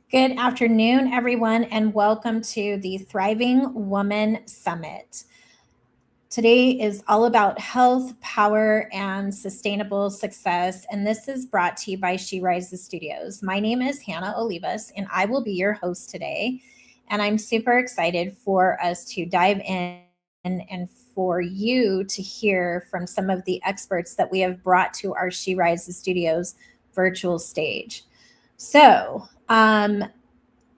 Good afternoon, everyone, and welcome to the Thriving Woman Summit. Today is all about health, power, and sustainable success, and this is brought to you by She Rises Studios. My name is Hanna Olivas, and I will be your host today. And I'm super excited for us to dive in and for you to hear from some of the experts that we have brought to our She Rises Studios virtual stage. So,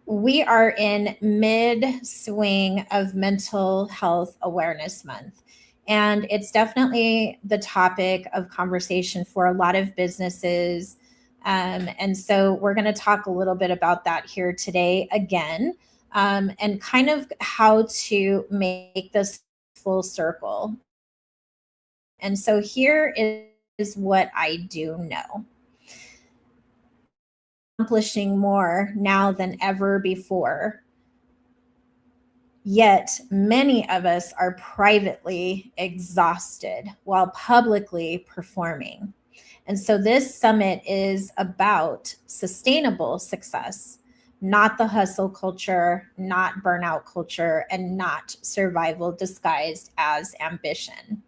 we are in mid swing of Mental Health Awareness Month. And it's definitely the topic of conversation for a lot of businesses. And so we're going to talk a little bit about that here today again, and kind of how to make this full circle. And so here is what I do know. Accomplishing more now than ever before. Yet many of us are privately exhausted while publicly performing. And so this summit is about sustainable success, not the hustle culture, not burnout culture, and not survival disguised as ambition.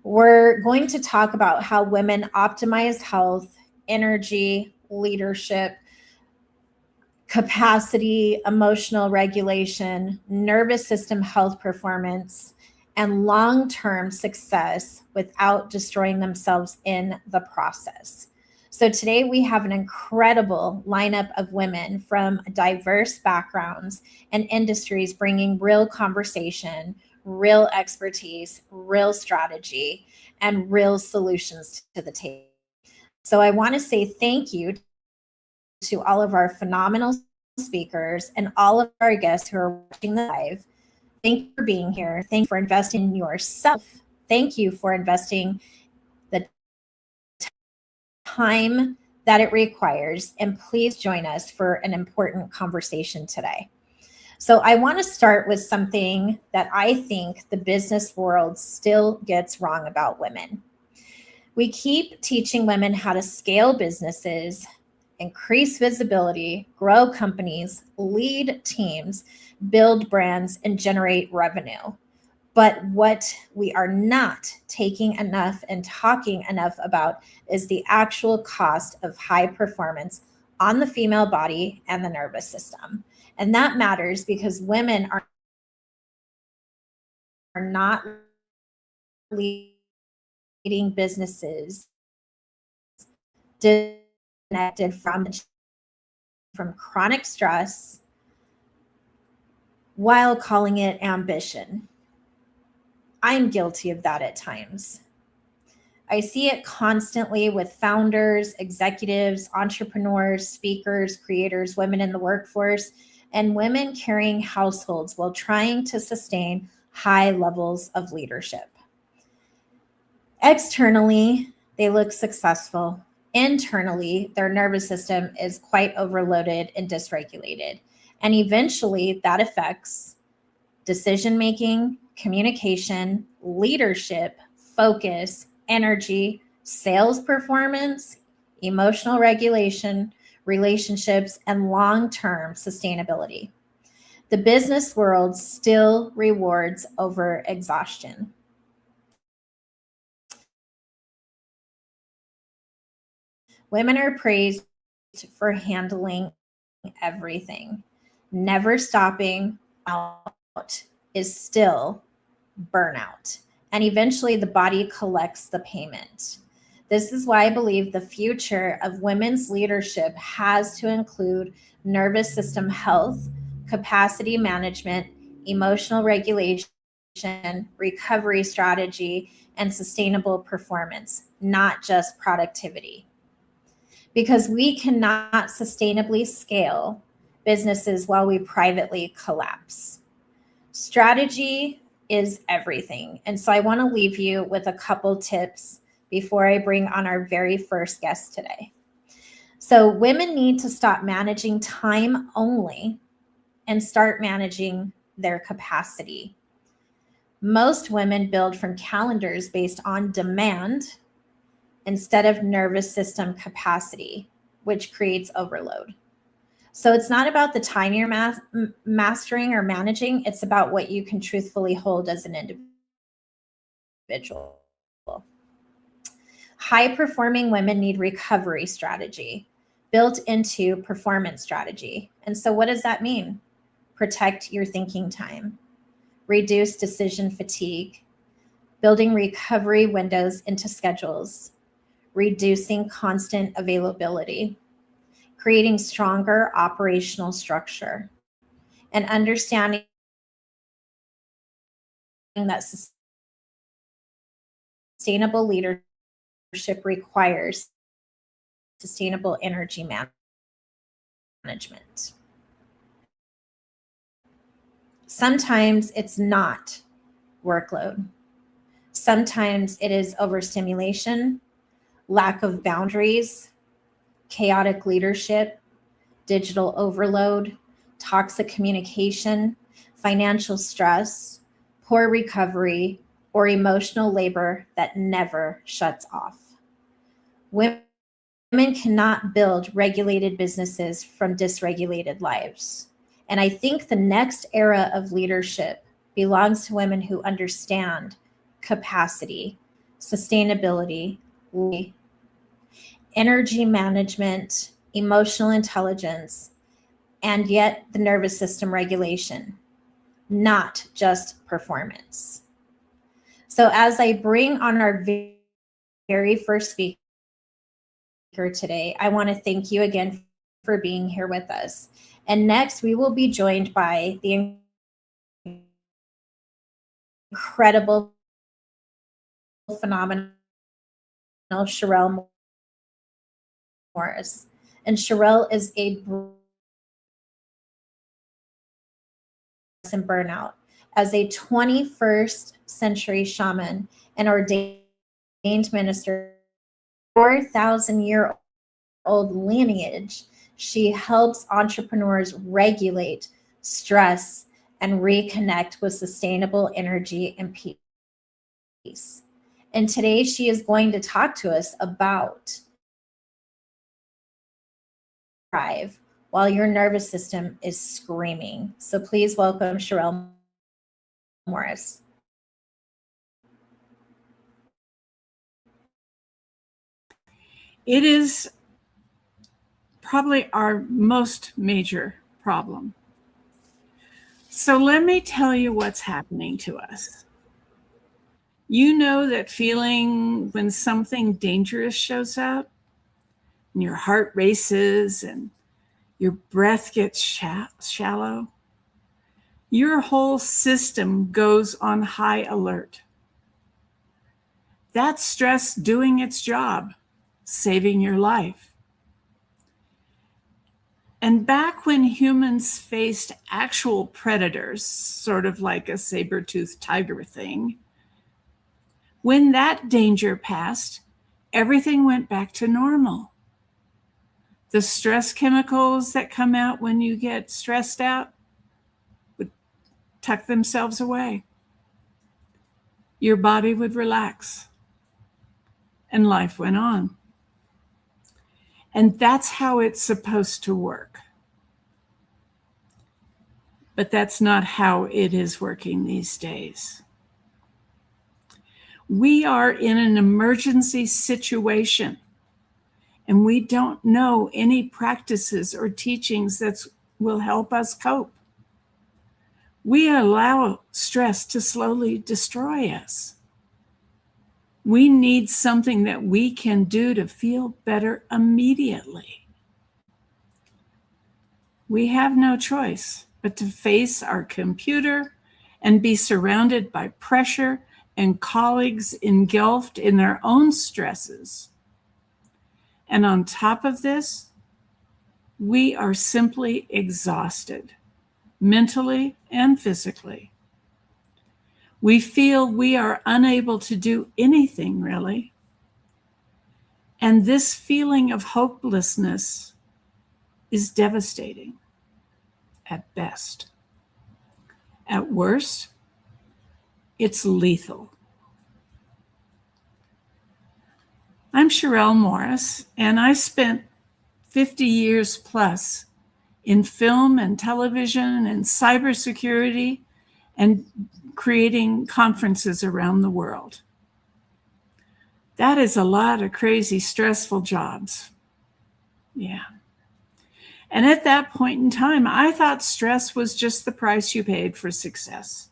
We're going to talk about how women optimize health, energy, leadership, capacity, emotional regulation, nervous system health performance, and long term success without destroying themselves in the process. So, today we have an incredible lineup of women from diverse backgrounds and industries bringing real conversation, real expertise, real strategy, and real solutions to the table. So, I want to say thank you to all of our phenomenal speakers and all of our guests who are watching this live. Thank you for being here. Thank you for investing in yourself. Thank you for investing the time that it requires. And please join us for an important conversation today. So, I want to start with something that I think the business world still gets wrong about women. We keep teaching women how to scale businesses, increase visibility, grow companies, lead teams, build brands, and generate revenue. But what we are not taking enough and talking enough about is the actual cost of high performance on the female body and the nervous system. And that matters because women are not leading businesses disconnected from chronic stress while calling it ambition. I'm guilty of that at times. I see it constantly with founders, executives, entrepreneurs, speakers, creators, women in the workforce, and women carrying households while trying to sustain high levels of leadership. Externally, they look successful. Internally, their nervous system is quite overloaded and dysregulated. And eventually, that affects decision making, communication, leadership, focus, energy, sales performance, emotional regulation, relationships, and long term sustainability. The business world still rewards over exhaustion. Women are praised for handling everything. Never stopping out is still burnout. And eventually the body collects the payment. This is why I believe the future of women's leadership has to include nervous system health, capacity management, emotional regulation, recovery strategy, and sustainable performance, not just productivity. Because we cannot sustainably scale businesses while we privately collapse. Strategy is everything. And so I want to leave you with a couple tips before I bring on our very first guest today. So, women need to stop managing time only and start managing their capacity. Most women build from calendars based on demand instead of nervous system capacity, which creates overload. So it's not about the time you're mastering or managing. It's about what you can truthfully hold as an individual. High-performing women need recovery strategy built into performance strategy. And so what does that mean? Protect your thinking time, reduce decision fatigue, building recovery windows into schedules, reducing constant availability, creating stronger operational structure, and understanding that sustainable leadership requires sustainable energy management. Sometimes it's not workload. Sometimes it is overstimulation, lack of boundaries, chaotic leadership, digital overload, toxic communication, financial stress, poor recovery, or emotional labor that never shuts off. Women cannot build regulated businesses from dysregulated lives. And I think the next era of leadership belongs to women who understand capacity, sustainability, energy management, emotional intelligence, and yet the nervous system regulation, not just performance. So as I bring on our very first speaker today, I want to thank you again for being here with us. And next, we will be joined by the incredible, phenomenal Charel Morris. And Charel is a Burnout as a 21st century shaman and ordained minister. 4,000-year-old lineage, she helps entrepreneurs regulate stress and reconnect with sustainable energy and peace. And today she is going to talk to us about thrive while your nervous system is screaming. So please welcome Charel Morris. It is probably our most major problem. So let me tell you what's happening to us. You know that feeling when something dangerous shows up and your heart races and your breath gets shallow? Your whole system goes on high alert. That's stress doing its job, saving your life. And back when humans faced actual predators, sort of like a saber-toothed tiger thing, when that danger passed, everything went back to normal. The stress chemicals that come out when you get stressed out would tuck themselves away. Your body would relax, and life went on. And that's how it's supposed to work. But that's not how it is working these days. We are in an emergency situation, and we don't know any practices or teachings that will help us cope. We allow stress to slowly destroy us. We need something that we can do to feel better immediately. We have no choice but to face our computer and be surrounded by pressure and colleagues engulfed in their own stresses. And on top of this, we are simply exhausted, mentally and physically. We feel we are unable to do anything, really. And this feeling of hopelessness is devastating at best. At worst, it's lethal. I'm Charel Morris, and I spent 50 years plus in film and television and cybersecurity and creating conferences around the world. That is a lot of crazy, stressful jobs. Yeah. And at that point in time, I thought stress was just the price you paid for success.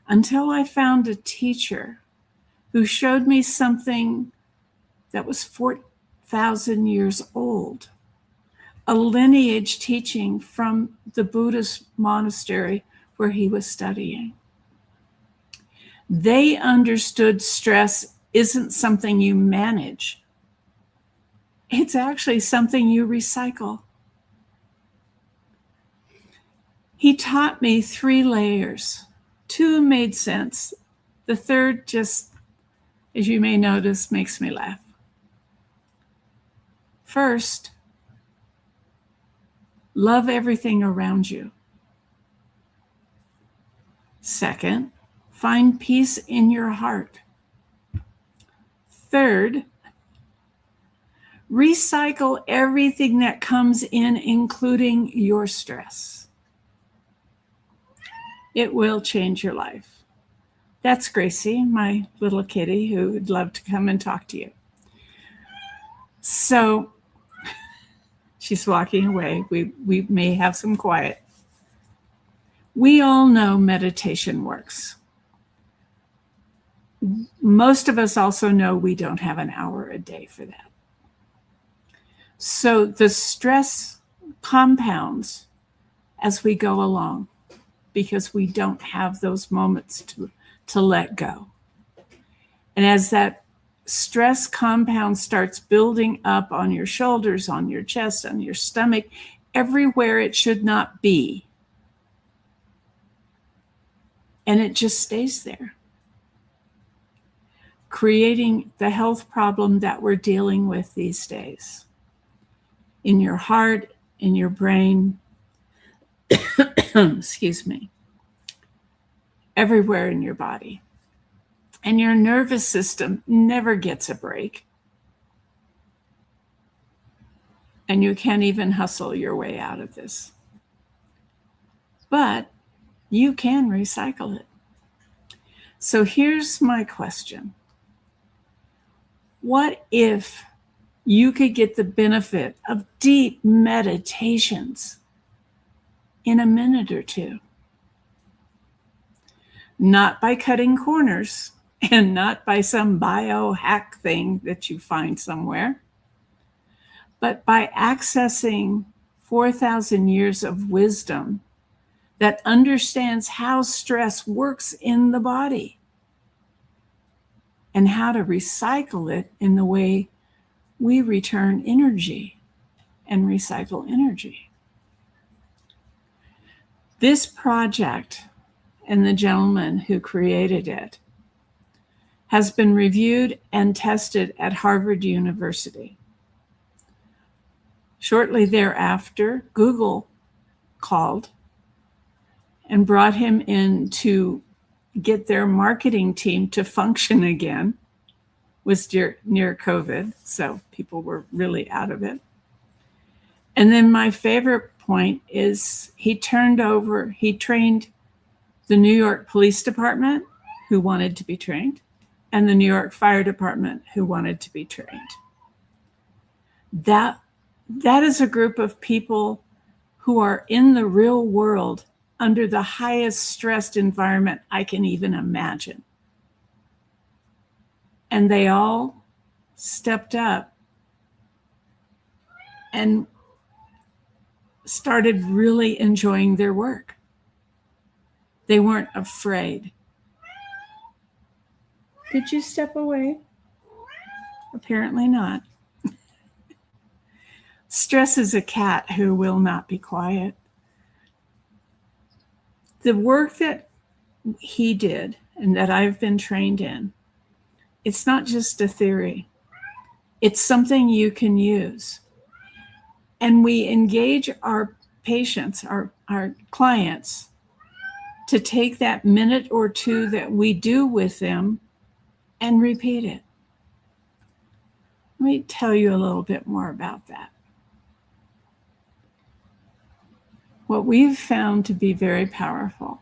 Until I found a teacher who showed me something that was 4,000 years old, a lineage teaching from the Buddhist monastery where he was studying. They understood stress isn't something you manage. It's actually something you recycle. He taught me 3 layers. 2 made sense. The third just, as you may notice, makes me laugh. First, love everything around you. Second, find peace in your heart. Third, recycle everything that comes in, including your stress. It will change your life. That's Gracie, my little kitty, who would love to come and talk to you. So she's walking away. We may have some quiet. We all know meditation works. Most of us also know we don't have an hour a day for that. So the stress compounds as we go along because we don't have those moments to let go. And as that stress compound starts building up on your shoulders, on your chest, on your stomach, everywhere it should not be, and it just stays there, creating the health problem that we're dealing with these days. In your heart, in your brain, excuse me, everywhere in your body. And your nervous system never gets a break. And you can't even hustle your way out of this. But you can recycle it. So here's my question. What if you could get the benefit of deep meditations in a minute or 2? Not by cutting corners and not by some biohack thing that you find somewhere, but by accessing 4,000 years of wisdom that understands how stress works in the body and how to recycle it in the way we return energy and recycle energy. This project and the gentleman who created it has been reviewed and tested at Harvard University. Shortly thereafter, Google called and brought him in to get their marketing team to function again. Was near COVID, so people were really out of it. And then my favorite point is he trained the New York Police Department, who wanted to be trained, and the New York Fire Department, who wanted to be trained. That is a group of people who are in the real world under the highest stressed environment I can even imagine. And they all stepped up and started really enjoying their work. They weren't afraid. Did you step away? Apparently not. Stress is a cat who will not be quiet. The work that he did and that I've been trained in, it's not just a theory. It's something you can use. And we engage our patients, our clients, to take that minute or 2 that we do with them and repeat it. Let me tell you a little bit more about that. what we've found to be very powerful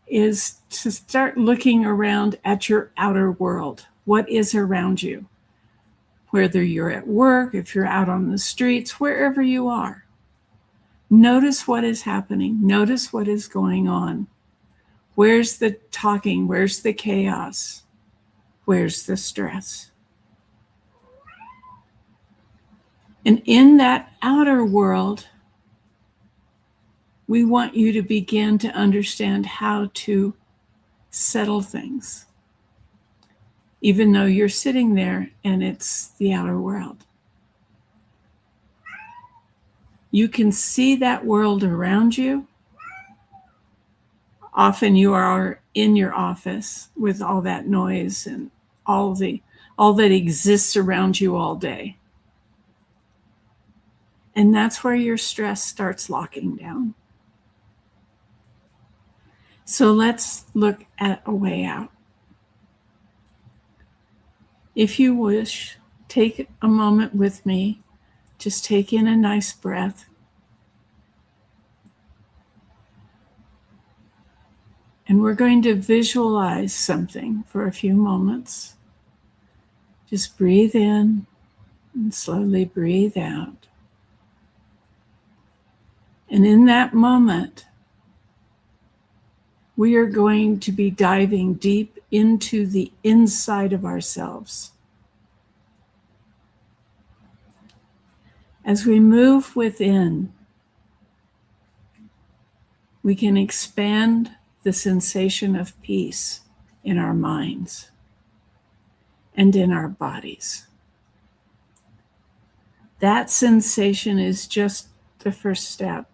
is to start looking around at your outer world. What is around you? Whether you're at work, if you're out on the streets, wherever you are. Notice what is happening. Notice what is going on. Where's the talking? Where's the chaos? Where's the stress? And in that outer world, we want you to begin to understand how to settle things, even though you're sitting there and it's the outer world. You can see that world around you. Often you are in your office with all that noise and all that exists around you all day. And that's where your stress starts locking down. So let's look at a way out. If you wish, take a moment with me. Just take in a nice breath. And we're going to visualize something for a few moments. Just breathe in and slowly breathe out. And in that moment, we are going to be diving deep into the inside of ourselves. As we move within, we can expand the sensation of peace in our minds and in our bodies. That sensation is just the first step.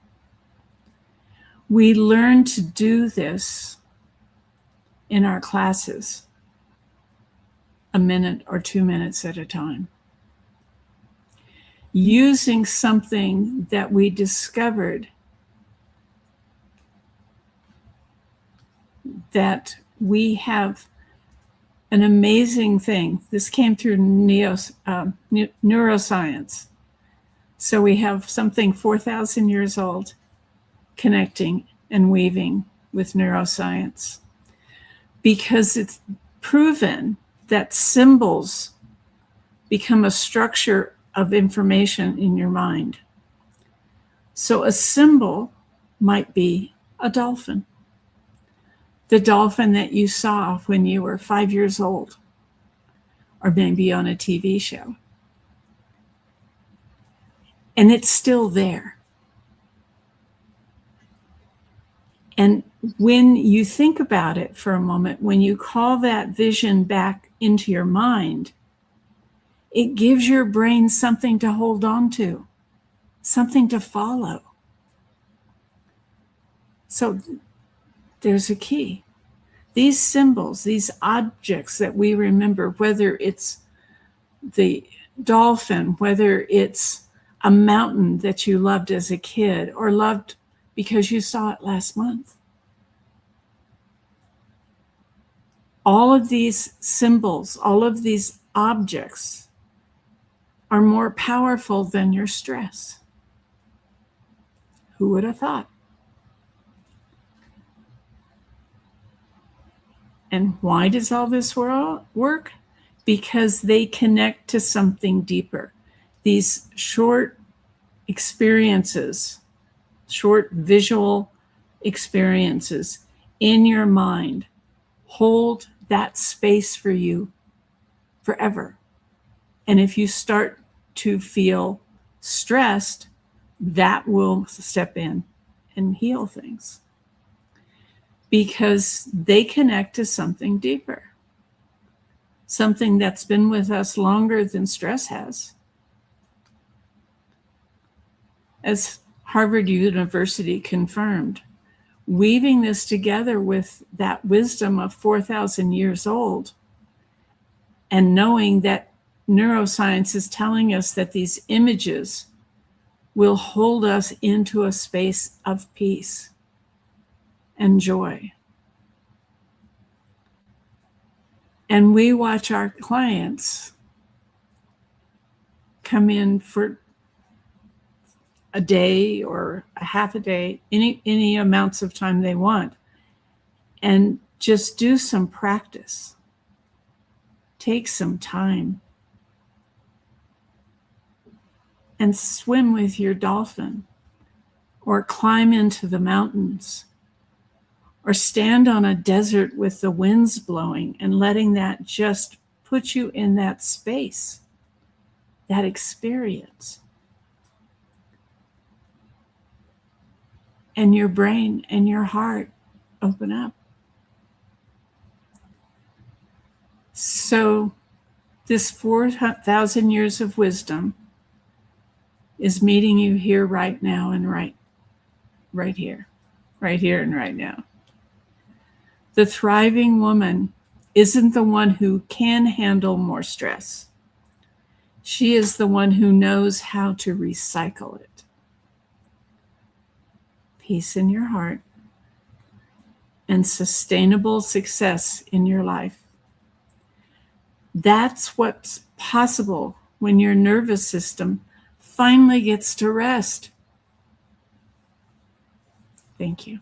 We learn to do this in our classes, a minute or 2 minutes at a time, using something that we discovered that we have an amazing thing. This came through neuroscience. So we have something 4,000 years old connecting and weaving with neuroscience, because it's proven that symbols become a structure of information in your mind. So a symbol might be a dolphin. The dolphin that you saw when you were 5 years old, or maybe on a TV show. And it's still there. And when you think about it for a moment, when you call that vision back into your mind, it gives your brain something to hold on to, something to follow. So there's a key. These symbols, these objects that we remember, whether it's the dolphin, whether it's a mountain that you loved as a kid or loved because you saw it last month. All of these symbols, all of these objects are more powerful than your stress. Who would have thought? And why does all this work? Because they connect to something deeper. These short experiences, short visual experiences in your mind hold that space for you forever. And if you start to feel stressed, that will step in and heal things, because they connect to something deeper, something that's been with us longer than stress has. As Harvard University confirmed, weaving this together with that wisdom of 4,000 years old, and knowing that neuroscience is telling us that these images will hold us into a space of peace and joy. And we watch our clients come in for a day or a half a day, any amounts of time they want, and just do some practice. Take some time and swim with your dolphin, or climb into the mountains, or stand on a desert with the winds blowing and letting that just put you in that space, that experience. And your brain and your heart open up. So this 4,000 years of wisdom is meeting you here right now and right here and right now. The thriving woman isn't the one who can handle more stress. She is the one who knows how to recycle it. Peace in your heart and sustainable success in your life. That's what's possible when your nervous system finally gets to rest. Thank you.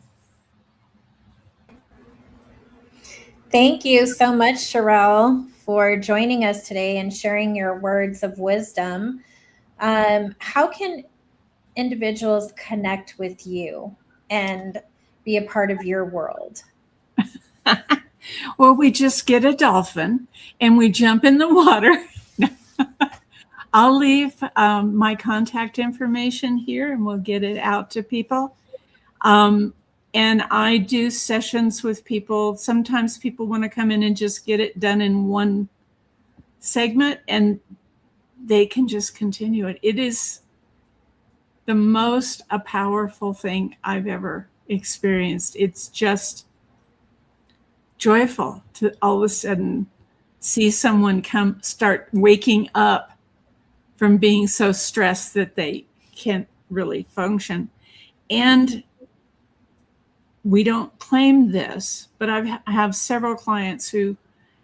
Thank you so much, Charel, for joining us today and sharing your words of wisdom. How can individuals connect with you and be a part of your world? Well, we just get a dolphin and we jump in the water. I'll leave my contact information here and we'll get it out to people. And I do sessions with people. Sometimes people want to come in and just get it done in one segment, and they can just continue it. It is the most powerful thing I've ever experienced. It's just joyful to all of a sudden see someone start waking up from being so stressed that they can't really function. And we don't claim this, but I have several clients who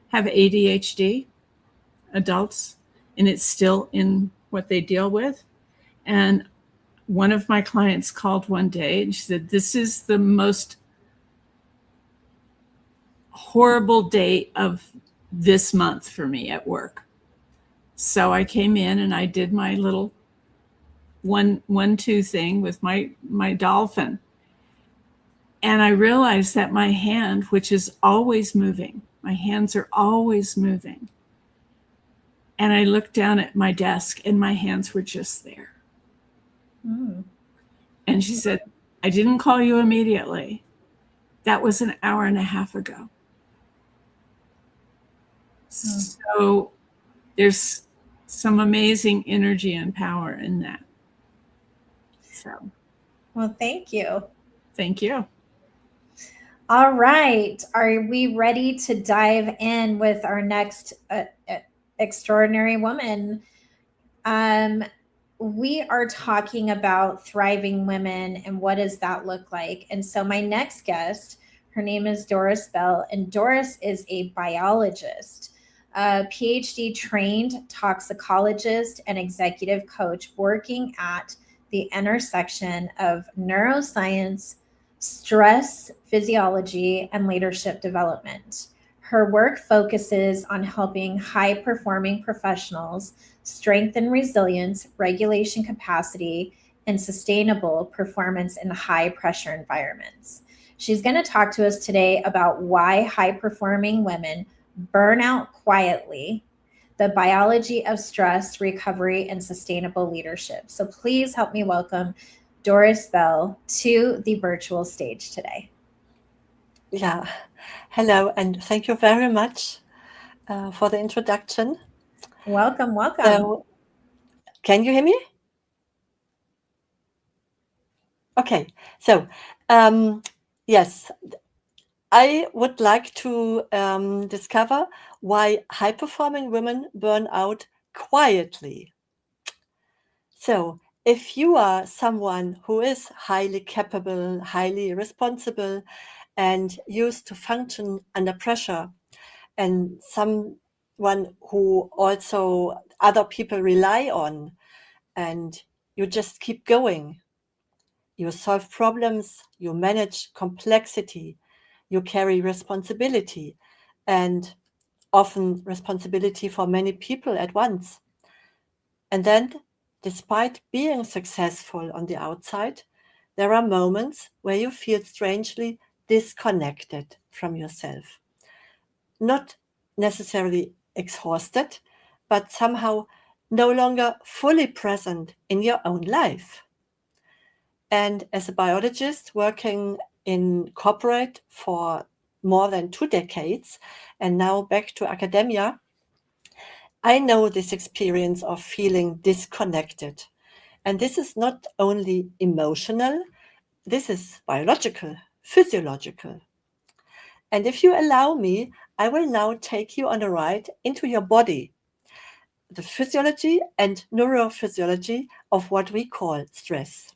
have ADHD, adults, and it's still in what they deal with. And one of my clients called one day and she said, "This is the most horrible day of this month for me at work." So I came in and I did my little 1-2 thing with my dolphin. And I realized that my hand, which is always moving, my hands are always moving. And I looked down at my desk and my hands were just there. Mm. And she said, "I didn't call you immediately. That was an hour and a half ago." So there's some amazing energy and power in that. So, well, thank you. Thank you. All right. Are we ready to dive in with our next extraordinary woman? We are talking about thriving women and what does that look like? And so my next guest, her name is Doris Bell, and Doris is a biologist, a PhD trained toxicologist and executive coach working at the intersection of neuroscience, stress physiology, and leadership development. Her work focuses on helping high-performing professionals strengthen resilience, regulation capacity, and sustainable performance in high-pressure environments. She's going to talk to us today about why high-performing women burn out quietly, the biology of stress, recovery, and sustainable leadership. So please help me welcome Doris Bell to the virtual stage today. Yeah, hello, and thank you very much for the introduction. Welcome. So, can you hear me? Okay, so yes, I would like to discover why high-performing women burn out quietly. So, if you are someone who is highly capable, highly responsible, and used to function under pressure, and someone who also other people rely on, and you just keep going. You solve problems, you manage complexity, you carry responsibility, and often responsibility for many people at once. And then, despite being successful on the outside, there are moments where you feel strangely disconnected from yourself. Not necessarily exhausted, but somehow no longer fully present in your own life. And as a biologist working in corporate for more than 2 decades, and now back to academia, I know this experience of feeling disconnected. And this is not only emotional, this is biological, physiological. And if you allow me, I will now take you on a ride into your body, the physiology and neurophysiology of what we call stress.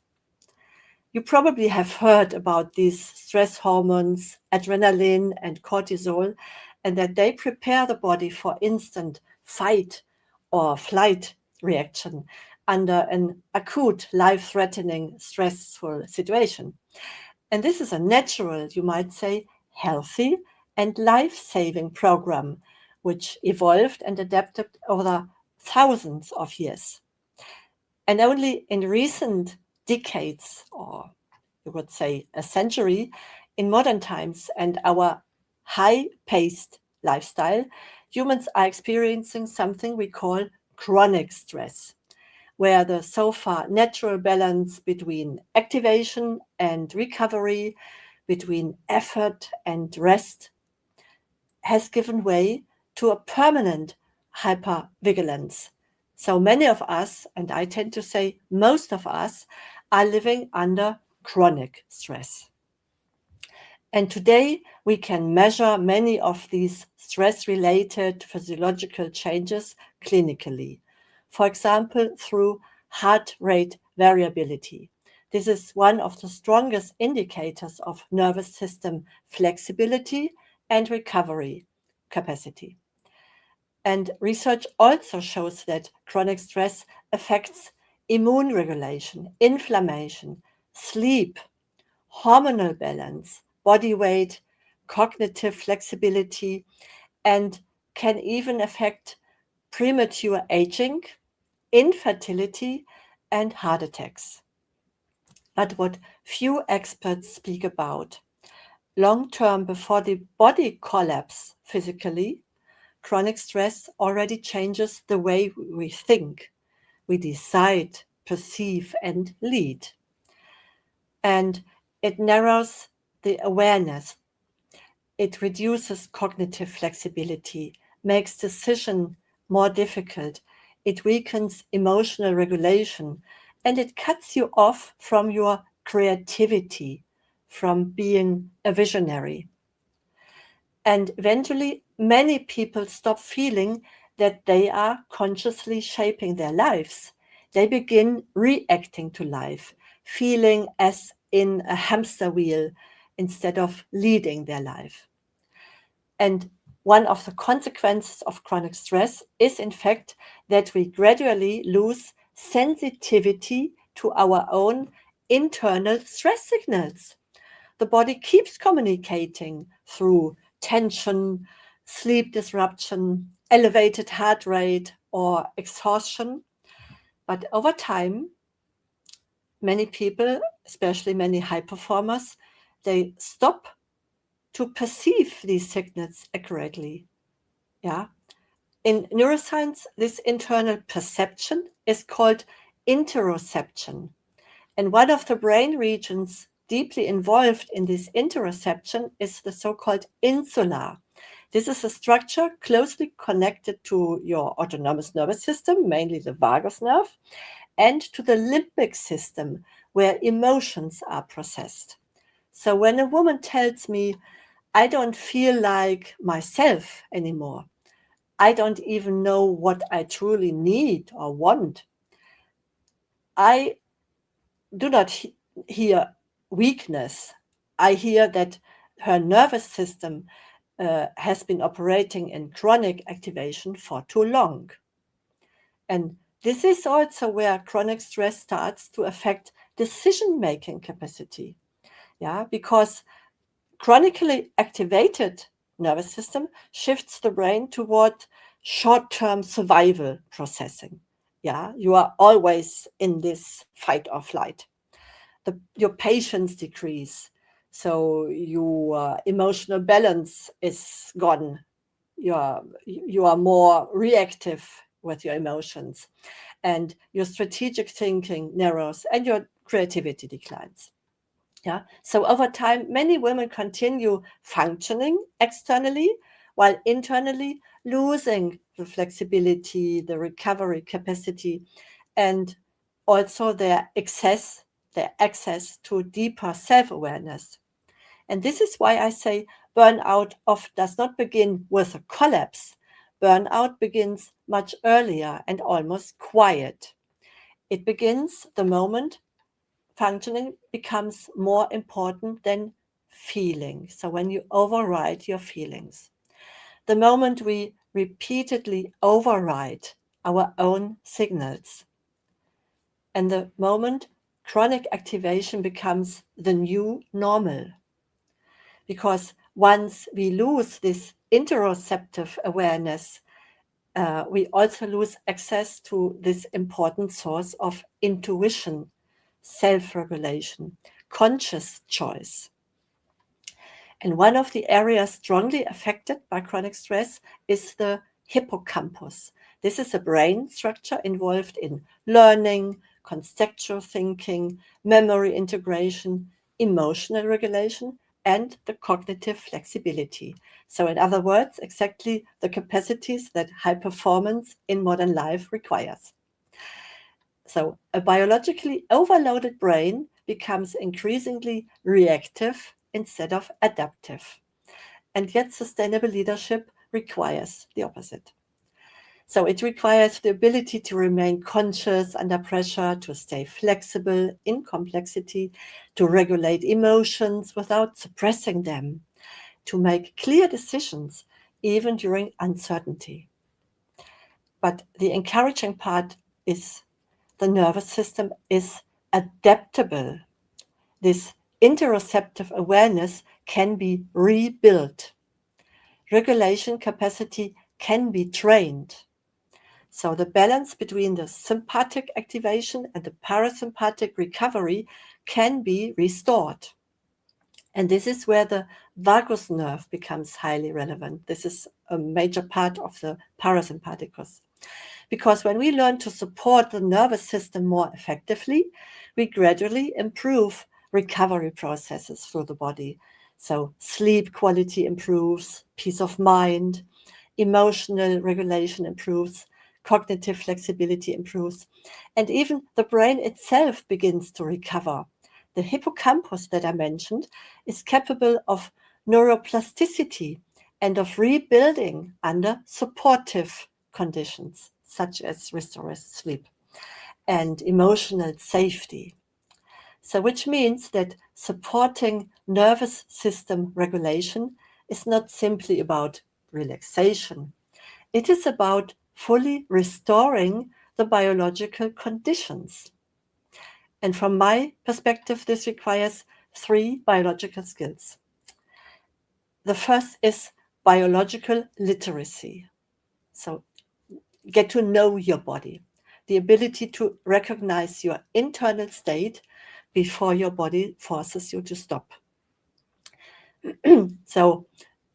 You probably have heard about these stress hormones, adrenaline and cortisol, and that they prepare the body for instant fight or flight reaction under an acute, life-threatening, stressful situation. And this is a natural, you might say, healthy and life-saving program, which evolved and adapted over thousands of years. And only in recent decades, or you would say a century, in modern times and our high-paced lifestyle, humans are experiencing something we call chronic stress, where the so far natural balance between activation and recovery, between effort and rest, has given way to a permanent hypervigilance. So many of us, and I tend to say most of us, are living under chronic stress. And today we can measure many of these stress-related physiological changes clinically. For example, through heart rate variability. This is one of the strongest indicators of nervous system flexibility and recovery capacity. And research also shows that chronic stress affects immune regulation, inflammation, sleep, hormonal balance, body weight, cognitive flexibility, and can even affect premature aging, infertility, and heart attacks. But what few experts speak about, long-term before the body collapse physically, chronic stress already changes the way we think, we decide, perceive, and lead. And it narrows the awareness. It reduces cognitive flexibility, makes decision more difficult. It weakens emotional regulation, and it cuts you off from your creativity, from being a visionary. And eventually, many people stop feeling that they are consciously shaping their lives. They begin reacting to life, feeling as in a hamster wheel instead of leading their life. And one of the consequences of chronic stress is, in fact, that we gradually lose sensitivity to our own internal stress signals. The body keeps communicating through tension, sleep disruption, elevated heart rate, or exhaustion. But over time, many people, especially many high performers, they stop to perceive these signals accurately. Yeah. In neuroscience, this internal perception is called interoception. And one of the brain regions deeply involved in this interoception is the so-called insula. This is a structure closely connected to your autonomous nervous system, mainly the vagus nerve, and to the limbic system, where emotions are processed. So when a woman tells me, I don't feel like myself anymore, I don't even know what I truly need or want, I do not hear weakness. I hear that her nervous system has been operating in chronic activation for too long. And This is also where chronic stress starts to affect decision-making capacity. Yeah, because chronically activated nervous system shifts the brain toward short-term survival processing. Yeah, you are always in this fight or flight. Your patience decrease, so your emotional balance is gone. You are more reactive with your emotions, and your strategic thinking narrows, and your creativity declines. Yeah. So over time, many women continue functioning externally while internally losing the flexibility, the recovery capacity, and also their access to deeper self-awareness. And this is why I say burnout does not begin with a collapse. Burnout begins much earlier and almost quiet. It begins the moment functioning becomes more important than feeling. So when you override your feelings, the moment we repeatedly override our own signals, and the moment chronic activation becomes the new normal. Because once we lose this interoceptive awareness, we also lose access to this important source of intuition, self-regulation, conscious choice. And one of the areas strongly affected by chronic stress is the hippocampus. This is a brain structure involved in learning, contextual thinking, memory integration, emotional regulation, and the cognitive flexibility. So in other words, exactly the capacities that high performance in modern life requires. So a biologically overloaded brain becomes increasingly reactive instead of adaptive. And yet sustainable leadership requires the opposite. So it requires the ability to remain conscious under pressure, to stay flexible in complexity, to regulate emotions without suppressing them, to make clear decisions even during uncertainty. But the encouraging part is the nervous system is adaptable. This interoceptive awareness can be rebuilt. Regulation capacity can be trained. So the balance between the sympathetic activation and the parasympathetic recovery can be restored. And this is where the vagus nerve becomes highly relevant. This is a major part of the parasympathicus. Because when we learn to support the nervous system more effectively, we gradually improve recovery processes through the body. So sleep quality improves, peace of mind, emotional regulation improves, cognitive flexibility improves, and even the brain itself begins to recover. The hippocampus that I mentioned is capable of neuroplasticity and of rebuilding under supportive conditions, such as restorative sleep and emotional safety. So which means that supporting nervous system regulation is not simply about relaxation. It is about fully restoring the biological conditions. And from my perspective, this requires 3 biological skills. The first is biological literacy. So get to know your body, the ability to recognize your internal state before your body forces you to stop. So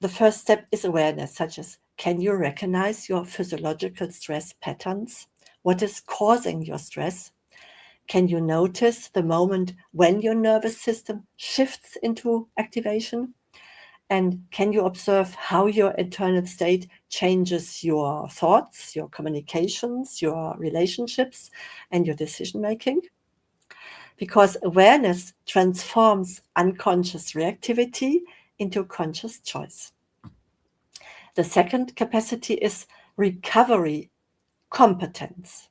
the first step is awareness, such as, can you recognize your physiological stress patterns? What is causing your stress? Can you notice the moment when your nervous system shifts into activation? And can you observe how your internal state changes your thoughts, your communications, your relationships, and your decision-making? Because awareness transforms unconscious reactivity into conscious choice. The second capacity is recovery competence,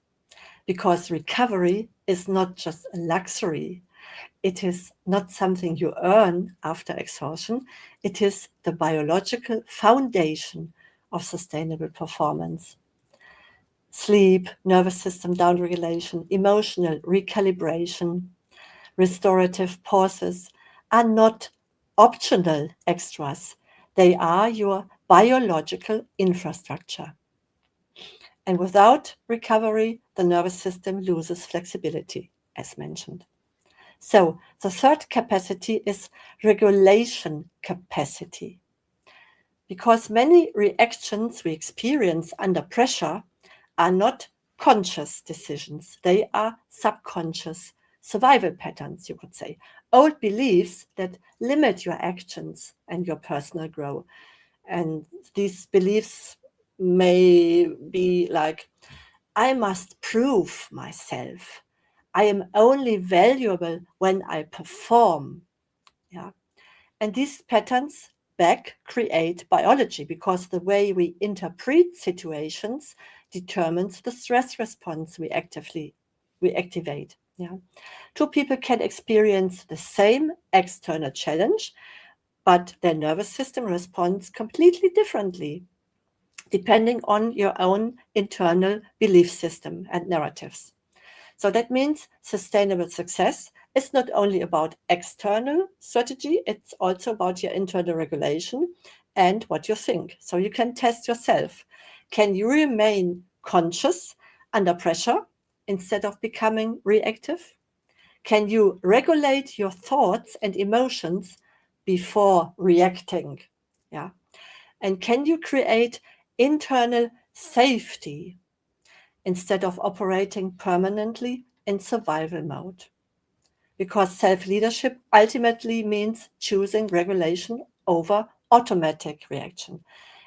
because recovery is not just a luxury. It is not something you earn after exhaustion. It is the biological foundation of sustainable performance. Sleep, nervous system downregulation, emotional recalibration, restorative pauses are not optional extras. They are your biological infrastructure. And without recovery, the nervous system loses flexibility, as mentioned. So the third capacity is regulation capacity. Because many reactions we experience under pressure are not conscious decisions. They are subconscious survival patterns, you could say. Old beliefs that limit your actions and your personal growth. And these beliefs may be like, I must prove myself. I am only valuable when I perform. Yeah. And these patterns back create biology because the way we interpret situations determines the stress response we activate. Yeah. Two people can experience the same external challenge, but their nervous system responds completely differently, depending on your own internal belief system and narratives. So that means sustainable success is not only about external strategy, it's also about your internal regulation and what you think. So you can test yourself. Can you remain conscious under pressure instead of becoming reactive? Can you regulate your thoughts and emotions before reacting? Yeah. And can you create internal safety instead of operating permanently in survival mode? Because self-leadership ultimately means choosing regulation over automatic reaction.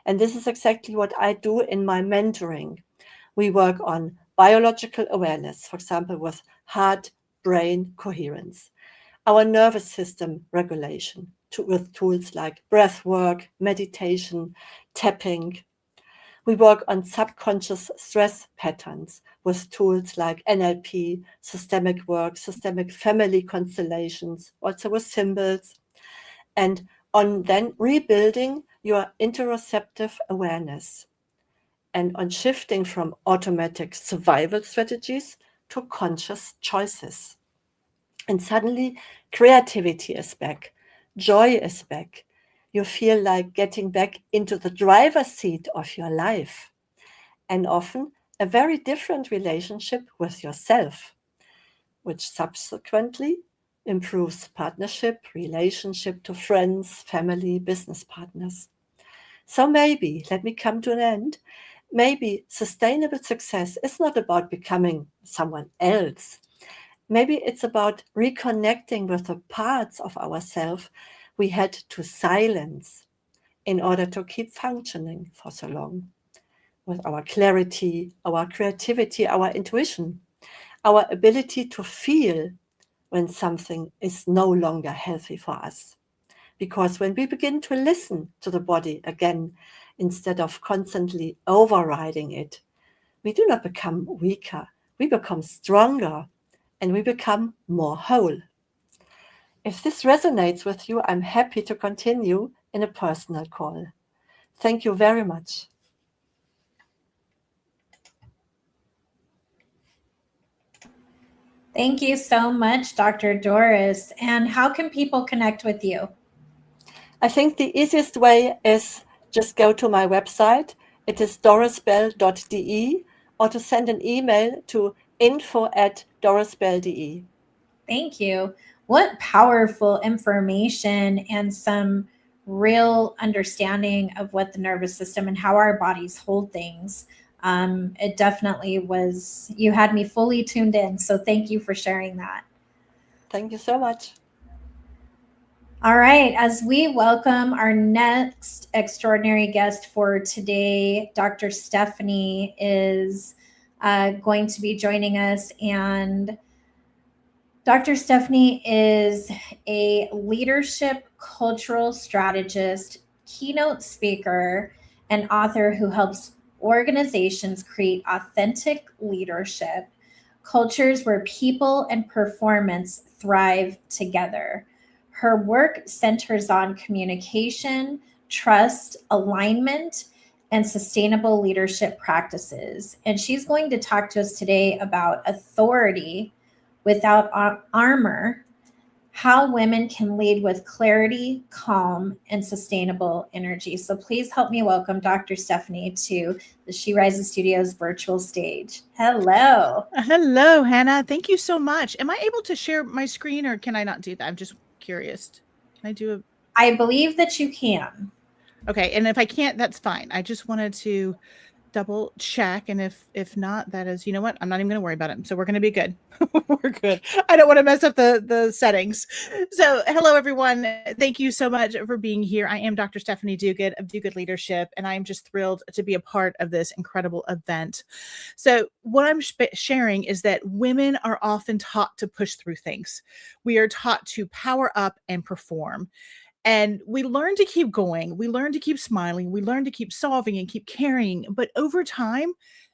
And this is exactly what I do in my mentoring. We work on biological awareness, for example, with heart-brain coherence, our nervous system regulation with tools like breath work, meditation, tapping. We work on subconscious stress patterns with tools like NLP, systemic work, systemic family constellations, also with symbols, and on then rebuilding your interoceptive awareness and on shifting from automatic survival strategies to conscious choices. And suddenly creativity is back, joy is back. You feel like getting back into the driver's seat of your life, and often a very different relationship with yourself, which subsequently improves partnership, relationship to friends, family, business partners. So maybe, let me come to an end, maybe sustainable success is not about becoming someone else. Maybe it's about reconnecting with the parts of ourselves we had to silence in order to keep functioning for so long, with our clarity, our creativity, our intuition, our ability to feel when something is no longer healthy for us. Because when we begin to listen to the body again, instead of constantly overriding it, we do not become weaker, we become stronger, and we become more whole. If this resonates with you, I'm happy to continue in a personal call. Thank you very much. Thank you so much, Dr. Doris. And how can people connect with you? I think the easiest way is just go to my website. It is dorisbell.de, or to send an email to info@dorisbell.de. Thank you. What powerful information and some real understanding of what the nervous system and how our bodies hold things. It definitely was, you had me fully tuned in. So thank you for sharing that. Thank you so much. All right, as we welcome our next extraordinary guest for today, Dr. Stephanie is going to be joining us. And Dr. Stephanie is a leadership cultural strategist, keynote speaker, and author who helps organizations create authentic leadership, cultures where people and performance thrive together. Her work centers on communication, trust, alignment, and sustainable leadership practices. And she's going to talk to us today about authority without armor, how women can lead with clarity, calm, and sustainable energy. So please help me welcome Dr. Stephanie to the She Rises Studios virtual stage. Hello. Hello, Hannah. Thank you so much. Am I able to share my screen or can I not do that? I'm just curious. Can I do a... I believe that you can. Okay. And if I can't, that's fine. I just wanted to double check. And if not, that is, you know what? I'm not even going to worry about it. So we're going to be good. We're good. I don't want to mess up the settings. So hello, everyone. Thank you so much for being here. I am Dr. Stephanie Duguid of Duguid Leadership, and I am just thrilled to be a part of this incredible event. So what I'm sharing is that women are often taught to push through things. We are taught to power up and perform. And we learn to keep going. We learn to keep smiling. We learn to keep solving and keep carrying. But over time,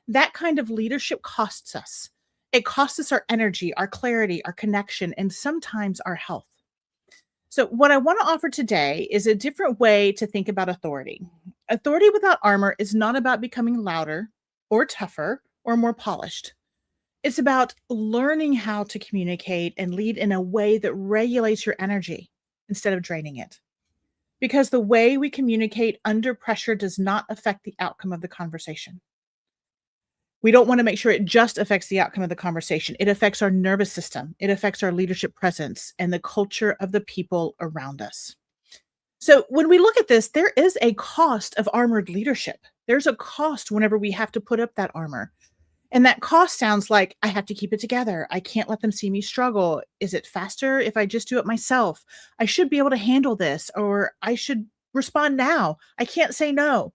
that kind of leadership costs us. It costs us our energy, our clarity, our connection, and sometimes our health. So what I want to offer today is a different way to think about authority. Authority without armor is not about becoming louder or tougher or more polished. It's about learning how to communicate and lead in a way that regulates your energy instead of draining it. Because the way we communicate under pressure does not affect the outcome of the conversation. We don't want to make sure it just affects the outcome of the conversation. It affects our nervous system. It affects our leadership presence and the culture of the people around us. So when we look at this, there is a cost of armored leadership. There's a cost whenever we have to put up that armor. And that cost sounds like I have to keep it together. I can't let them see me struggle. Is it faster if I just do it myself? I should be able to handle this, or I should respond now. I can't say no.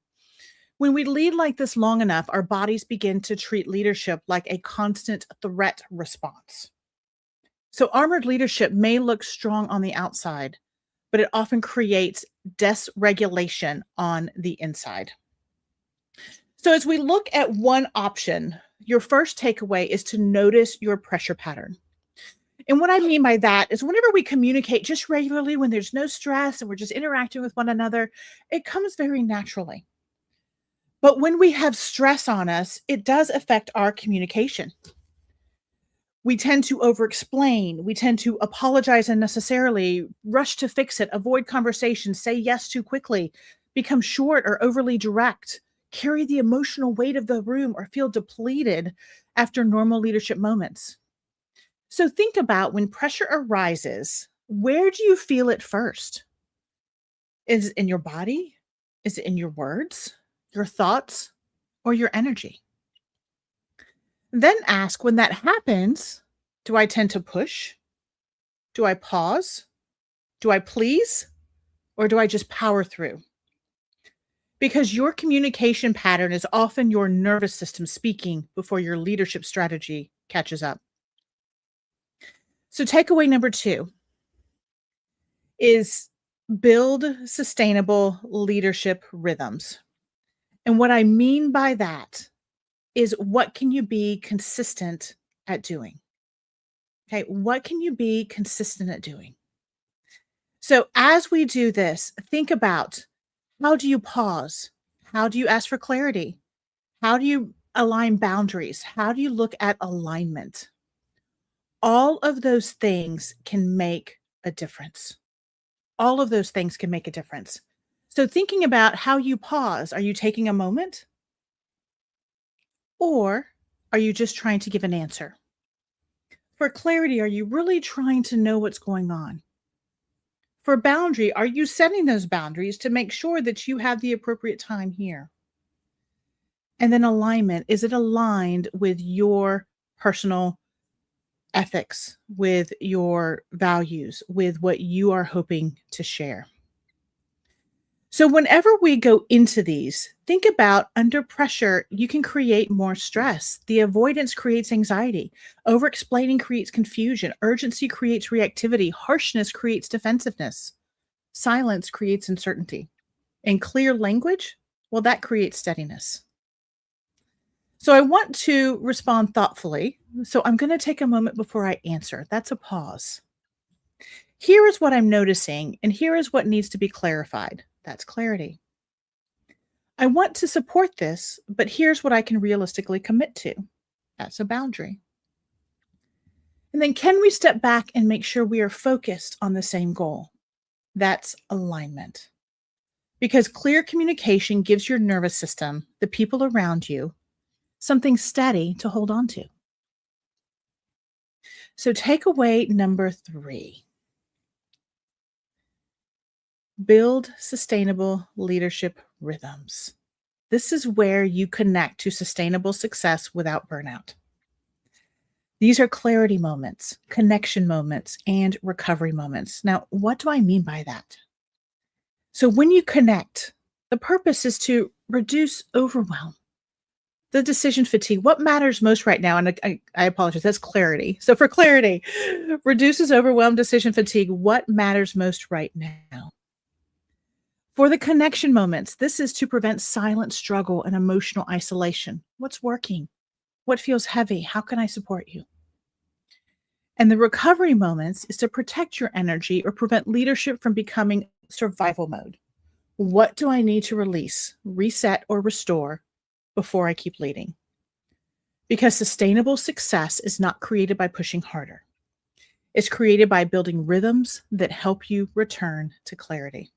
When we lead like this long enough, our bodies begin to treat leadership like a constant threat response. So armored leadership may look strong on the outside, but it often creates dysregulation on the inside. So as we look at one option, your first takeaway is to notice your pressure pattern. And what I mean by that is whenever we communicate just regularly, when there's no stress and we're just interacting with one another, it comes very naturally. But when we have stress on us, it does affect our communication. We tend to over-explain. We tend to apologize unnecessarily, rush to fix it, avoid conversations, say yes too quickly, become short or overly direct, carry the emotional weight of the room, or feel depleted after normal leadership moments. So think about when pressure arises, where do you feel it first? Is it in your body? Is it in your words, your thoughts, or your energy? Then ask, when that happens, do I tend to push? Do I pause? Do I please? Or do I just power through? Because your communication pattern is often your nervous system speaking before your leadership strategy catches up. So takeaway number 2 is build sustainable leadership rhythms. And what I mean by that is, what can you be consistent at doing? Okay, what can you be consistent at doing? So as we do this, think about, how do you pause? How do you ask for clarity? How do you align boundaries? How do you look at alignment? All of those things can make a difference. All of those things can make a difference. So thinking about how you pause, are you taking a moment? Or are you just trying to give an answer? For clarity, are you really trying to know what's going on? For boundary, are you setting those boundaries to make sure that you have the appropriate time here? And then alignment, is it aligned with your personal ethics, with your values, with what you are hoping to share? So whenever we go into these, think about, under pressure, you can create more stress. The avoidance creates anxiety. Over-explaining creates confusion. Urgency creates reactivity. Harshness creates defensiveness. Silence creates uncertainty. And clear language, well, that creates steadiness. So I want to respond thoughtfully. So I'm going to take a moment before I answer. That's a pause. Here is what I'm noticing, and here is what needs to be clarified. That's clarity. I want to support this, but here's what I can realistically commit to. That's a boundary. And then can we step back and make sure we are focused on the same goal? That's alignment. Because clear communication gives your nervous system, the people around you, something steady to hold on to. So takeaway number 3. Build sustainable leadership rhythms. This is where you connect to sustainable success without burnout. These are clarity moments, connection moments, and recovery moments. Now, what do I mean by that? So when you connect, the purpose is to reduce overwhelm, the decision fatigue. What matters most right now? And I apologize, that's clarity. So for clarity, reduces overwhelm, decision fatigue. What matters most right now? For the connection moments, this is to prevent silent struggle and emotional isolation. What's working? What feels heavy? How can I support you? And the recovery moments is to protect your energy or prevent leadership from becoming survival mode. What do I need to release, reset, or restore before I keep leading? Because sustainable success is not created by pushing harder. It's created by building rhythms that help you return to clarity.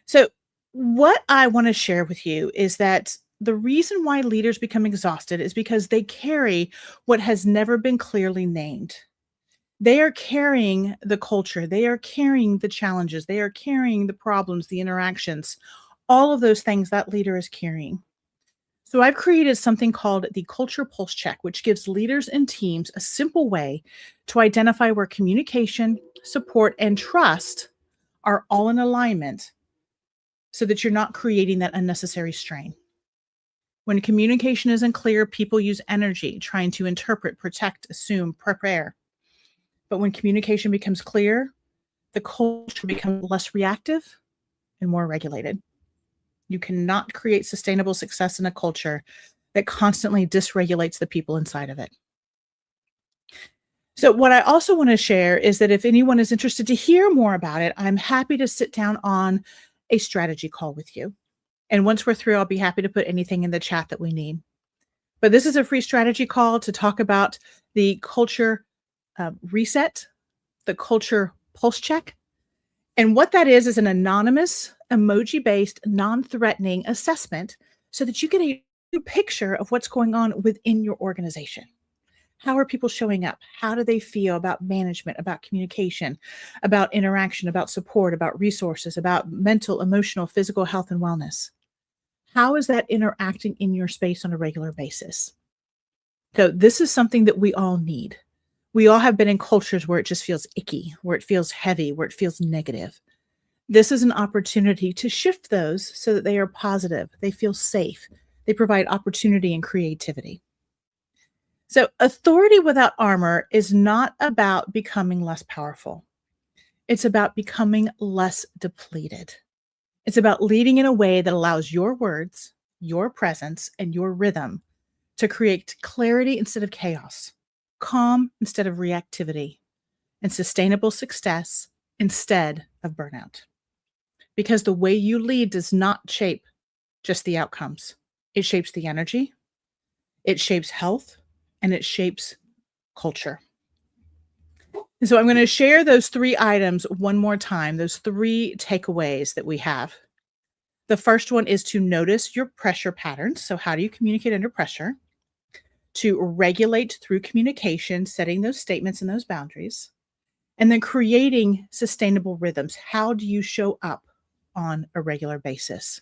So what I want to share with you is that the reason why leaders become exhausted is because they carry what has never been clearly named. They are carrying the culture. They are carrying the challenges. They are carrying the problems, the interactions, all of those things that leader is carrying. So I've created something called the Culture Pulse Check, which gives leaders and teams a simple way to identify where communication, support, and trust are all in alignment so that you're not creating that unnecessary strain. When communication isn't clear, people use energy trying to interpret, protect, assume, prepare. But when communication becomes clear, the culture becomes less reactive and more regulated. You cannot create sustainable success in a culture that constantly dysregulates the people inside of it. So what I also want to share is that if anyone is interested to hear more about it, I'm happy to sit down on a strategy call with you. And once we're through, I'll be happy to put anything in the chat that we need. But this is a free strategy call to talk about the culture reset, the culture pulse check. And what that is an anonymous, emoji-based, non-threatening assessment so that you get a picture of what's going on within your organization. How are people showing up? How do they feel about management, about communication, about interaction, about support, about resources, about mental, emotional, physical health and wellness? How is that interacting in your space on a regular basis? So this is something that we all need. We all have been in cultures where it just feels icky, where it feels heavy, where it feels negative. This is an opportunity to shift those so that they are positive, they feel safe, they provide opportunity and creativity. So authority without armor is not about becoming less powerful. It's about becoming less depleted. It's about leading in a way that allows your words, your presence, and your rhythm to create clarity instead of chaos, calm instead of reactivity, and sustainable success instead of burnout. Because the way you lead does not shape just the outcomes. It shapes the energy, it shapes health, and it shapes culture. And so I'm going to share those 3 items one more time, those 3 takeaways that we have. The first one is to notice your pressure patterns. So how do you communicate under pressure? To regulate through communication, setting those statements and those boundaries, and then creating sustainable rhythms. How do you show up on a regular basis?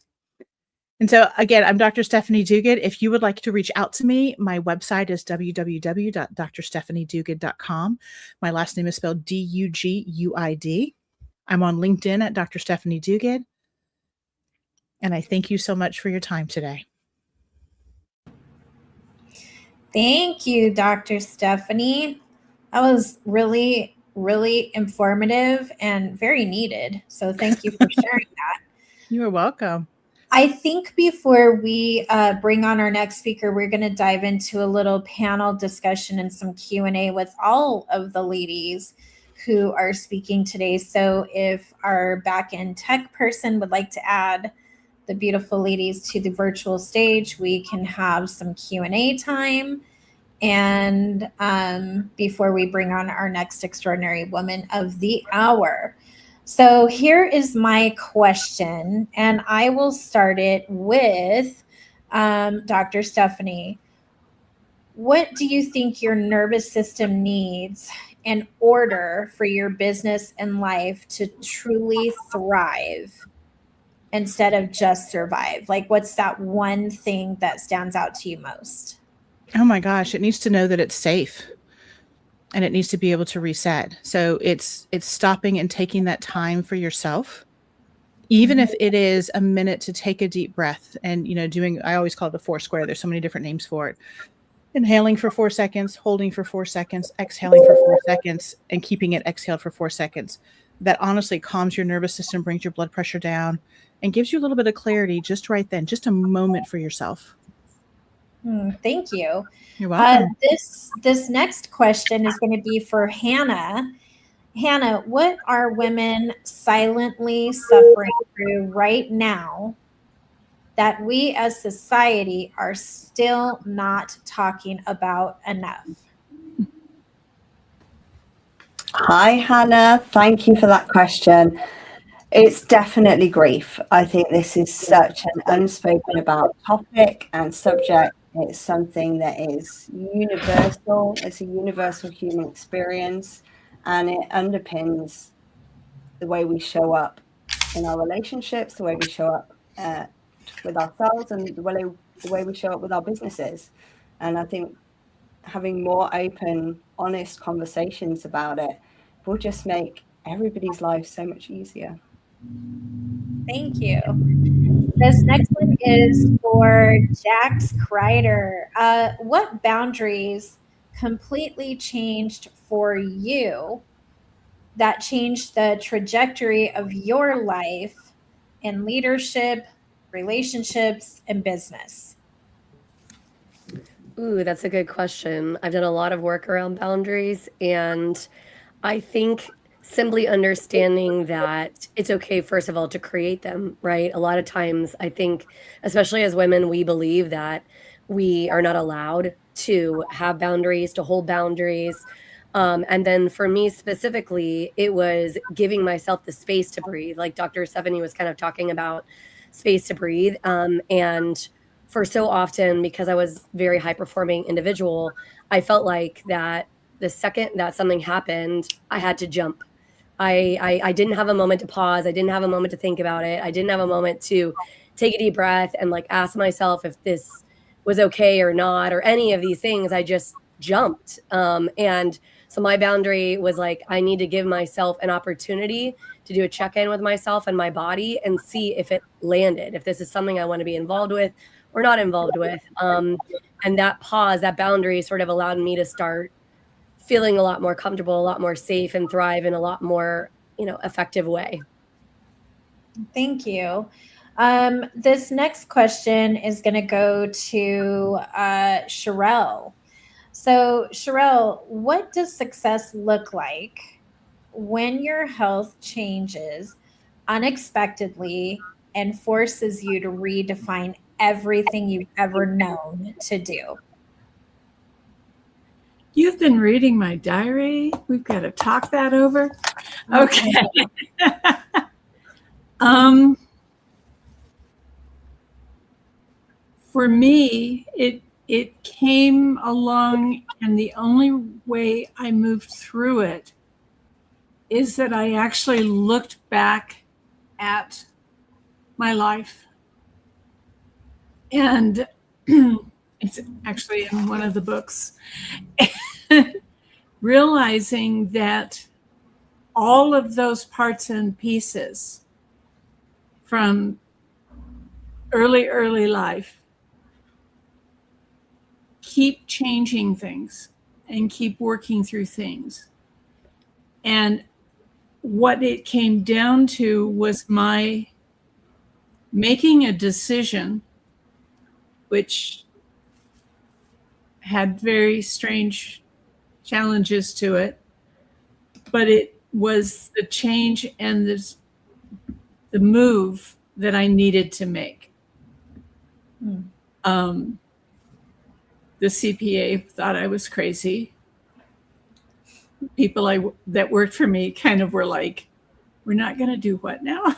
And so again, I'm Dr. Stephanie Duguid. If you would like to reach out to me, my website is www.drstephanieduguid.com. My last name is spelled Duguid. I'm on LinkedIn at Dr. Stephanie Duguid. And I thank you so much for your time today. Thank you, Dr. Stephanie. That was really, really informative and very needed. So thank you for sharing that. You're welcome. I think before we bring on our next speaker, we're going to dive into a little panel discussion and some Q&A with all of the ladies who are speaking today. So if our back-end tech person would like to add the beautiful ladies to the virtual stage, we can have some Q&A time. And before we bring on our next extraordinary woman of the hour. So here is my question, and I will start it with Dr. Stephanie. What do you think your nervous system needs in order for your business and life to truly thrive instead of just survive? Like, what's that one thing that stands out to you most? Oh my gosh, it needs to know that it's safe, and it needs to be able to reset. So it's stopping and taking that time for yourself, even if it is a minute to take a deep breath and, doing, I always call it the 4 square. There's so many different names for it. Inhaling for 4 seconds, holding for 4 seconds, exhaling for 4 seconds, and keeping it exhaled for 4 seconds. That honestly calms your nervous system, brings your blood pressure down, and gives you a little bit of clarity just right then, just a moment for yourself. Thank you. You're welcome. This next question is going to be for Hanna. Hanna, what are women silently suffering through right now that we as society are still not talking about enough? Hi, Hannah. Thank you for that question. It's definitely grief. I think this is such an unspoken about topic and subject. It's something that is universal. It's a universal human experience, and it underpins the way we show up in our relationships, the way we show up with ourselves, and the way we show up with our businesses. And I think having more open, honest conversations about it will just make everybody's life so much easier. Thank you. This next one is for Jax Crider. What boundaries completely changed for you that changed the trajectory of your life in leadership, relationships, and business? Ooh, that's a good question. I've done a lot of work around boundaries, and I think simply understanding that it's okay, first of all, to create them, right? A lot of times, I think, especially as women, we believe that we are not allowed to have boundaries, to hold boundaries. And then for me specifically, it was giving myself the space to breathe. Like Dr. Stephanie was kind of talking about space to breathe. And for so often, because I was a very high performing individual, I felt like that the second that something happened, I had to jump. I didn't have a moment to pause. I didn't have a moment to think about it. I didn't have a moment to take a deep breath and like ask myself if this was okay or not, or any of these things. I just jumped. And so my boundary was like, I need to give myself an opportunity to do a check-in with myself and my body and see if it landed, if this is something I want to be involved with or not involved with. And that pause, that boundary sort of allowed me to start feeling a lot more comfortable, a lot more safe, and thrive in a lot more, effective way. Thank you. This next question is going to go to Charel. So, Charel, what does success look like when your health changes unexpectedly and forces you to redefine everything you've ever known to do? You've been reading my diary. We've got to talk that over. Okay. For me, it came along, and the only way I moved through it is that I actually looked back at my life. And it's actually in one of the books. Realizing that all of those parts and pieces from early life keep changing things and keep working through things. And what it came down to was my making a decision, which had very strange challenges to it, but it was the change and the move that I needed to make. Mm. The CPA thought I was crazy. People that worked for me kind of were like, we're not going to do what now?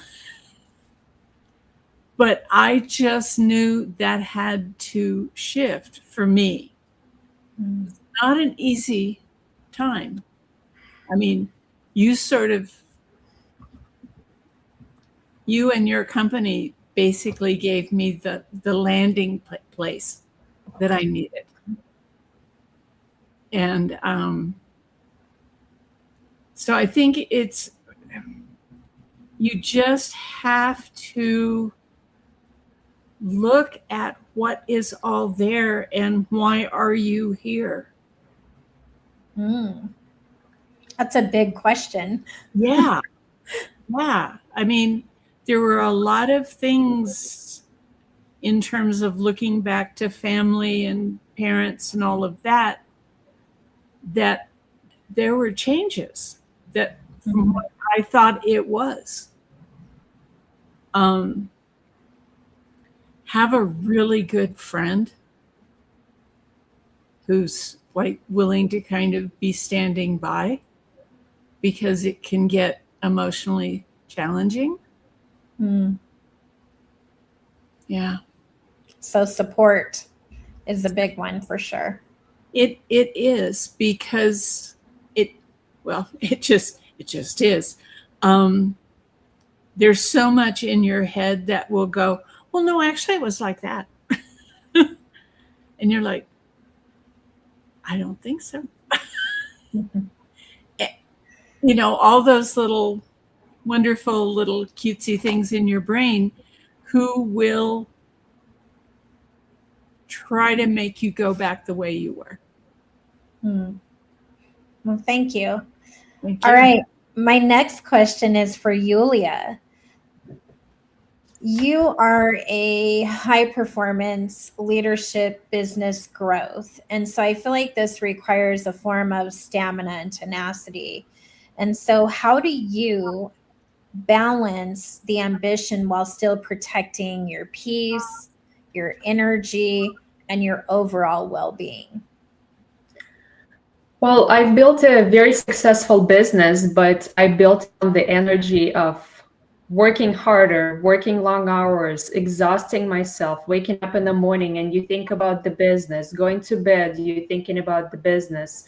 But I just knew that had to shift for me. It's not an easy time. I mean, you and your company basically gave me the landing place that I needed. And so I think you just have to look at what is all there and why are you here? That's a big question. Yeah. Yeah. I mean, there were a lot of things in terms of looking back to family and parents and all of that there were changes that from what I thought it was. Have a really good friend who's like willing to kind of be standing by, because it can get emotionally challenging. Yeah. So support is a big one for sure. It is, because it just is. There's so much in your head that will go, well, no, actually it was like that. And you're like, I don't think so. You know, all those little wonderful little cutesy things in your brain who will try to make you go back the way you were. Well, thank you. Thank you. All right. My next question is for Yulia. You are a high performance leadership business growth. And so I feel like this requires a form of stamina and tenacity. And so how do you balance the ambition while still protecting your peace, your energy, and your overall well-being? Well, I've built a very successful business, but I built on the energy of working harder, working long hours, exhausting myself, waking up in the morning and you think about the business, going to bed, you're thinking about the business.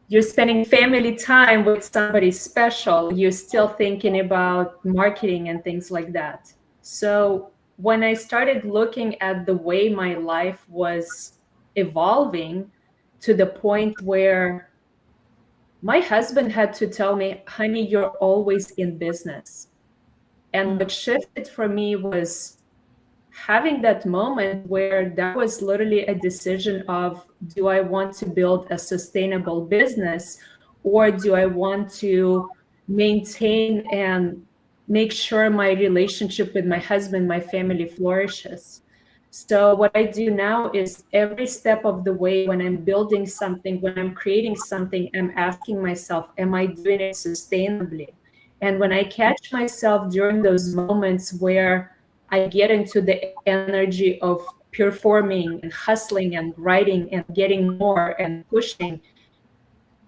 You're spending family time with somebody special, you're still thinking about marketing and things like that. So when I started looking at the way my life was evolving to the point where my husband had to tell me, honey, you're always in business. And what shifted for me was having that moment where that was literally a decision of, do I want to build a sustainable business, or do I want to maintain and make sure my relationship with my husband, my family flourishes? So what I do now is every step of the way, when I'm building something, when I'm creating something, I'm asking myself, am I doing it sustainably? And when I catch myself during those moments where I get into the energy of performing and hustling and writing and getting more and pushing,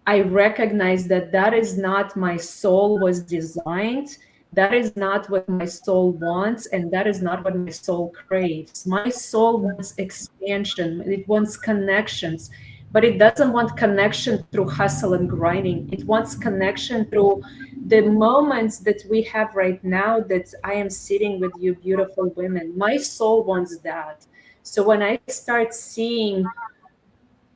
I recognize that that is not my soul was designed. That is not what my soul wants, and that is not what my soul craves. My soul wants expansion. It wants connections, but it doesn't want connection through hustle and grinding. It wants connection through the moments that we have right now, that I am sitting with you beautiful women. My soul wants that. So when I start seeing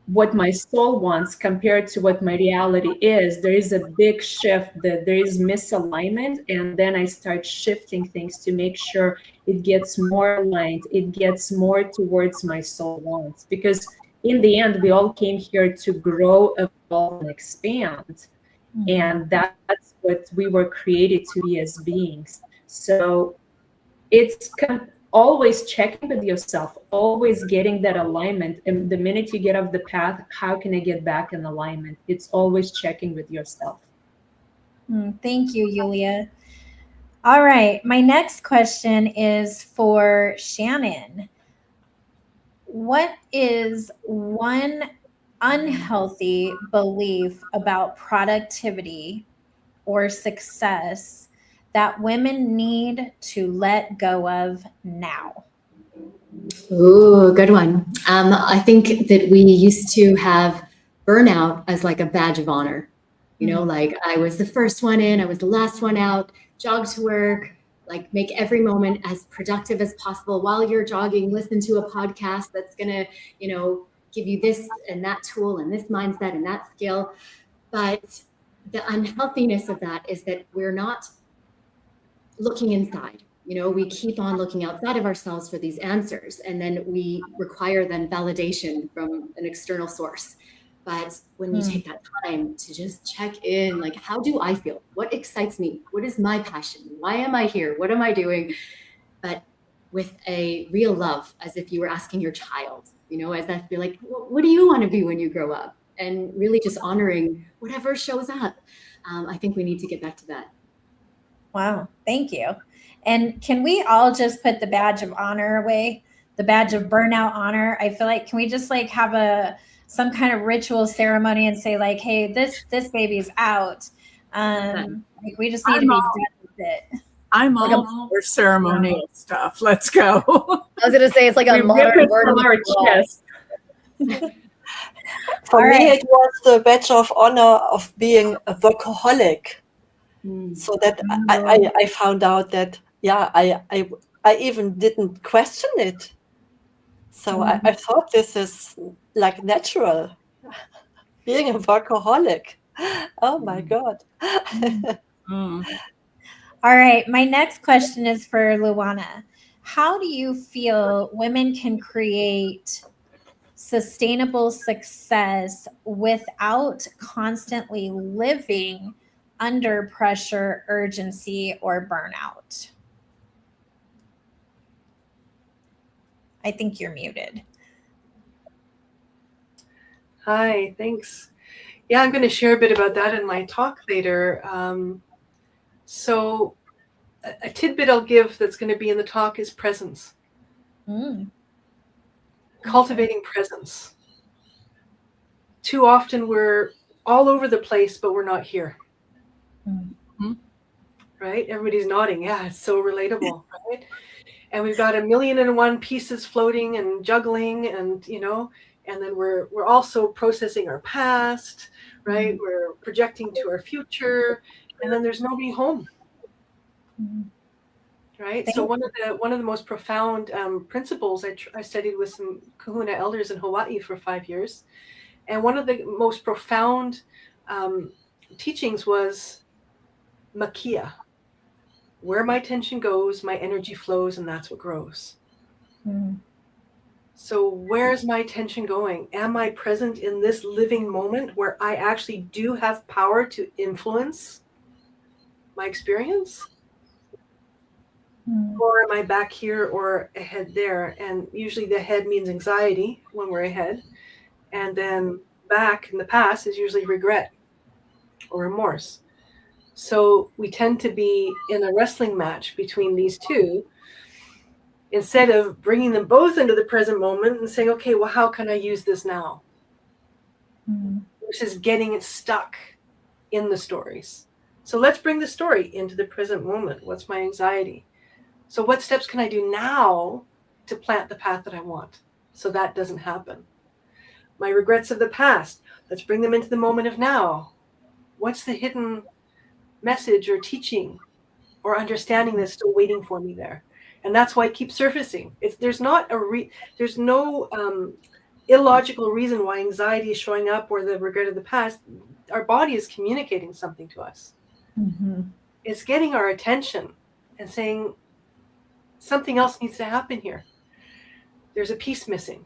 what my soul wants compared to what my reality is, there is a big shift, that there is misalignment. And then I start shifting things to make sure it gets more aligned, it gets more towards my soul wants. Because in the end, we all came here to grow, evolve, and expand. And that's what we were created to be as beings. So it's always checking with yourself, always getting that alignment. And the minute you get off the path, how can I get back in alignment? It's always checking with yourself. Thank you, Yulia. All right. My next question is for Shannon. What is one unhealthy belief about productivity or success that women need to let go of now? Ooh, good one. I think that we used to have burnout as like a badge of honor. You know, like I was the first one in, I was the last one out, jog to work, like make every moment as productive as possible while you're jogging, listen to a podcast that's going to, you know, give you this and that tool and this mindset and that skill. But the unhealthiness of that is that we're not looking inside. You know, we keep on looking outside of ourselves for these answers, and then we require then validation from an external source. But when you take that time to just check in, like, how do I feel? What excites me? What is my passion? Why am I here? What am I doing? But with a real love, as if you were asking your child, you know, as if you're like, what do you want to be when you grow up? And really just honoring whatever shows up. I think we need to get back to that. Wow. Thank you. And can we all just put the badge of honor away? The badge of burnout honor? I feel like, can we just like have some kind of ritual ceremony and say like, hey, this baby's out. Like we just need to be done with it. I'm all for ceremonial stuff. Let's go. I was gonna say it's like a modern word on our chest. For me, it was the badge of honor of being a workaholic. So that I found out that, I even didn't question it. So I thought this is like natural, being a workaholic. Oh my God. All right. My next question is for Luannah. How do you feel women can create sustainable success without constantly living under pressure, urgency, or burnout? I think you're muted. Hi, thanks. Yeah, I'm going to share a bit about that in my talk later. So a tidbit I'll give that's going to be in the talk is presence. Cultivating presence. Too often we're all over the place, but we're not here. Right? Everybody's nodding. Yeah, it's so relatable, right? And we've got 1,000,001 pieces floating and juggling, and you know, and then we're also processing our past, right? We're projecting to our future, and then there's nobody home. Right? So one of the most profound principles I studied with some Kahuna elders in Hawaii for 5 years, and one of the most profound teachings was makia. Where my attention goes, my energy flows, and that's what grows. So where's my attention going? Am I present in this living moment where I actually do have power to influence my experience? Or am I back here or ahead there? And usually the head means anxiety when we're ahead. And then back in the past is usually regret or remorse. So we tend to be in a wrestling match between these two, instead of bringing them both into the present moment and saying, okay, well, how can I use this now? Versus getting it stuck in the stories. So let's bring the story into the present moment. What's my anxiety? So what steps can I do now to plant the path that I want so that doesn't happen? My regrets of the past, let's bring them into the moment of now. What's the hidden message or teaching or understanding that's still waiting for me there? And that's why it keeps surfacing. There's no illogical reason why anxiety is showing up or the regret of the past. Our body is communicating something to us. It's getting our attention and saying something else needs to happen here. There's a piece missing.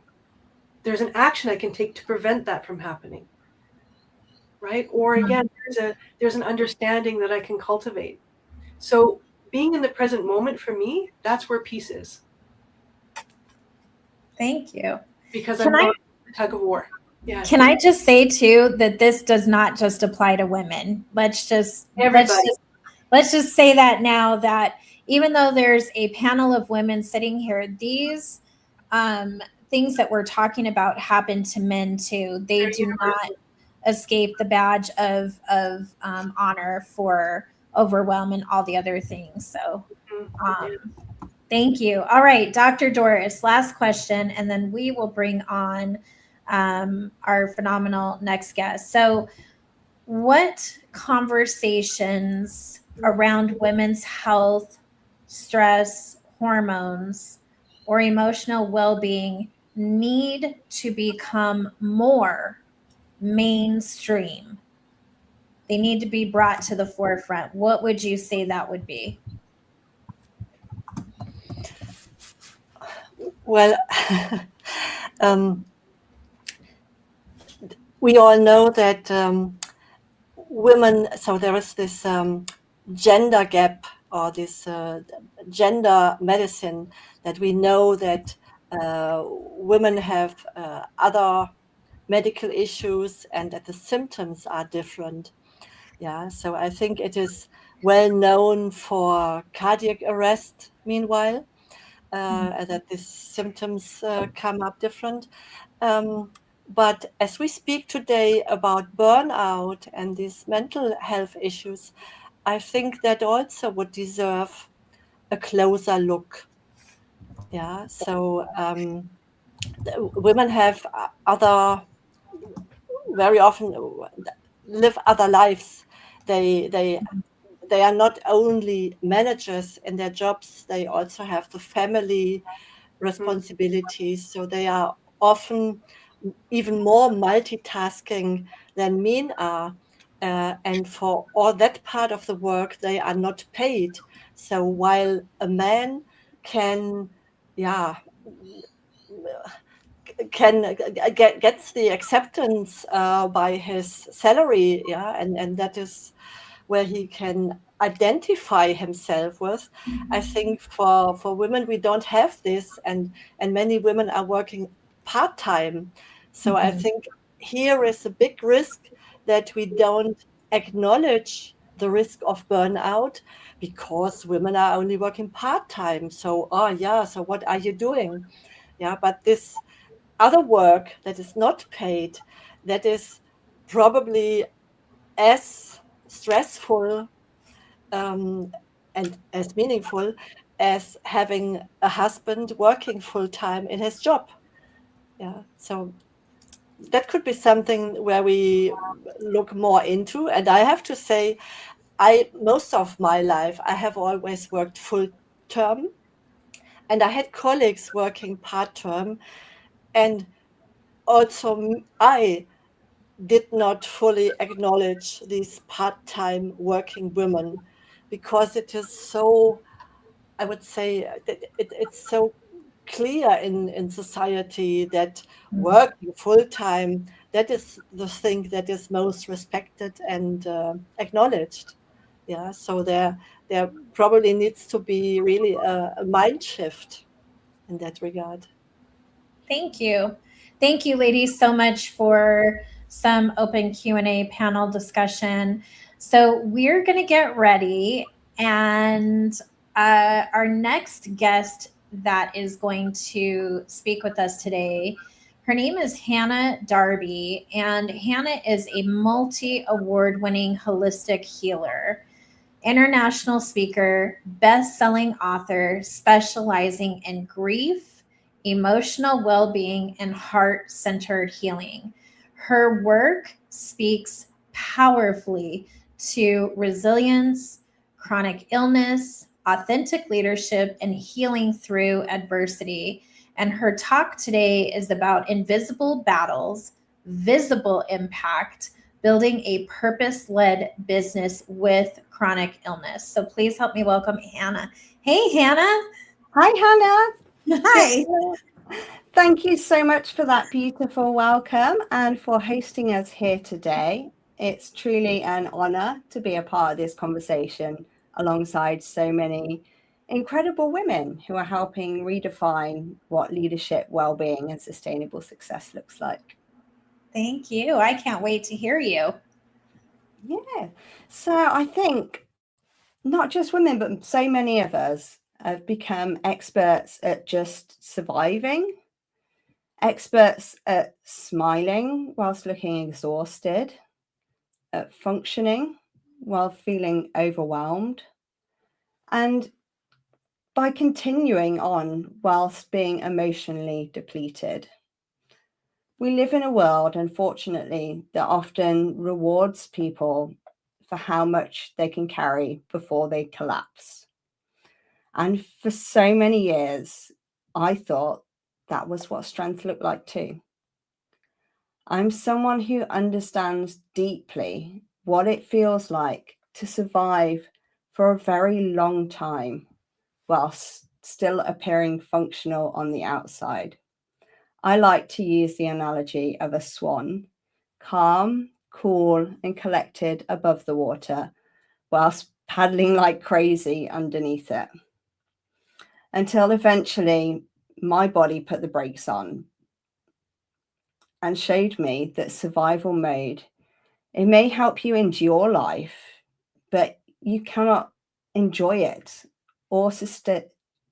There's an action I can take to prevent that from happening. Right? Or again, there's an understanding that I can cultivate. So being in the present moment for me, that's where peace is. Thank you. Because I'm not in the tug of war. Yeah. Can I just say too that this does not just apply to women? Let's just let's just say that now, that even though there's a panel of women sitting here, these things that we're talking about happen to men too. They do not escape the badge of honor for overwhelm and all the other things. So thank you. All right, Dr. Doris, last question, and then we will bring on our phenomenal next guest. So what conversations around women's health, stress, hormones, or emotional well-being need to become more mainstream? They need to be brought to the forefront. What would you say that would be? Well, we all know that women, so there is this gender gap, or this gender medicine, that we know that women have other medical issues and that the symptoms are different. Yeah, so I think it is well known for cardiac arrest, meanwhile, that these symptoms come up different. But as we speak today about burnout and these mental health issues, I think that also would deserve a closer look. Yeah, so women have very often live other lives. They are not only managers in their jobs, they also have the family responsibilities. So they are often even more multitasking than men are. And for all that part of the work, they are not paid. So while a man gets the acceptance by his salary, and that is where he can identify himself with. I think for women, we don't have this, and many women are working part-time. So I think here is a big risk that we don't acknowledge the risk of burnout because women are only working part-time. So, so what are you doing? Yeah, but this other work that is not paid, that is probably as stressful and as meaningful as having a husband working full-time in his job. Yeah, so that could be something where we look more into. And I have to say, most of my life, I have always worked full-term, and I had colleagues working part-term, and also I did not fully acknowledge these part-time working women, because it is so, I would say, it's so clear in society that working full-time, that is the thing that is most respected and acknowledged. Yeah, so there probably needs to be really a mind shift in that regard. Thank you. Thank you, ladies, so much for some open Q&A panel discussion. So we're going to get ready, and our next guest that is going to speak with us today, her name is Hanna Darby, and Hanna is a multi-award-winning holistic healer, international speaker, best-selling author specializing in grief, emotional well-being, and heart-centered healing. Her work speaks powerfully to resilience, chronic illness, authentic leadership, and healing through adversity. And her talk today is about invisible battles, visible impact, building a purpose-led business with chronic illness. So please help me welcome Hanna. Hey, Hanna. Hi, Hanna. Hi. Thank you so much for that beautiful welcome and for hosting us here today. It's truly an honor to be a part of this conversation alongside so many incredible women who are helping redefine what leadership, well-being, and sustainable success looks like. Thank you. I can't wait to hear you. Yeah. So I think not just women, but so many of us have become experts at just surviving, experts at smiling whilst looking exhausted, at functioning while feeling overwhelmed, and by continuing on whilst being emotionally depleted. We live in a world, unfortunately, that often rewards people for how much they can carry before they collapse. And for so many years, I thought that was what strength looked like too. I'm someone who understands deeply what it feels like to survive for a very long time whilst still appearing functional on the outside. I like to use the analogy of a swan, calm, cool, and collected above the water, whilst paddling like crazy underneath it. Until eventually my body put the brakes on and showed me that survival mode, it may help you endure life, but you cannot enjoy it or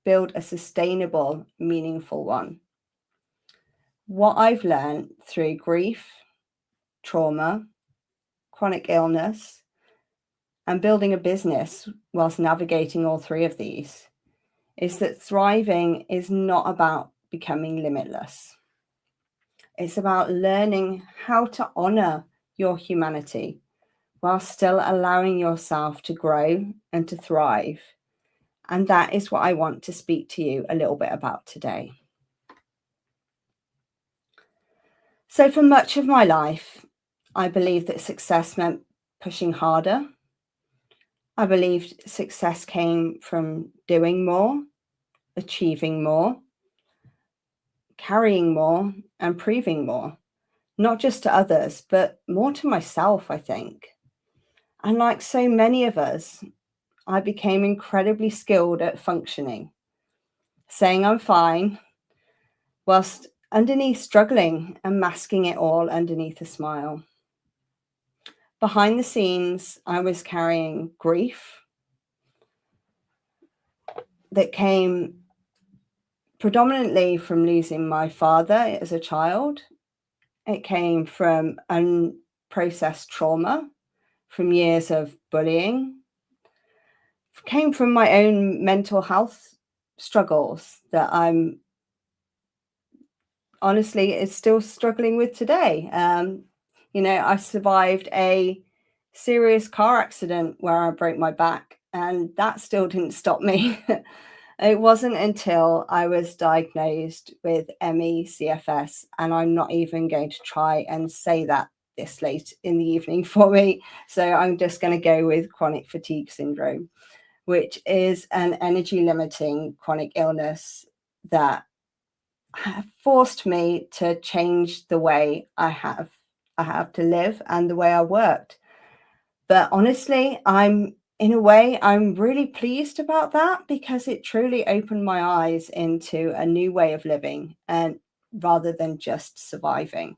build a sustainable, meaningful one. What I've learned through grief, trauma, chronic illness, and building a business whilst navigating all three of these is that thriving is not about becoming limitless. It's about learning how to honor your humanity while still allowing yourself to grow and to thrive. And that is what I want to speak to you a little bit about today. So for much of my life, I believed that success meant pushing harder. I believed success came from doing more, achieving more, carrying more, and proving more, not just to others, but more to myself, I think. And like so many of us, I became incredibly skilled at functioning, saying I'm fine, whilst underneath struggling and masking it all underneath a smile. Behind the scenes, I was carrying grief that came predominantly from losing my father as a child. It came from unprocessed trauma, from years of bullying, it came from my own mental health struggles that I'm honestly is still struggling with today. I survived a serious car accident where I broke my back, and that still didn't stop me. It wasn't until I was diagnosed with ME/CFS, and I'm not even going to try and say that this late in the evening for me. So I'm just going to go with chronic fatigue syndrome, which is an energy limiting chronic illness that forced me to change the way I have to live and the way I worked. But honestly, I'm really pleased about that, because it truly opened my eyes into a new way of living, and rather than just surviving.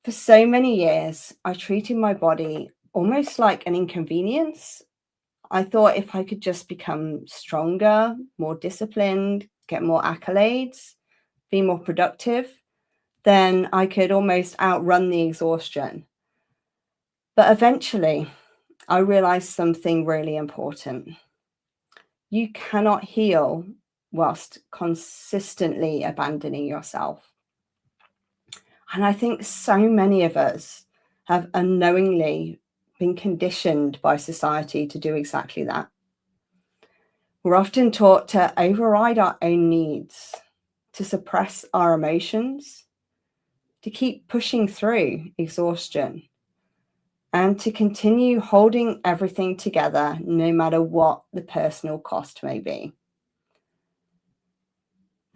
For so many years, I treated my body almost like an inconvenience. I thought if I could just become stronger, more disciplined, get more accolades, be more productive, then I could almost outrun the exhaustion. But eventually, I realized something really important. You cannot heal whilst consistently abandoning yourself. And I think so many of us have unknowingly been conditioned by society to do exactly that. We're often taught to override our own needs, to suppress our emotions, to keep pushing through exhaustion, and to continue holding everything together no matter what the personal cost may be.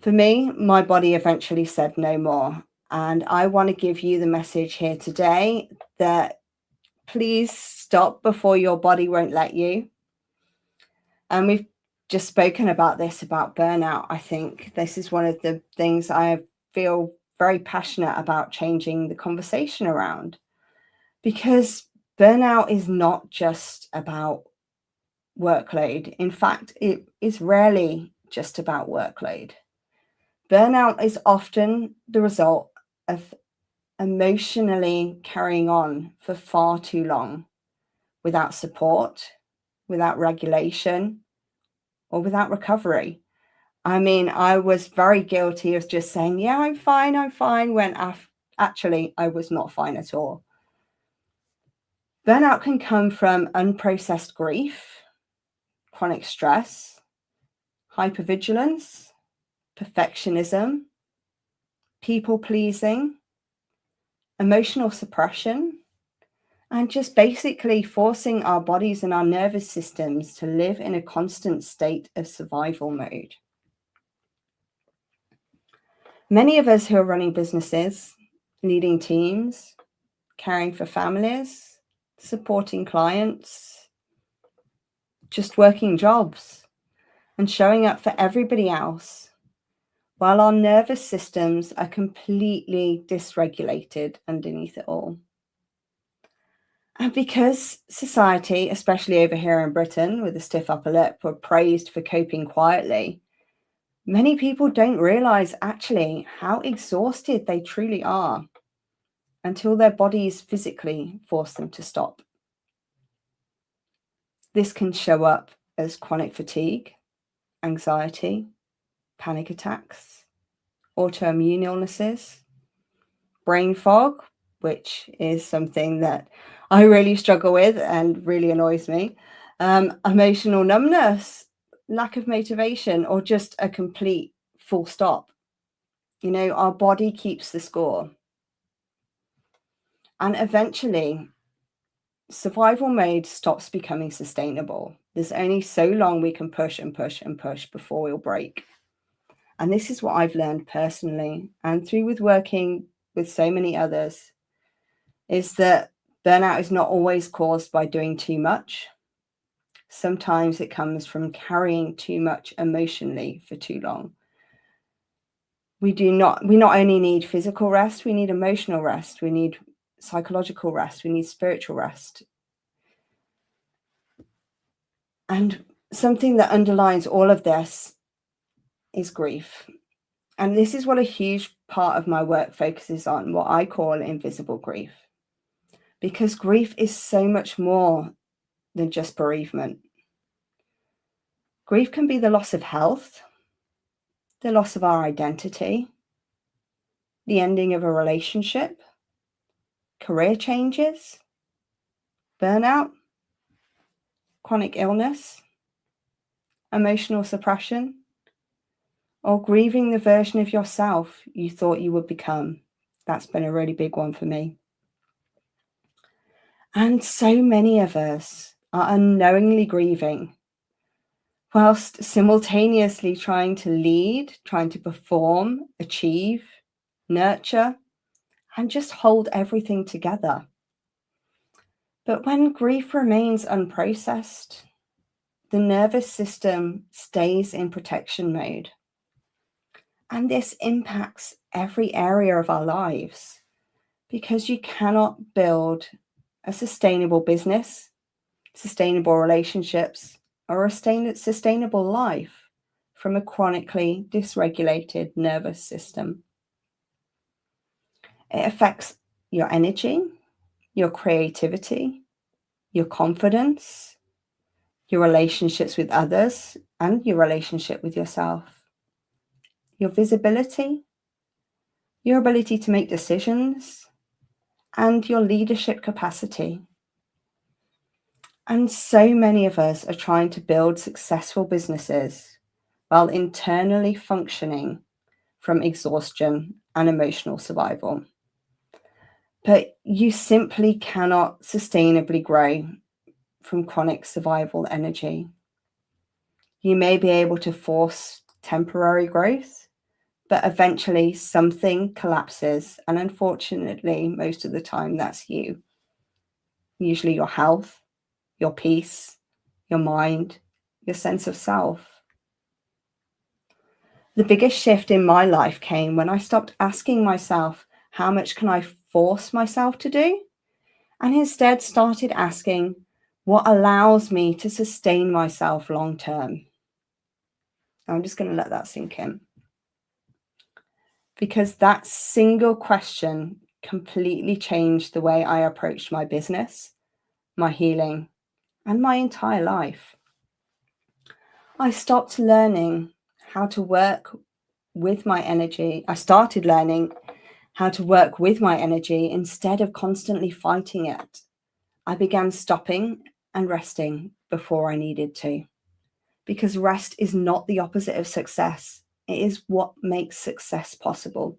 For me, my body eventually said no more. And I want to give you the message here today that please stop before your body won't let you. And we've just spoken about this, about burnout. I think this is one of the things I feel very passionate about changing the conversation around, because burnout is not just about workload. In fact, it is rarely just about workload. Burnout is often the result of emotionally carrying on for far too long without support, without regulation, or without recovery. I mean, I was very guilty of just saying, yeah, I'm fine, when actually I was not fine at all. Burnout can come from unprocessed grief, chronic stress, hypervigilance, perfectionism, people pleasing, emotional suppression, and just basically forcing our bodies and our nervous systems to live in a constant state of survival mode. Many of us who are running businesses, leading teams, caring for families, supporting clients, just working jobs and showing up for everybody else, while our nervous systems are completely dysregulated underneath it all. And because society, especially over here in Britain with a stiff upper lip, were praised for coping quietly, many people don't realize actually how exhausted they truly are until their bodies physically force them to stop. This can show up as chronic fatigue, anxiety, panic attacks, autoimmune illnesses, brain fog, which is something that I really struggle with and really annoys me, emotional numbness, lack of motivation, or just a complete full stop. You know, our body keeps the score. And eventually, survival mode stops becoming sustainable. There's only so long we can push and push and push before we'll break. And this is what I've learned personally and through with working with so many others, is that burnout is not always caused by doing too much. Sometimes it comes from carrying too much emotionally for too long. We not only need physical rest, we need emotional rest, we need psychological rest, we need spiritual rest. And something that underlines all of this is grief. And this is what a huge part of my work focuses on, what I call invisible grief. Because grief is so much more than just bereavement. Grief can be the loss of health, the loss of our identity, the ending of a relationship, career changes, burnout, chronic illness, emotional suppression, or grieving the version of yourself you thought you would become. That's been a really big one for me. And so many of us are unknowingly grieving, whilst simultaneously trying to lead, trying to perform, achieve, nurture, and just hold everything together. But when grief remains unprocessed, the nervous system stays in protection mode. And this impacts every area of our lives, because you cannot build a sustainable business, sustainable relationships, or a sustainable life from a chronically dysregulated nervous system. It affects your energy, your creativity, your confidence, your relationships with others, and your relationship with yourself, your visibility, your ability to make decisions, and your leadership capacity. And so many of us are trying to build successful businesses while internally functioning from exhaustion and emotional survival. But you simply cannot sustainably grow from chronic survival energy. You may be able to force temporary growth, but eventually something collapses. And unfortunately, most of the time, that's you. Usually your health, your peace, your mind, your sense of self. The biggest shift in my life came when I stopped asking myself, how much can I force myself to do? And instead started asking, what allows me to sustain myself long term? I'm just going to let that sink in. Because that single question completely changed the way I approached my business, my healing, and my entire life. I stopped learning how to work with my energy. I started learning how to work with my energy instead of constantly fighting it. I began stopping and resting before I needed to, because rest is not the opposite of success. It is what makes success possible.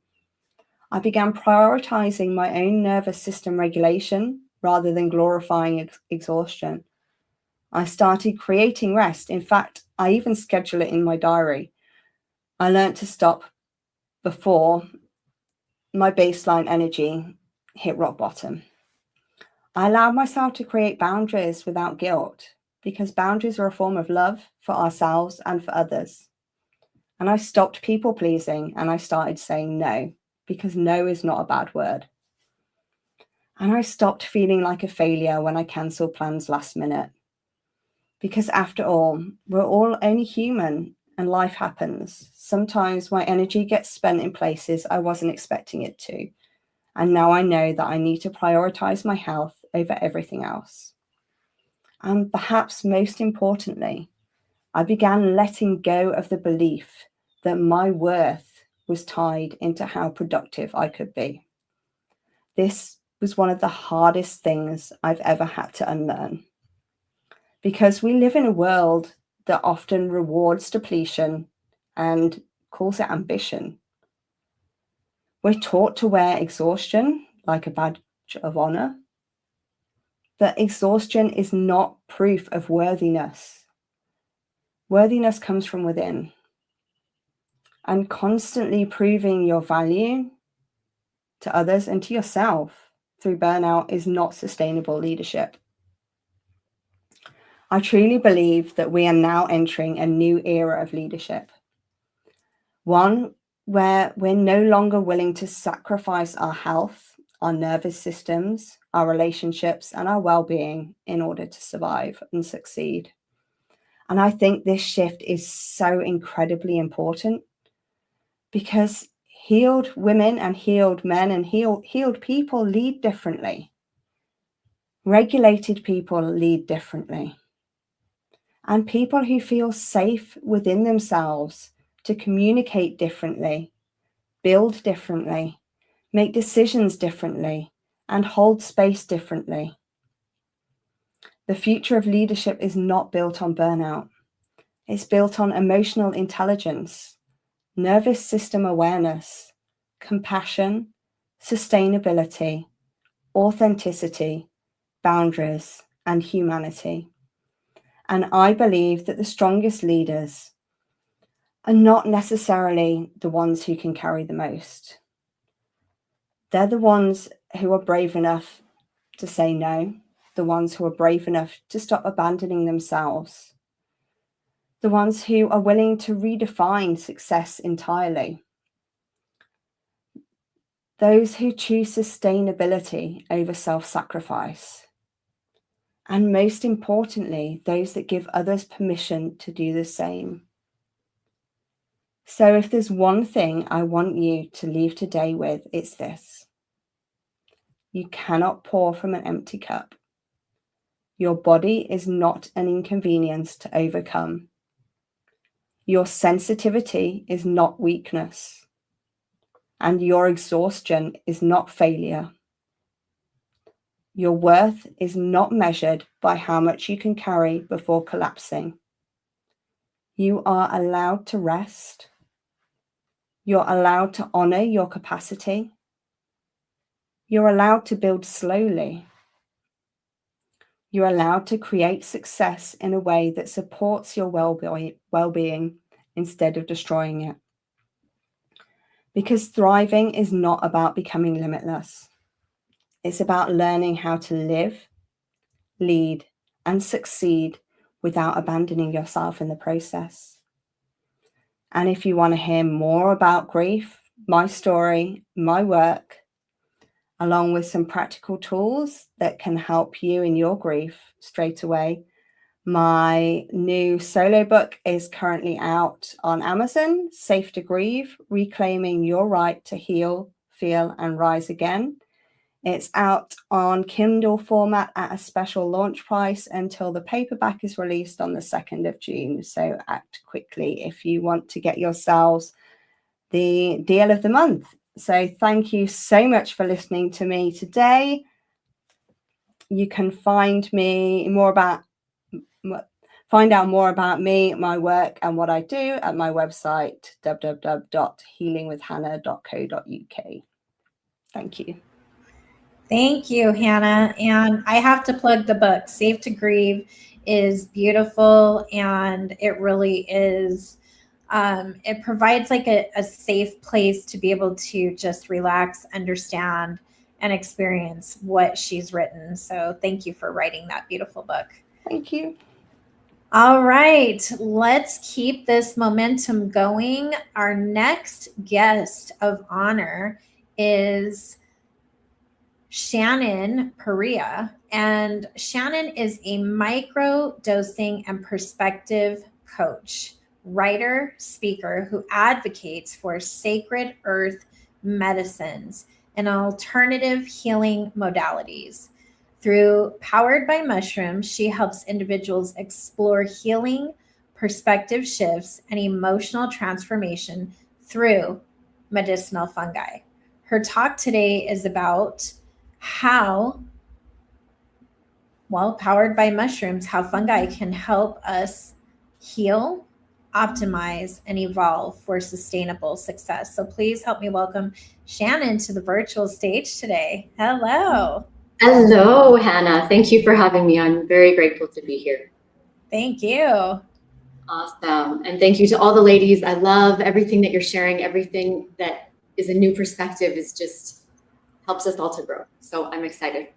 I began prioritizing my own nervous system regulation rather than glorifying exhaustion. I started creating rest. In fact, I even schedule it in my diary. I learned to stop before my baseline energy hit rock bottom. I allowed myself to create boundaries without guilt, because boundaries are a form of love for ourselves and for others. And I stopped people pleasing and I started saying no, because no is not a bad word. And I stopped feeling like a failure when I cancelled plans last minute. Because after all, we're all only human and life happens. Sometimes my energy gets spent in places I wasn't expecting it to. And now I know that I need to prioritize my health over everything else. And perhaps most importantly, I began letting go of the belief that my worth was tied into how productive I could be. This was one of the hardest things I've ever had to unlearn, because we live in a world that often rewards depletion and calls it ambition. We're taught to wear exhaustion like a badge of honor, but exhaustion is not proof of worthiness. Worthiness comes from within. And constantly proving your value to others and to yourself through burnout is not sustainable leadership. I truly believe that we are now entering a new era of leadership. One where we're no longer willing to sacrifice our health, our nervous systems, our relationships, and our well-being in order to survive and succeed. And I think this shift is so incredibly important, because healed women and healed men and healed people lead differently. Regulated people lead differently. And people who feel safe within themselves to communicate differently, build differently, make decisions differently, and hold space differently. The future of leadership is not built on burnout. It's built on emotional intelligence, nervous system awareness, compassion, sustainability, authenticity, boundaries, and humanity. And I believe that the strongest leaders are not necessarily the ones who can carry the most. They're the ones who are brave enough to say no, the ones who are brave enough to stop abandoning themselves, the ones who are willing to redefine success entirely, those who choose sustainability over self-sacrifice, and most importantly, those that give others permission to do the same. So if there's one thing I want you to leave today with, it's this: you cannot pour from an empty cup. Your body is not an inconvenience to overcome. Your sensitivity is not weakness, and your exhaustion is not failure. Your worth is not measured by how much you can carry before collapsing. You are allowed to rest. You're allowed to honor your capacity. You're allowed to build slowly. You're allowed to create success in a way that supports your well-being instead of destroying it. Because thriving is not about becoming limitless. It's about learning how to live, lead, and succeed without abandoning yourself in the process. And if you want to hear more about grief, my story, my work, along with some practical tools that can help you in your grief straight away. My new solo book is currently out on Amazon, Safe to Grieve, Reclaiming Your Right to Heal, Feel and Rise Again. It's out on Kindle format at a special launch price until the paperback is released on the 2nd of June. So act quickly if you want to get yourselves the deal of the month. So thank you so much for listening to me today. You can find out more about me, my work, and what I do at my website, www.healingwithhanna.co.uk. Thank you. Thank you, Hannah. And I have to plug the book. Safe to Grieve is beautiful, and it really is. It provides like a safe place to be able to just relax, understand, and experience what she's written. So thank you for writing that beautiful book. Thank you. All right, let's keep this momentum going. Our next guest of honor is Shannon Pereira, and Shannon is a micro dosing and perspective coach, writer, speaker who advocates for sacred earth medicines and alternative healing modalities. Through Powered by Mushrooms, she helps individuals explore healing, perspective shifts, and emotional transformation through medicinal fungi. Her talk today is about Powered by Mushrooms, how fungi can help us heal, optimize, and evolve for sustainable success. So please help me welcome Shannon to the virtual stage today. Hello. Hello, Hannah. Thank you for having me. I'm very grateful to be here. Thank you. Awesome. And thank you to all the ladies. I love everything that you're sharing. Everything that is a new perspective is just helps us all to grow. So I'm excited.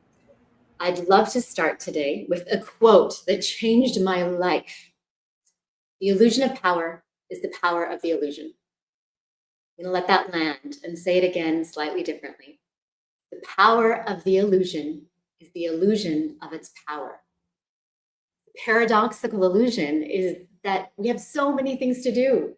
I'd love to start today with a quote that changed my life. The illusion of power is the power of the illusion. I'm going to let that land and say it again slightly differently. The power of the illusion is the illusion of its power. The paradoxical illusion is that we have so many things to do.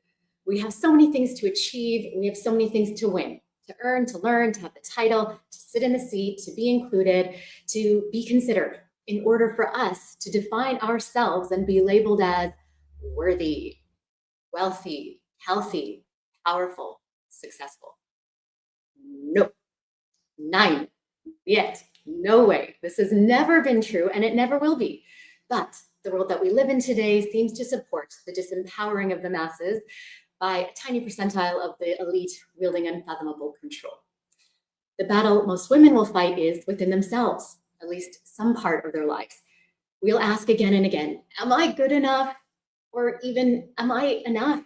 We have so many things to achieve. We have so many things to win, to earn, to learn, to have the title, to sit in the seat, to be included, to be considered in order for us to define ourselves and be labeled as worthy, wealthy, healthy, powerful, successful. Nope. Nine. Yet. No way. This has never been true, and it never will be. But the world that we live in today seems to support the disempowering of the masses by a tiny percentile of the elite wielding unfathomable control. The battle most women will fight is within themselves, at least some part of their lives. We'll ask again and again, am I good enough? Or even, am I enough?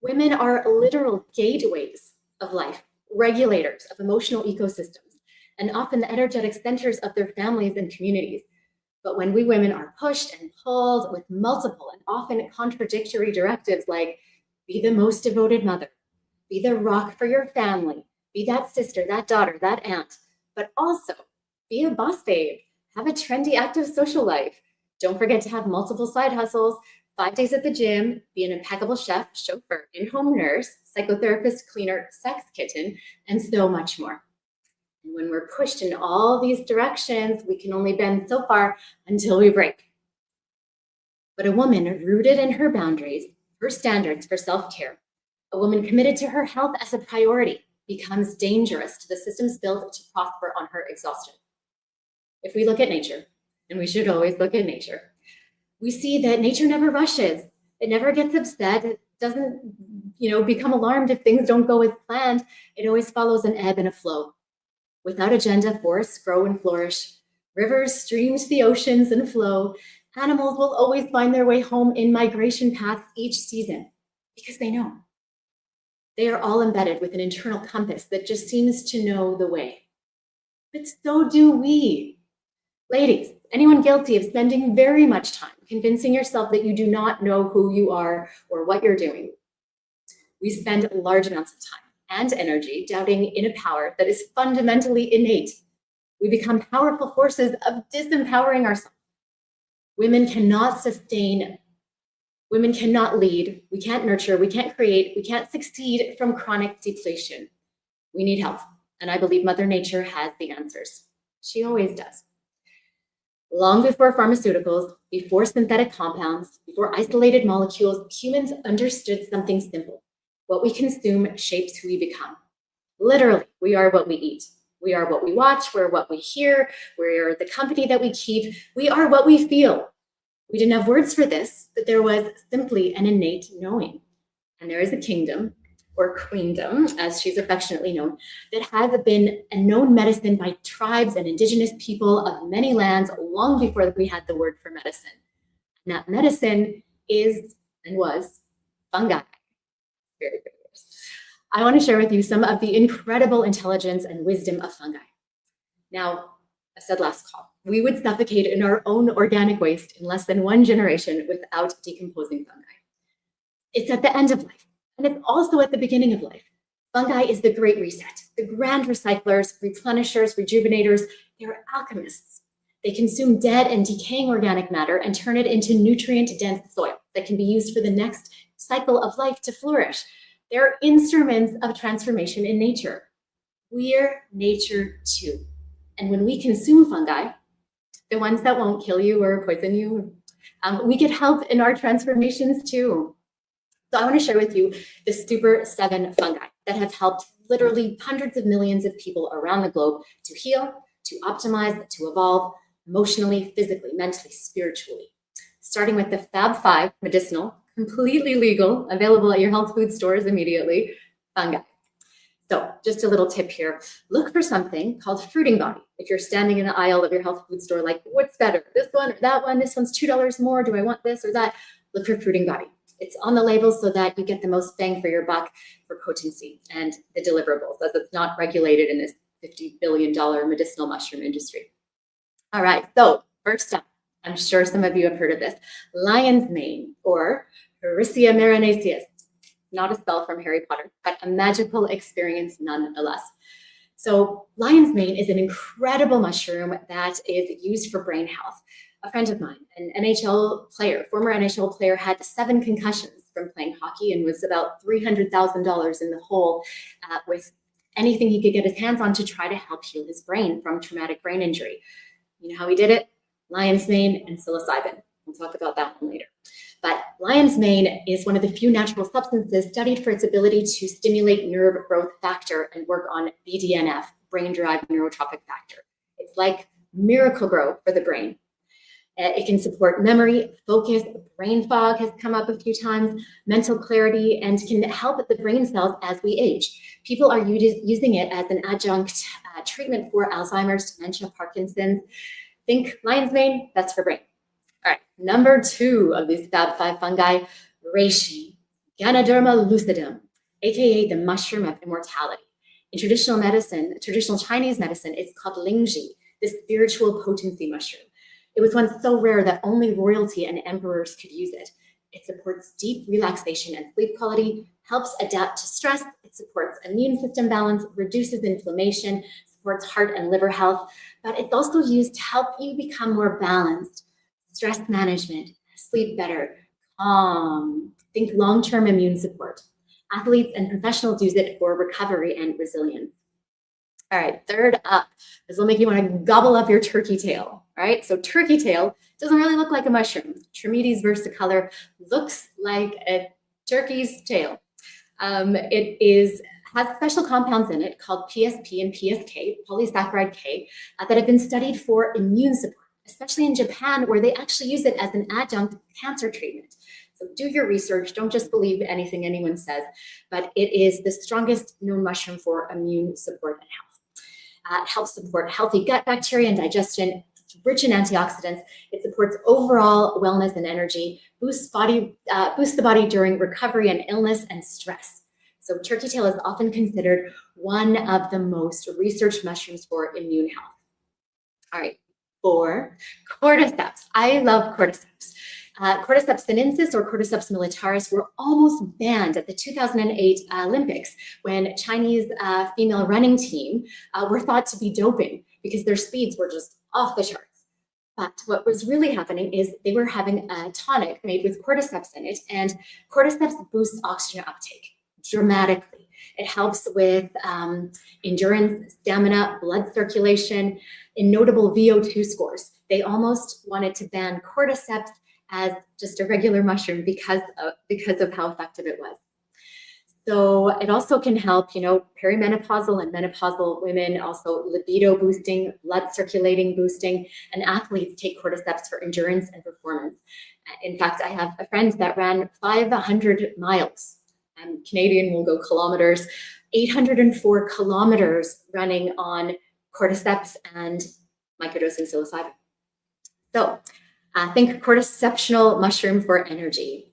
Women are literal gateways of life, regulators of emotional ecosystems, and often the energetic centers of their families and communities. But when we women are pushed and pulled with multiple and often contradictory directives like be the most devoted mother, be the rock for your family, be that sister, that daughter, that aunt, but also be a boss babe, have a trendy, active social life. Don't forget to have multiple side hustles, 5 days at the gym, be an impeccable chef, chauffeur, in-home nurse, psychotherapist, cleaner, sex kitten, and so much more. And when we're pushed in all these directions, we can only bend so far until we break. But a woman rooted in her boundaries, her standards for self-care, a woman committed to her health as a priority, becomes dangerous to the systems built to prosper on her exhaustion. If we look at nature, and we should always look at nature, we see that nature never rushes. It never gets upset. It doesn't, become alarmed if things don't go as planned. It always follows an ebb and a flow. Without agenda, forests grow and flourish. Rivers stream to the oceans and flow. Animals will always find their way home in migration paths each season because they know. They are all embedded with an internal compass that just seems to know the way. But so do we. Ladies, anyone guilty of spending very much time convincing yourself that you do not know who you are or what you're doing? We spend large amounts of time and energy, doubting inner power that is fundamentally innate. We become powerful forces of disempowering ourselves. Women cannot sustain, women cannot lead, we can't nurture, we can't create, we can't succeed from chronic depletion. We need help, and I believe Mother Nature has the answers. She always does. Long before pharmaceuticals, before synthetic compounds, before isolated molecules, humans understood something simple. What we consume shapes who we become. Literally, we are what we eat. We are what we watch, we're what we hear, we're the company that we keep, we are what we feel. We didn't have words for this, but there was simply an innate knowing. And there is a kingdom, or queendom, as she's affectionately known, that has been a known medicine by tribes and indigenous people of many lands long before we had the word for medicine. And that medicine is and was fungi. Very good. I want to share with you some of the incredible intelligence and wisdom of fungi. Now, I said last call, we would suffocate in our own organic waste in less than 1 generation without decomposing fungi. It's at the end of life, and it's also at the beginning of life. Fungi is the great reset, the grand recyclers, replenishers, rejuvenators. They're alchemists. They consume dead and decaying organic matter and turn it into nutrient-dense soil that can be used for the next cycle of life to flourish. They're instruments of transformation in nature. We're nature too. And when we consume fungi, the ones that won't kill you or poison you, we get help in our transformations too. So I want to share with you the Super 7 fungi that have helped literally hundreds of millions of people around the globe to heal, to optimize, to evolve emotionally, physically, mentally, spiritually. Starting with the Fab 5 medicinal, completely legal, available at your health food stores immediately, fungi. So just a little tip here, look for something called fruiting body. If you're standing in the aisle of your health food store, like what's better, this one or that one, this one's $2 more, do I want this or that? Look for fruiting body. It's on the label so that you get the most bang for your buck for potency and the deliverables, as it's not regulated in this $50 billion medicinal mushroom industry. All right, so first up, I'm sure some of you have heard of this, lion's mane, or Hericea marinaceus. Not a spell from Harry Potter, but a magical experience nonetheless. So lion's mane is an incredible mushroom that is used for brain health. A friend of mine, an NHL player, former NHL player, had 7 concussions from playing hockey and was about $300,000 in the hole with anything he could get his hands on to try to help heal his brain from traumatic brain injury. You know how he did it? Lion's mane and psilocybin. We'll talk about that one later. But lion's mane is one of the few natural substances studied for its ability to stimulate nerve growth factor and work on BDNF, brain-derived neurotrophic factor. It's like miracle grow for the brain. It can support memory, focus, brain fog has come up a few times, mental clarity, and can help the brain cells as we age. People are using it as an adjunct treatment for Alzheimer's, dementia, Parkinson's. Think lion's mane, that's for brain. All right, number 2 of these Fab 5 fungi, reishi, Ganoderma lucidum, aka the mushroom of immortality. In traditional medicine, traditional Chinese medicine, it's called lingji, the spiritual potency mushroom. It was once so rare that only royalty and emperors could use it. It supports deep relaxation and sleep quality, helps adapt to stress, it supports immune system balance, reduces inflammation, supports heart and liver health, but it's also used to help you become more balanced, stress management, sleep better, calm, think long-term immune support. Athletes and professionals use it for recovery and resilience. All right, third up, this will make you want to gobble up your turkey tail. All right, so turkey tail doesn't really look like a mushroom. Trametes versicolor looks like a turkey's tail. It has special compounds in it called PSP and PSK, polysaccharide K, that have been studied for immune support, especially in Japan, where they actually use it as an adjunct cancer treatment. So do your research, don't just believe anything anyone says, but it is the strongest known mushroom for immune support and health. It helps support healthy gut bacteria and digestion, it's rich in antioxidants. It supports overall wellness and energy, boosts the body during recovery and illness and stress. So turkey tail is often considered one of the most researched mushrooms for immune health. All right, 4, cordyceps. I love cordyceps. Cordyceps sinensis or Cordyceps militaris were almost banned at the 2008 Olympics when Chinese female running team were thought to be doping because their speeds were just off the charts. But what was really happening is they were having a tonic made with cordyceps in it, and cordyceps boosts oxygen uptake dramatically. It helps with endurance, stamina, blood circulation, and notable VO2 scores. They almost wanted to ban cordyceps as just a regular mushroom because of how effective it was. So it also can help, perimenopausal and menopausal women, also libido boosting, blood circulating boosting, and athletes take cordyceps for endurance and performance. In fact, I have a friend that ran 500 miles, and Canadian will go kilometers, 804 kilometers running on cordyceps and microdosing psilocybin. So think cordyceptional mushroom for energy.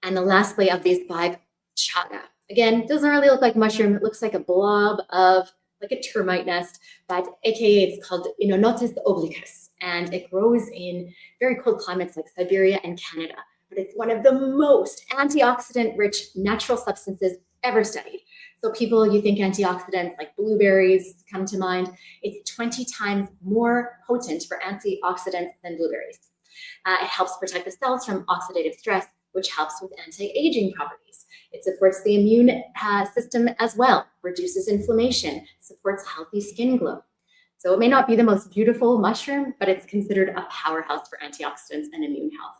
And the lastly of these 5, chaga. Again, doesn't really look like a mushroom. It looks like a blob of like a termite nest, but AKA it's called Inonotus obliquus, and it grows in very cold climates like Siberia and Canada. But it's one of the most antioxidant-rich natural substances ever studied. So people, you think antioxidants like blueberries come to mind. It's 20 times more potent for antioxidants than blueberries. It helps protect the cells from oxidative stress, which helps with anti-aging properties. It supports the immune system as well, reduces inflammation, supports healthy skin glow. So it may not be the most beautiful mushroom, but it's considered a powerhouse for antioxidants and immune health.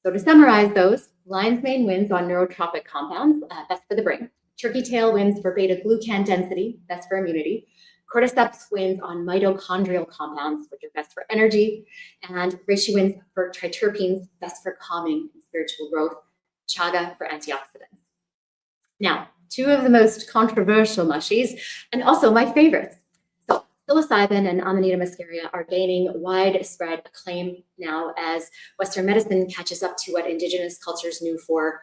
So to summarize those, lion's mane wins on neurotropic compounds, best for the brain. Turkey tail wins for beta-glucan density, best for immunity. Cordyceps wins on mitochondrial compounds, which are best for energy. And reishi wins for triterpenes, best for calming and spiritual growth. Chaga for antioxidants. Now, 2 of the most controversial mushies, and also my favorites. So psilocybin and Amanita muscaria are gaining widespread acclaim now as Western medicine catches up to what indigenous cultures knew for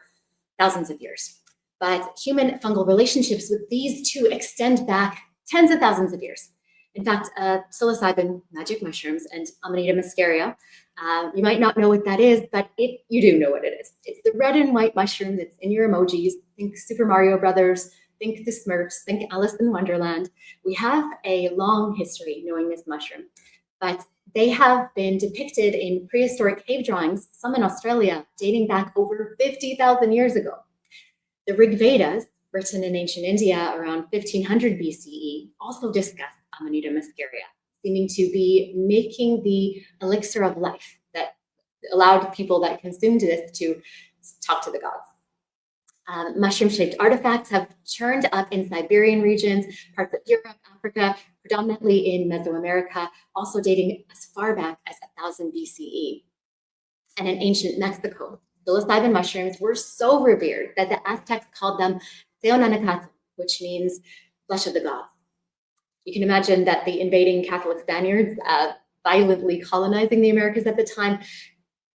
thousands of years. But human fungal relationships with these 2 extend back tens of thousands of years. In fact, psilocybin, magic mushrooms, and Amanita muscaria, you might not know what that is, but you do know what it is. It's the red and white mushroom that's in your emojis. Think Super Mario Brothers, think the Smurfs, think Alice in Wonderland. We have a long history knowing this mushroom, but they have been depicted in prehistoric cave drawings, some in Australia, dating back over 50,000 years ago. The Rig Vedas, written in ancient India around 1500 BCE, also discuss Amanita muscaria, seeming to be making the elixir of life that allowed people that consumed this to talk to the gods. Mushroom-shaped artifacts have turned up in Siberian regions, parts of Europe, Africa, predominantly in Mesoamerica, also dating as far back as 1000 BCE. And in ancient Mexico, psilocybin mushrooms were so revered that the Aztecs called them Teonanacatl, which means flesh of the gods. You can imagine that the invading Catholic Spaniards violently colonizing the Americas at the time,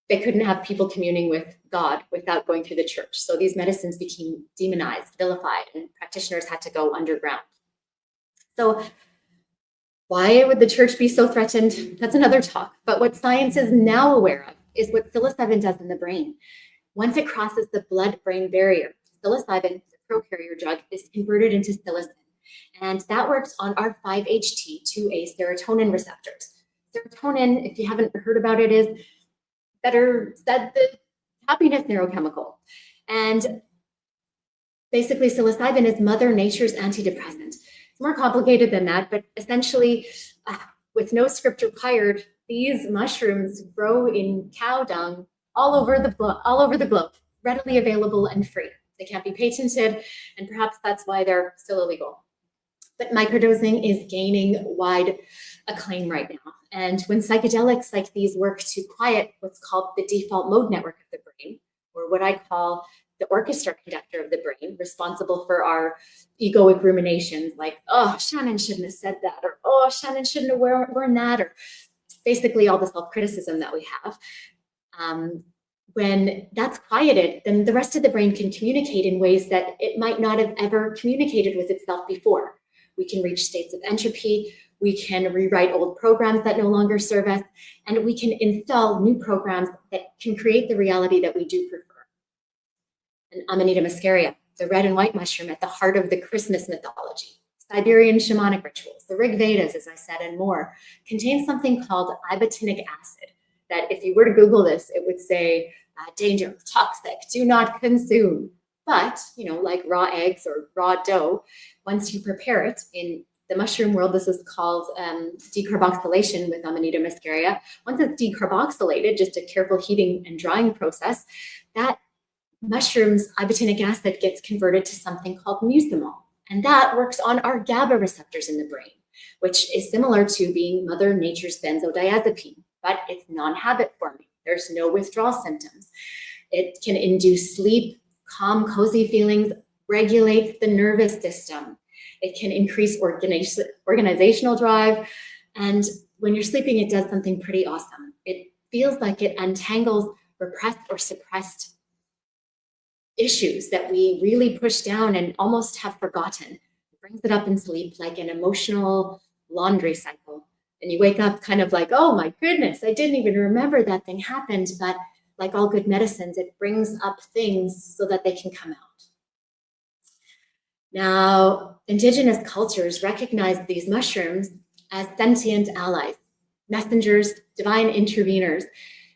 they couldn't have people communing with God without going through the church. So these medicines became demonized, vilified, and practitioners had to go underground. So why would the church be so threatened? That's another talk. But what science is now aware of is what psilocybin does in the brain. Once it crosses the blood-brain barrier, psilocybin, the prokaryote drug, is converted into psilocin. And that works on our 5-HT2A serotonin receptors. Serotonin, if you haven't heard about it, is better said the happiness neurochemical. And basically, psilocybin is Mother Nature's antidepressant. It's more complicated than that, but essentially, with no script required, these mushrooms grow in cow dung all over the globe, readily available and free. They can't be patented, and perhaps that's why they're still illegal. But microdosing is gaining wide acclaim right now. And when psychedelics like these work to quiet what's called the default mode network of the brain, or what I call the orchestra conductor of the brain, responsible for our egoic ruminations like, oh, Shannon shouldn't have said that, or oh, Shannon shouldn't have worn that, or basically all the self-criticism that we have. When that's quieted, then the rest of the brain can communicate in ways that it might not have ever communicated with itself before. We can reach states of entropy, We can rewrite old programs that no longer serve us, and we can install new programs that can create the reality that we do prefer. And Amanita muscaria, the red and white mushroom at the heart of the Christmas mythology, Siberian shamanic rituals, the Rig Vedas, as I said, and more, contains something called ibotenic acid that if you were to Google this, it would say, danger, toxic, do not consume. But, like raw eggs or raw dough, once you prepare it in the mushroom world, this is called decarboxylation with Amanita muscaria. Once it's decarboxylated, just a careful heating and drying process, that mushroom's ibotenic acid gets converted to something called mucimol. And that works on our GABA receptors in the brain, which is similar to being Mother Nature's benzodiazepine, but it's non-habit forming. There's no withdrawal symptoms. It can induce sleep, calm, cozy feelings, regulates the nervous system. It can increase organizational drive. And when you're sleeping, it does something pretty awesome. It feels like it untangles repressed or suppressed issues that we really push down and almost have forgotten. It brings it up in sleep like an emotional laundry cycle. And you wake up kind of like, oh my goodness, I didn't even remember that thing happened. But like all good medicines, it brings up things so that they can come out. Now, indigenous cultures recognize these mushrooms as sentient allies, messengers, divine interveners,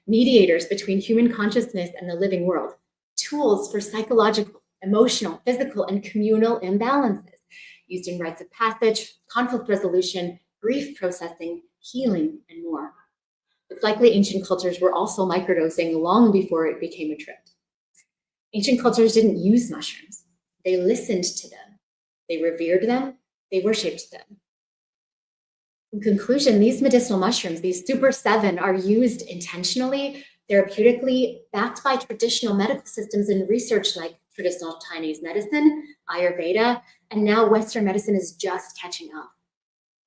mediators between human consciousness and the living world, tools for psychological, emotional, physical, and communal imbalances, used in rites of passage, conflict resolution, grief processing, healing, and more. It's likely ancient cultures were also microdosing long before it became a trend. Ancient cultures didn't use mushrooms. They listened to them. They revered them. They worshipped them. In conclusion, these medicinal mushrooms, these Super 7, are used intentionally, therapeutically, backed by traditional medical systems and research like traditional Chinese medicine, Ayurveda, and now Western medicine is just catching up.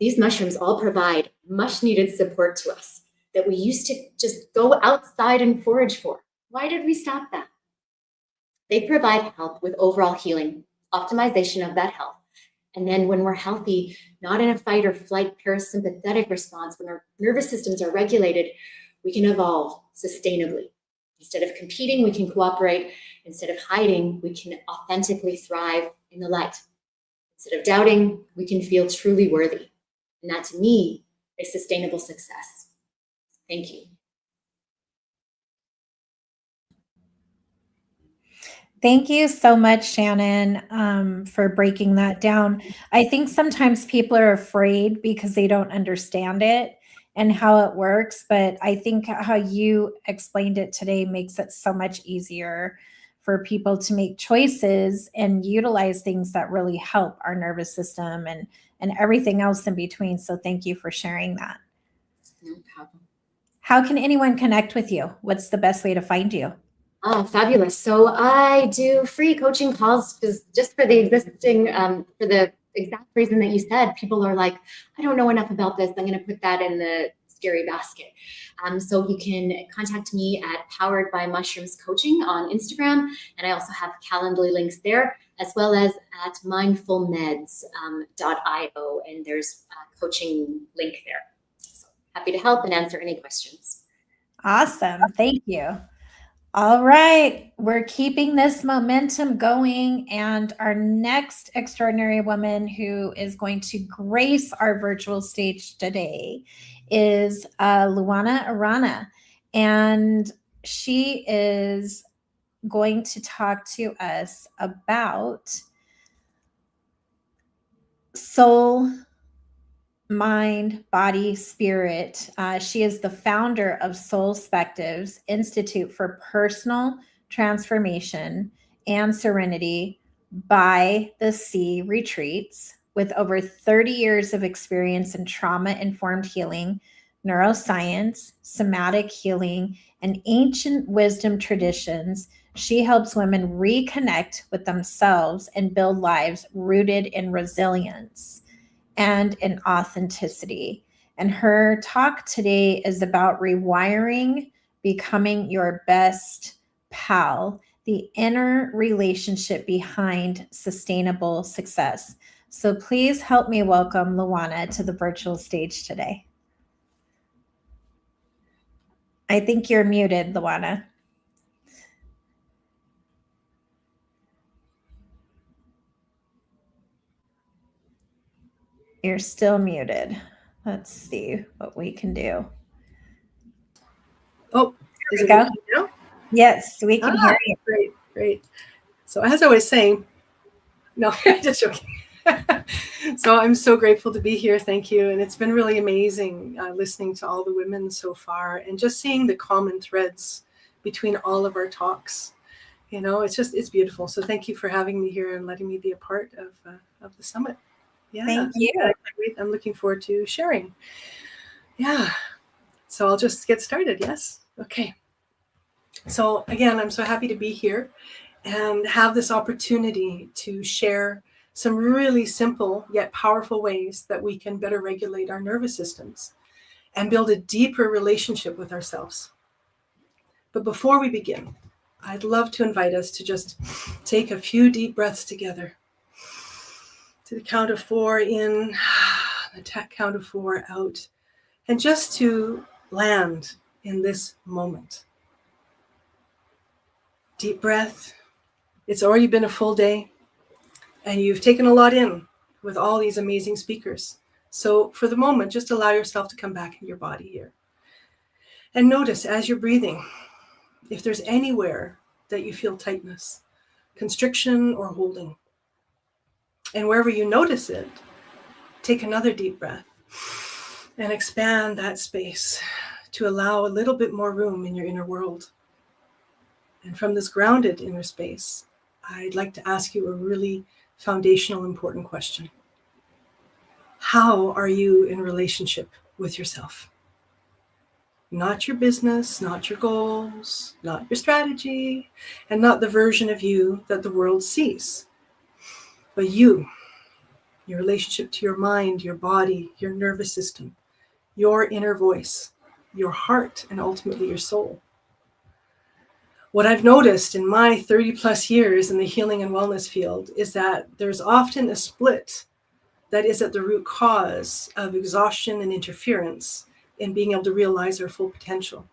These mushrooms all provide much needed support to us that we used to just go outside and forage for. Why did we stop that? They provide help with overall healing, optimization of that health. And then when we're healthy, not in a fight or flight parasympathetic response, when our nervous systems are regulated, we can evolve sustainably. Instead of competing, we can cooperate. Instead of hiding, we can authentically thrive in the light. Instead of doubting, we can feel truly worthy. And that, to me, is sustainable success. Thank you. Thank you so much, Shannon, for breaking that down. I think sometimes people are afraid because they don't understand it and how it works, but I think how you explained it today makes it so much easier for people to make choices and utilize things that really help our nervous system and everything else in between. So thank you for sharing that. No problem. How can anyone connect with you? What's the best way to find you? Oh, fabulous. So I do free coaching calls because just for the exact reason that you said, people are like, I don't know enough about this. I'm going to put that in the scary basket. So you can contact me at Powered by Mushrooms Coaching on Instagram. And I also have Calendly links there, as well as at mindfulmeds.io. And there's a coaching link there. So happy to help and answer any questions. Awesome. Thank you. All right, we're keeping this momentum going, and our next extraordinary woman who is going to grace our virtual stage today is Luannah Arana, and she is going to talk to us about soul, mind, body, spirit. She is the founder of Soulspectives Institute for Personal Transformation and Serenity by the Sea Retreats, with over 30 years of experience in trauma-informed healing, neuroscience, somatic healing, and ancient wisdom traditions. She helps women reconnect with themselves and build lives rooted in resilience and in authenticity. And her talk today is about rewiring, becoming your best pal, the inner relationship behind sustainable success. So please help me welcome Luannah to the virtual stage today. I think you're muted, Luannah. You're still muted. Let's see what we can do. Oh, is it go. working now? Yes, we can hear you. Great, great. So as I was saying, no, just joking. So I'm so grateful to be here. Thank you. And it's been really amazing listening to all the women so far and just seeing the common threads between all of our talks. You know, it's beautiful. So thank you for having me here and letting me be a part of the summit. Yeah. Thank you. I'm looking forward to sharing. Yeah. So I'll just get started. Yes. Okay. So again, I'm so happy to be here and have this opportunity to share some really simple yet powerful ways that we can better regulate our nervous systems and build a deeper relationship with ourselves. But before we begin, I'd love to invite us to just take a few deep breaths together. To the count of 4 in, the count of 4 out, and just to land in this moment. Deep breath. It's already been a full day, and you've taken a lot in with all these amazing speakers. So for the moment, just allow yourself to come back in your body here. And notice as you're breathing, if there's anywhere that you feel tightness, constriction, or holding. And wherever you notice it, take another deep breath and expand that space to allow a little bit more room in your inner world. And from this grounded inner space, I'd like to ask you a really foundational, important question. How are you in relationship with yourself? Not your business, not your goals, not your strategy, and not the version of you that the world sees. But you, your relationship to your mind, your body, your nervous system, your inner voice, your heart, and ultimately your soul. What I've noticed in my 30 plus years in the healing and wellness field is that there's often a split that is at the root cause of exhaustion and interference in being able to realize our full potential,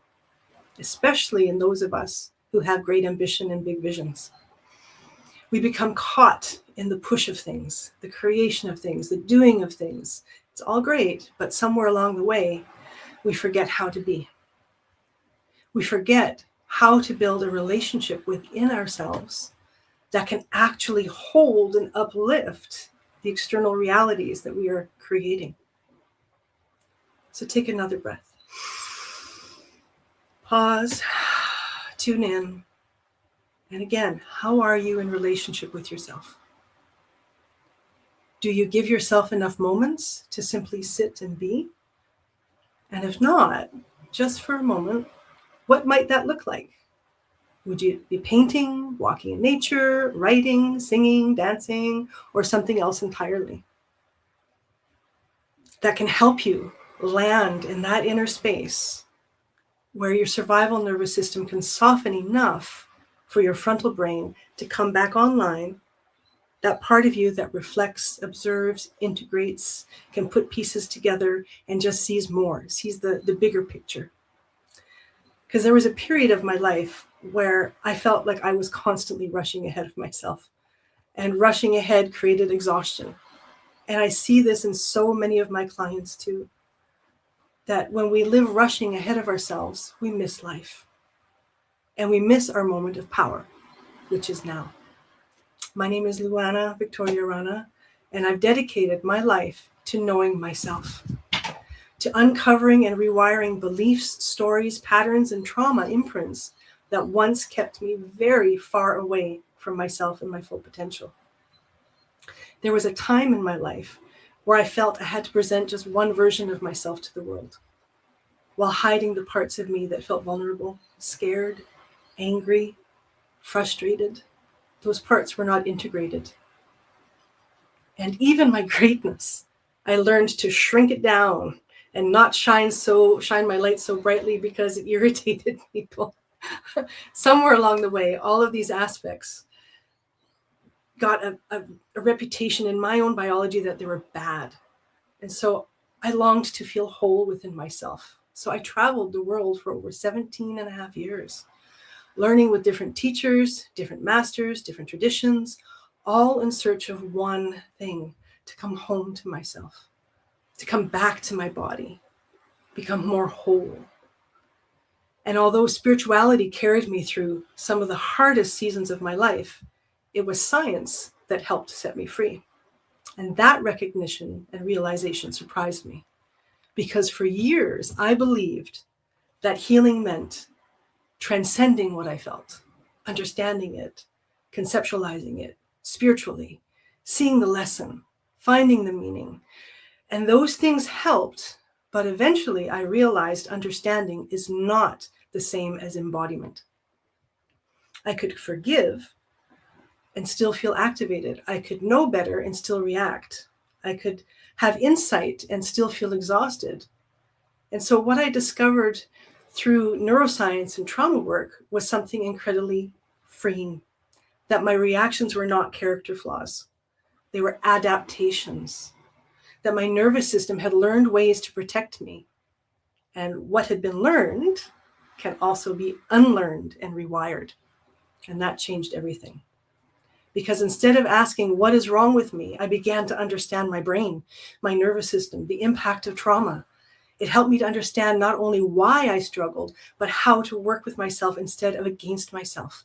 especially in those of us who have great ambition and big visions. We become caught in the push of things, the creation of things, the doing of things. It's all great, but somewhere along the way, we forget how to be. We forget how to build a relationship within ourselves that can actually hold and uplift the external realities that we are creating. So take another breath. Pause, tune in. And again, how are you in relationship with yourself? Do you give yourself enough moments to simply sit and be? And if not, just for a moment, what might that look like? Would you be painting, walking in nature, writing, singing, dancing, or something else entirely? That can help you land in that inner space where your survival nervous system can soften enough for your frontal brain to come back online, that part of you that reflects, observes, integrates, can put pieces together and just sees more, sees the bigger picture. Because there was a period of my life where I felt like I was constantly rushing ahead of myself, and rushing ahead created exhaustion. And I see this in so many of my clients too, that when we live rushing ahead of ourselves, we miss life. And we miss our moment of power, which is now. My name is Luannah Arana, and I've dedicated my life to knowing myself, to uncovering and rewiring beliefs, stories, patterns, and trauma imprints that once kept me very far away from myself and my full potential. There was a time in my life where I felt I had to present just one version of myself to the world, while hiding the parts of me that felt vulnerable, scared, angry, frustrated. Those parts were not integrated. And even my greatness, I learned to shrink it down and not shine my light so brightly because it irritated people. Somewhere along the way, all of these aspects got a reputation in my own biology that they were bad. And so I longed to feel whole within myself. So I traveled the world for over 17 and a half years, learning with different teachers, different masters, different traditions, all in search of one thing: to come home to myself, to come back to my body, become more whole. And although spirituality carried me through some of the hardest seasons of my life, it was science that helped set me free. And that recognition and realization surprised me, because for years I believed that healing meant transcending what I felt, understanding it, conceptualizing it spiritually, seeing the lesson, finding the meaning. And those things helped, but eventually I realized understanding is not the same as embodiment. I could forgive and still feel activated. I could know better and still react. I could have insight and still feel exhausted. And so what I discovered through neuroscience and trauma work was something incredibly freeing, that my reactions were not character flaws. They were adaptations, that my nervous system had learned ways to protect me. And what had been learned can also be unlearned and rewired. And that changed everything. Because instead of asking what is wrong with me, I began to understand my brain, my nervous system, the impact of trauma. It helped me to understand not only why I struggled, but how to work with myself instead of against myself.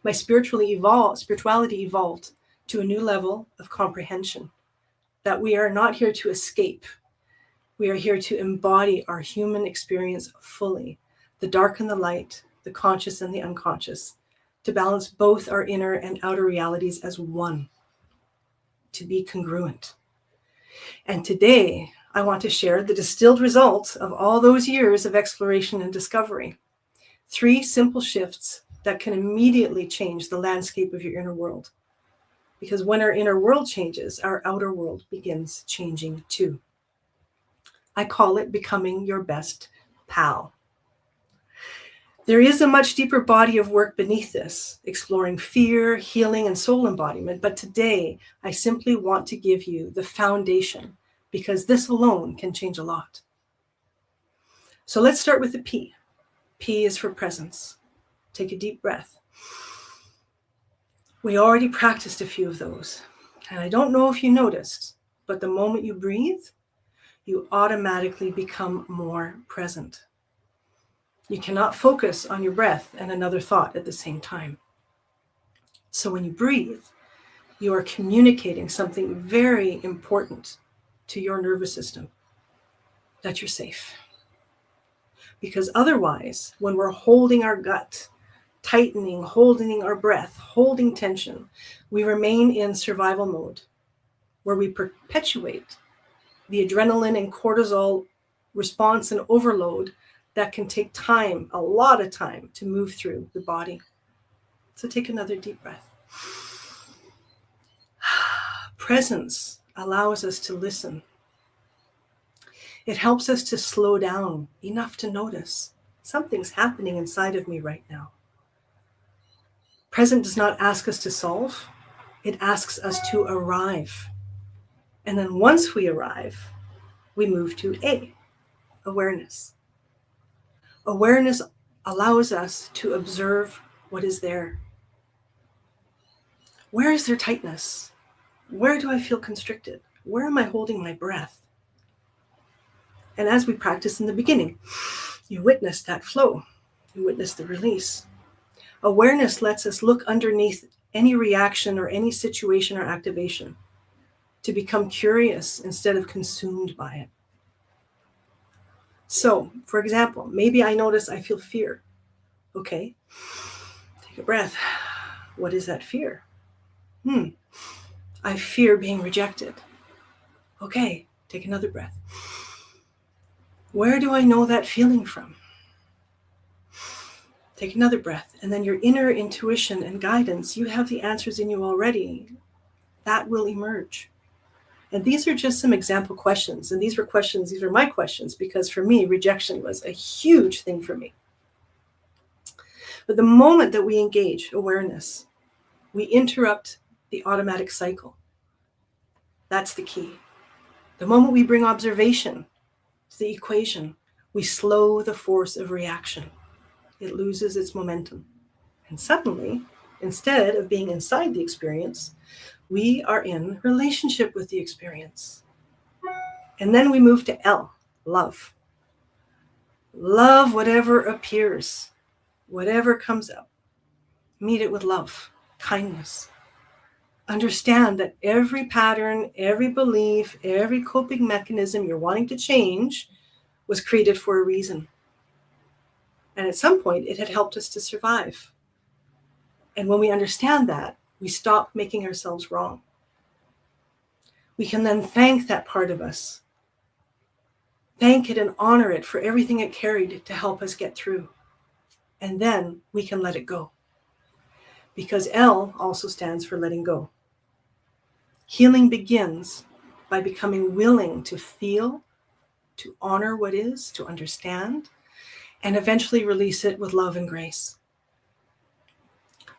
My spirituality evolved to a new level of comprehension, that we are not here to escape. We are here to embody our human experience fully, the dark and the light, the conscious and the unconscious, to balance both our inner and outer realities as one, to be congruent. And today, I want to share the distilled result of all those years of exploration and discovery. 3 simple shifts that can immediately change the landscape of your inner world. Because when our inner world changes, our outer world begins changing too. I call it becoming your best pal. There is a much deeper body of work beneath this, exploring fear, healing, and soul embodiment. But today, I simply want to give you the foundation, because this alone can change a lot. So let's start with the P. P is for presence. Take a deep breath. We already practiced a few of those. And I don't know if you noticed, but the moment you breathe, you automatically become more present. You cannot focus on your breath and another thought at the same time. So when you breathe, you are communicating something very important to your nervous system, that you're safe. Because otherwise, when we're holding our gut, tightening, holding our breath, holding tension, we remain in survival mode, where we perpetuate the adrenaline and cortisol response and overload that can take time, a lot of time, to move through the body. So take another deep breath. Presence allows us to listen. It helps us to slow down enough to notice something's happening inside of me right now. Present does not ask us to solve. It asks us to arrive. And then once we arrive, we move to A, awareness. Awareness allows us to observe what is there. Where is there tightness? Where do I feel constricted? Where am I holding my breath? And as we practiced in the beginning, you witness that flow. You witness the release. Awareness lets us look underneath any reaction or any situation or activation, to become curious instead of consumed by it. So, for example, maybe I notice I feel fear. Okay, take a breath. What is that fear? I fear being rejected. Okay, take another breath. Where do I know that feeling from? Take another breath. And then your inner intuition and guidance, you have the answers in you already. That will emerge. And these are just some example questions. And these are my questions, because for me, rejection was a huge thing for me. But the moment that we engage awareness, we interrupt the automatic cycle. That's the key. The moment we bring observation to the equation, we slow the force of reaction. It loses its momentum. And suddenly, instead of being inside the experience, we are in relationship with the experience. And then we move to L, love. Love whatever appears, whatever comes up. Meet it with love, kindness. Understand that every pattern, every belief, every coping mechanism you're wanting to change was created for a reason. And at some point, it had helped us to survive. And when we understand that, we stop making ourselves wrong. We can then thank that part of us. Thank it and honor it for everything it carried to help us get through. And then we can let it go. Because L also stands for letting go. Healing begins by becoming willing to feel, to honor what is, to understand, and eventually release it with love and grace.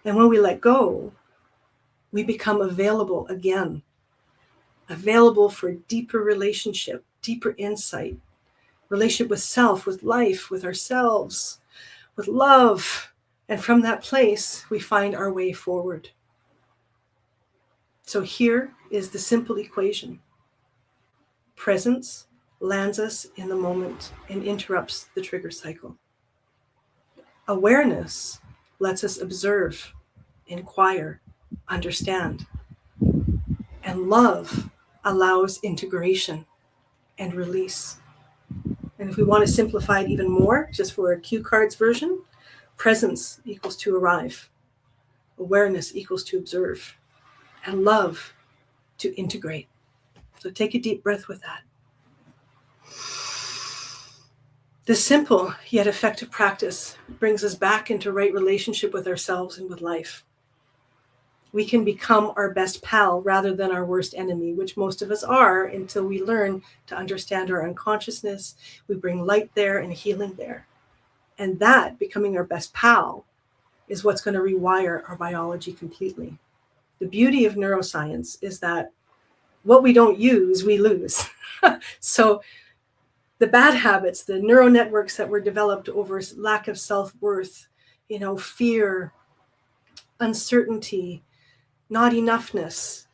And when we let go, we become available again, available for deeper relationship, deeper insight, relationship with self, with life, with ourselves, with love. And from that place, we find our way forward. So here is the simple equation. Presence lands us in the moment and interrupts the trigger cycle. Awareness lets us observe, inquire, understand. And love allows integration and release. And if we want to simplify it even more, just for a cue cards version, presence equals to arrive. Awareness equals to observe. And love to integrate. So take a deep breath with that. This simple yet effective practice brings us back into right relationship with ourselves and with life. We can become our best pal rather than our worst enemy, which most of us are until we learn to understand our unconsciousness. We bring light there and healing there. And that, becoming our best pal, is what's going to rewire our biology completely. The beauty of neuroscience is that what we don't use, we lose. So the bad habits, the neural networks that were developed over lack of self-worth, fear, uncertainty, not enoughness,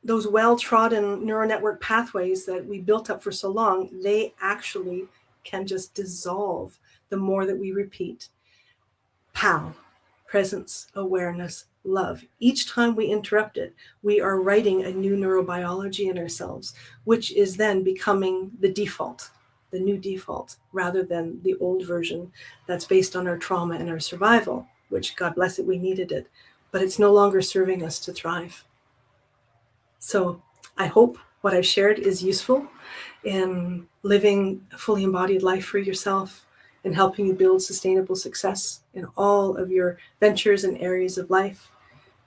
those well-trodden neural network pathways that we built up for so long, they actually can just dissolve the more that we repeat. PAL, presence, awareness, love. Each time we interrupt it, we are writing a new neurobiology in ourselves, which is then becoming the default, the new default, rather than the old version that's based on our trauma and our survival, which, God bless it, we needed it. But it's no longer serving us to thrive. So I hope what I've shared is useful in living a fully embodied life for yourself and helping you build sustainable success in all of your ventures and areas of life.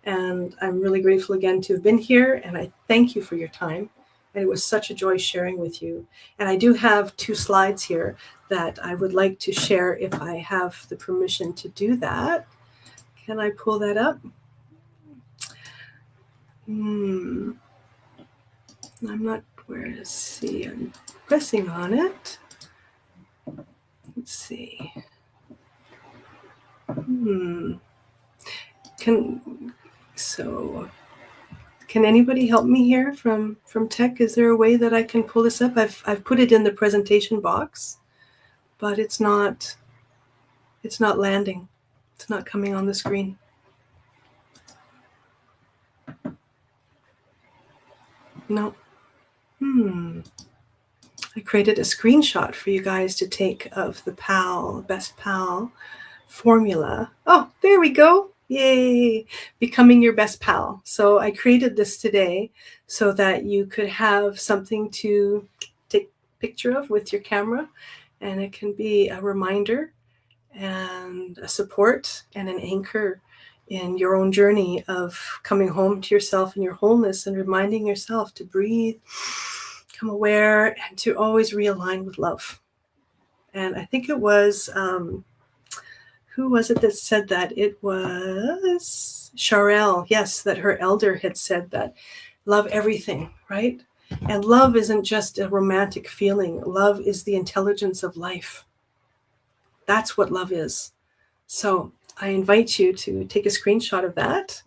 And I'm really grateful again to have been here, and I thank you for your time. And it was such a joy sharing with you. And I do have 2 slides here that I would like to share if I have the permission to do that. Can I pull that up? I'm not, let's see, I'm pressing on it. Let's see. Can anybody help me here from tech? Is there a way that I can pull this up? I've put it in the presentation box, but it's not landing. It's not coming on the screen. No. I created a screenshot for you guys to take of the PAL, Best PAL formula. Oh, there we go. Yay. Becoming your best pal. So I created this today so that you could have something to take a picture of with your camera, and it can be a reminder and a support and an anchor in your own journey of coming home to yourself and your wholeness, and reminding yourself to breathe, become aware, and to always realign with love. And I think it was, who was it that said that? It was Charel. Yes, that her elder had said that. Love everything, right? And love isn't just a romantic feeling. Love is the intelligence of life. That's what love is. So I invite you to take a screenshot of that.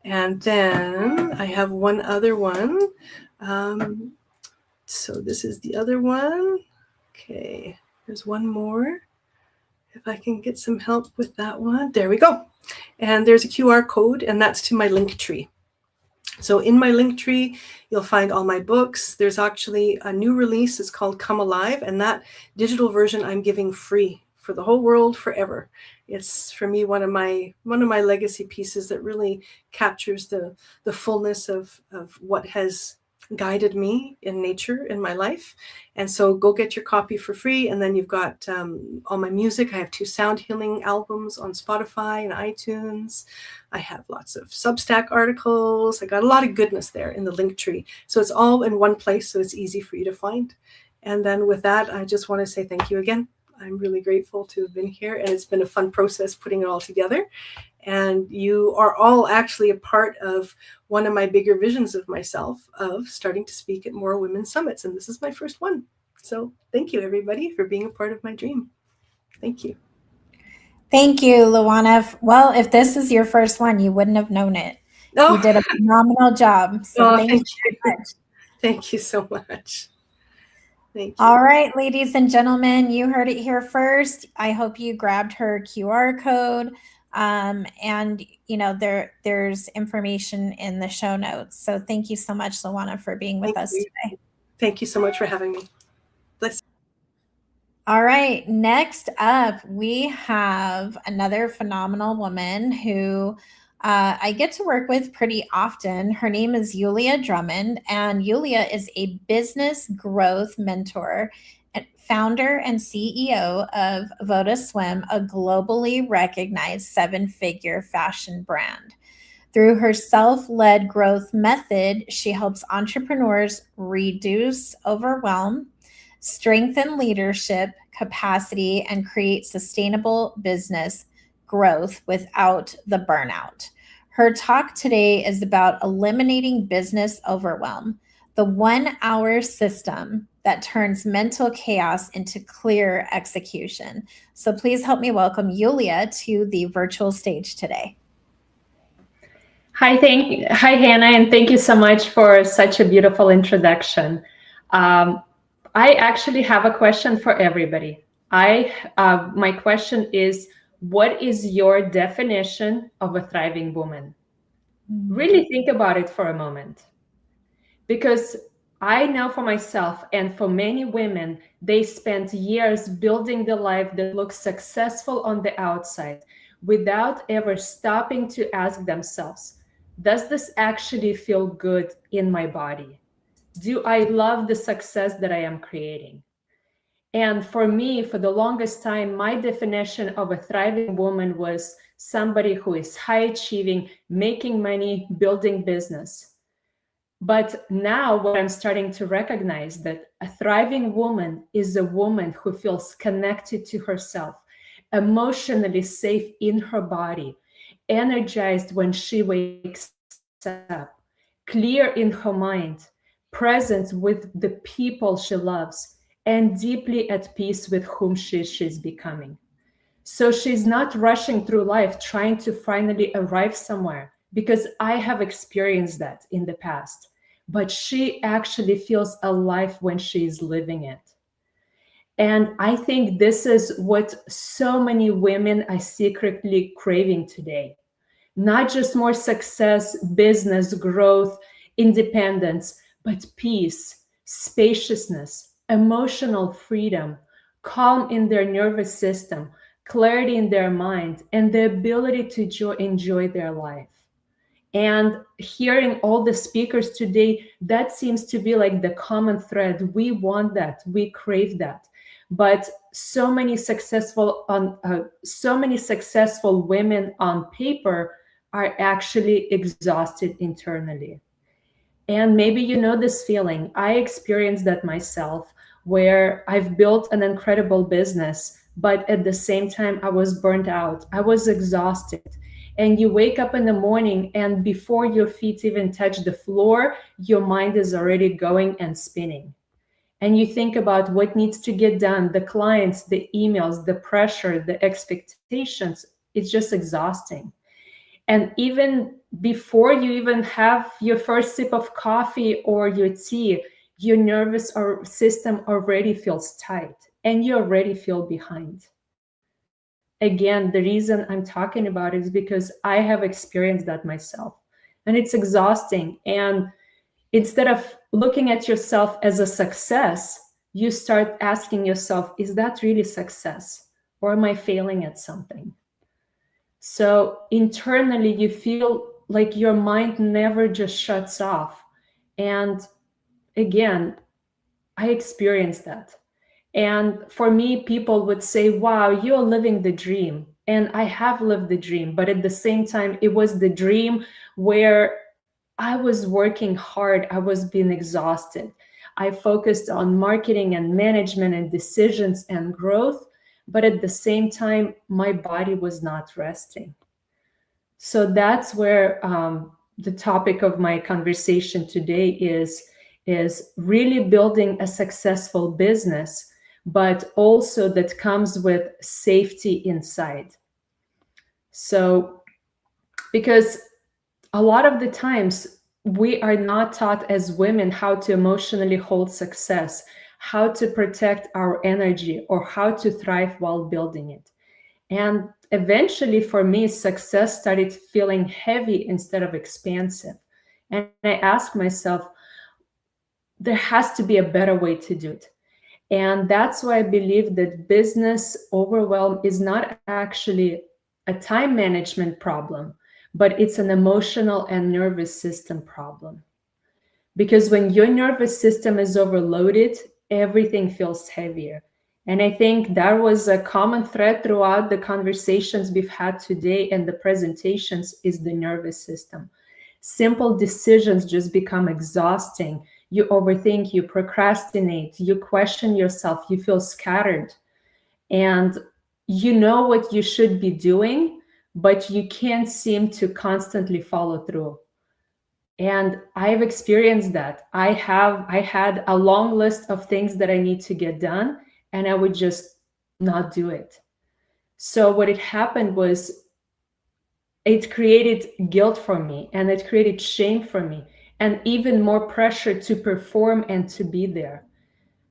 And then I have one other one. So this is the other one. Okay, there's one more. If I can get some help with that one. There we go. And there's a QR code, and that's to my link tree. So in my link tree, you'll find all my books. There's actually a new release. It's called Come Alive, and that digital version I'm giving free for the whole world forever. It's, for me, one of my legacy pieces that really captures the fullness of what has guided me in nature in my life. And so go get your copy for free. And then you've got all my music. I have 2 sound healing albums on Spotify and iTunes. I have lots of Substack articles. I got a lot of goodness there in the link tree. So it's all in one place, so it's easy for you to find. And then with that, I just want to say thank you again. I'm really grateful to have been here, and it's been a fun process putting it all together. And you are all actually a part of one of my bigger visions of myself, of starting to speak at more women's summits. And this is my first one. So thank you, everybody, for being a part of my dream. Thank you. Thank you, Luannah. Well, if this is your first one, you wouldn't have known it. You did a phenomenal job. So thank you so much. Thank you so much. Thank you. All right, ladies and gentlemen, you heard it here first. I hope you grabbed her QR code. And you know, there's information in the show notes. So thank you so much, Luannah, for being with us today. Thank you so much for having me. Bless. All right, next up, we have another phenomenal woman who I get to work with pretty often. Her name is Yulia Drummond, and Yulia is a business growth mentor, founder and CEO of Voda Swim, a globally recognized 7-figure fashion brand. Through her self-led growth method, she helps entrepreneurs reduce overwhelm, strengthen leadership capacity, and create sustainable business growth without the burnout. Her talk today is about eliminating business overwhelm, the 1-hour system that turns mental chaos into clear execution. So please help me welcome Yulia to the virtual stage today. Hi, Hannah, and thank you so much for such a beautiful introduction. I actually have a question for everybody. My question is, what is your definition of a thriving woman? Really think about it for a moment. Because I know for myself and for many women, they spent years building the life that looks successful on the outside without ever stopping to ask themselves, does this actually feel good in my body? Do I love the success that I am creating? And for me, for the longest time, my definition of a thriving woman was somebody who is high achieving, making money, building business. But now what I'm starting to recognize that a thriving woman is a woman who feels connected to herself, emotionally safe in her body, energized when she wakes up, clear in her mind, present with the people she loves, and deeply at peace with whom she's becoming. So she's not rushing through life trying to finally arrive somewhere, because I have experienced that in the past. But she actually feels alive when she's living it. And I think this is what so many women are secretly craving today. Not just more success, business, growth, independence, but peace, spaciousness, emotional freedom, calm in their nervous system, clarity in their mind, and the ability to enjoy their life. And hearing all the speakers today, that seems to be like the common thread. We want that, we crave that. But so many successful women on paper are actually exhausted internally. And maybe you know this feeling. I experienced that myself, where I've built an incredible business, but at the same time, I was burnt out. I was exhausted. And you wake up in the morning, and before your feet even touch the floor, your mind is already going and spinning. And you think about what needs to get done, the clients, the emails, the pressure, the expectations. It's just exhausting. And even before you even have your first sip of coffee or your tea, your nervous system already feels tight and you already feel behind. Again, the reason I'm talking about it is because I have experienced that myself, and it's exhausting. And instead of looking at yourself as a success, you start asking yourself, is that really success? Or am I failing at something? So internally, you feel like your mind never just shuts off. And again, I experienced that. And for me, people would say, wow, you're living the dream. And I have lived the dream. But at the same time, it was the dream where I was working hard. I was being exhausted. I focused on marketing and management and decisions and growth. But at the same time, my body was not resting. So that's where the topic of my conversation today is really building a successful business, but also that comes with safety inside. So, because a lot of the times we are not taught as women how to emotionally hold success, how to protect our energy, or how to thrive while building it. And eventually for me, success started feeling heavy instead of expansive. And I asked myself, there has to be a better way to do it. And that's why I believe that business overwhelm is not actually a time management problem, but it's an emotional and nervous system problem. Because when your nervous system is overloaded, everything feels heavier. And I think that was a common thread throughout the conversations we've had today and the presentations is the nervous system. Simple decisions just become exhausting. You overthink, you procrastinate, you question yourself, you feel scattered. And you know what you should be doing, but you can't seem to constantly follow through. And I've experienced that. I had a long list of things that I need to get done, and I would just not do it. So what had happened was it created guilt for me, and it created shame for me, and even more pressure to perform and to be there.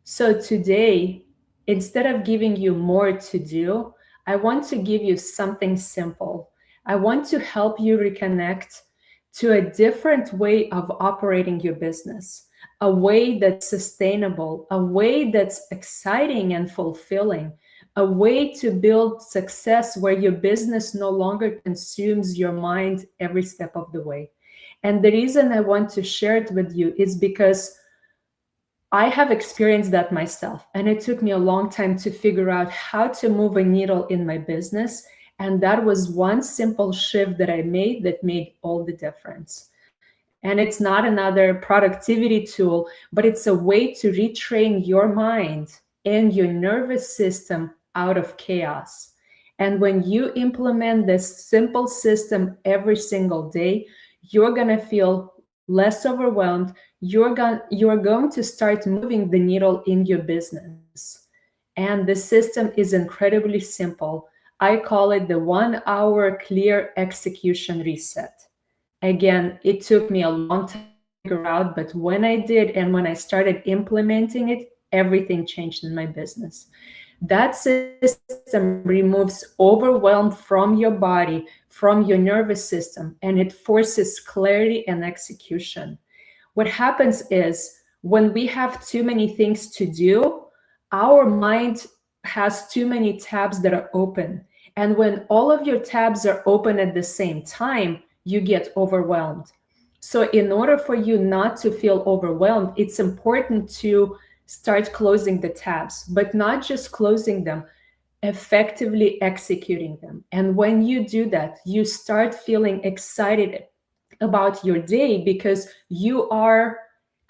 So today, instead of giving you more to do, I want to give you something simple. I want to help you reconnect to a different way of operating your business, a way that's sustainable, a way that's exciting and fulfilling, a way to build success where your business no longer consumes your mind every step of the way. And the reason I want to share it with you is because I have experienced that myself, and it took me a long time to figure out how to move a needle in my business. And that was one simple shift that I made that made all the difference. And it's not another productivity tool, but it's a way to retrain your mind and your nervous system out of chaos. And when you implement this simple system every single day, you're going to feel less overwhelmed. You're going to start moving the needle in your business. And the system is incredibly simple. I call it the 1 hour clear execution reset. Again, it took me a long time to figure out, but when I did and when I started implementing it, everything changed in my business. That system removes overwhelm from your body, from your nervous system, and it forces clarity and execution. What happens is when we have too many things to do, our mind has too many tabs that are open. And when all of your tabs are open at the same time, you get overwhelmed. So in order for you not to feel overwhelmed, it's important to start closing the tabs, but not just closing them, effectively executing them. And when you do that, you start feeling excited about your day because you are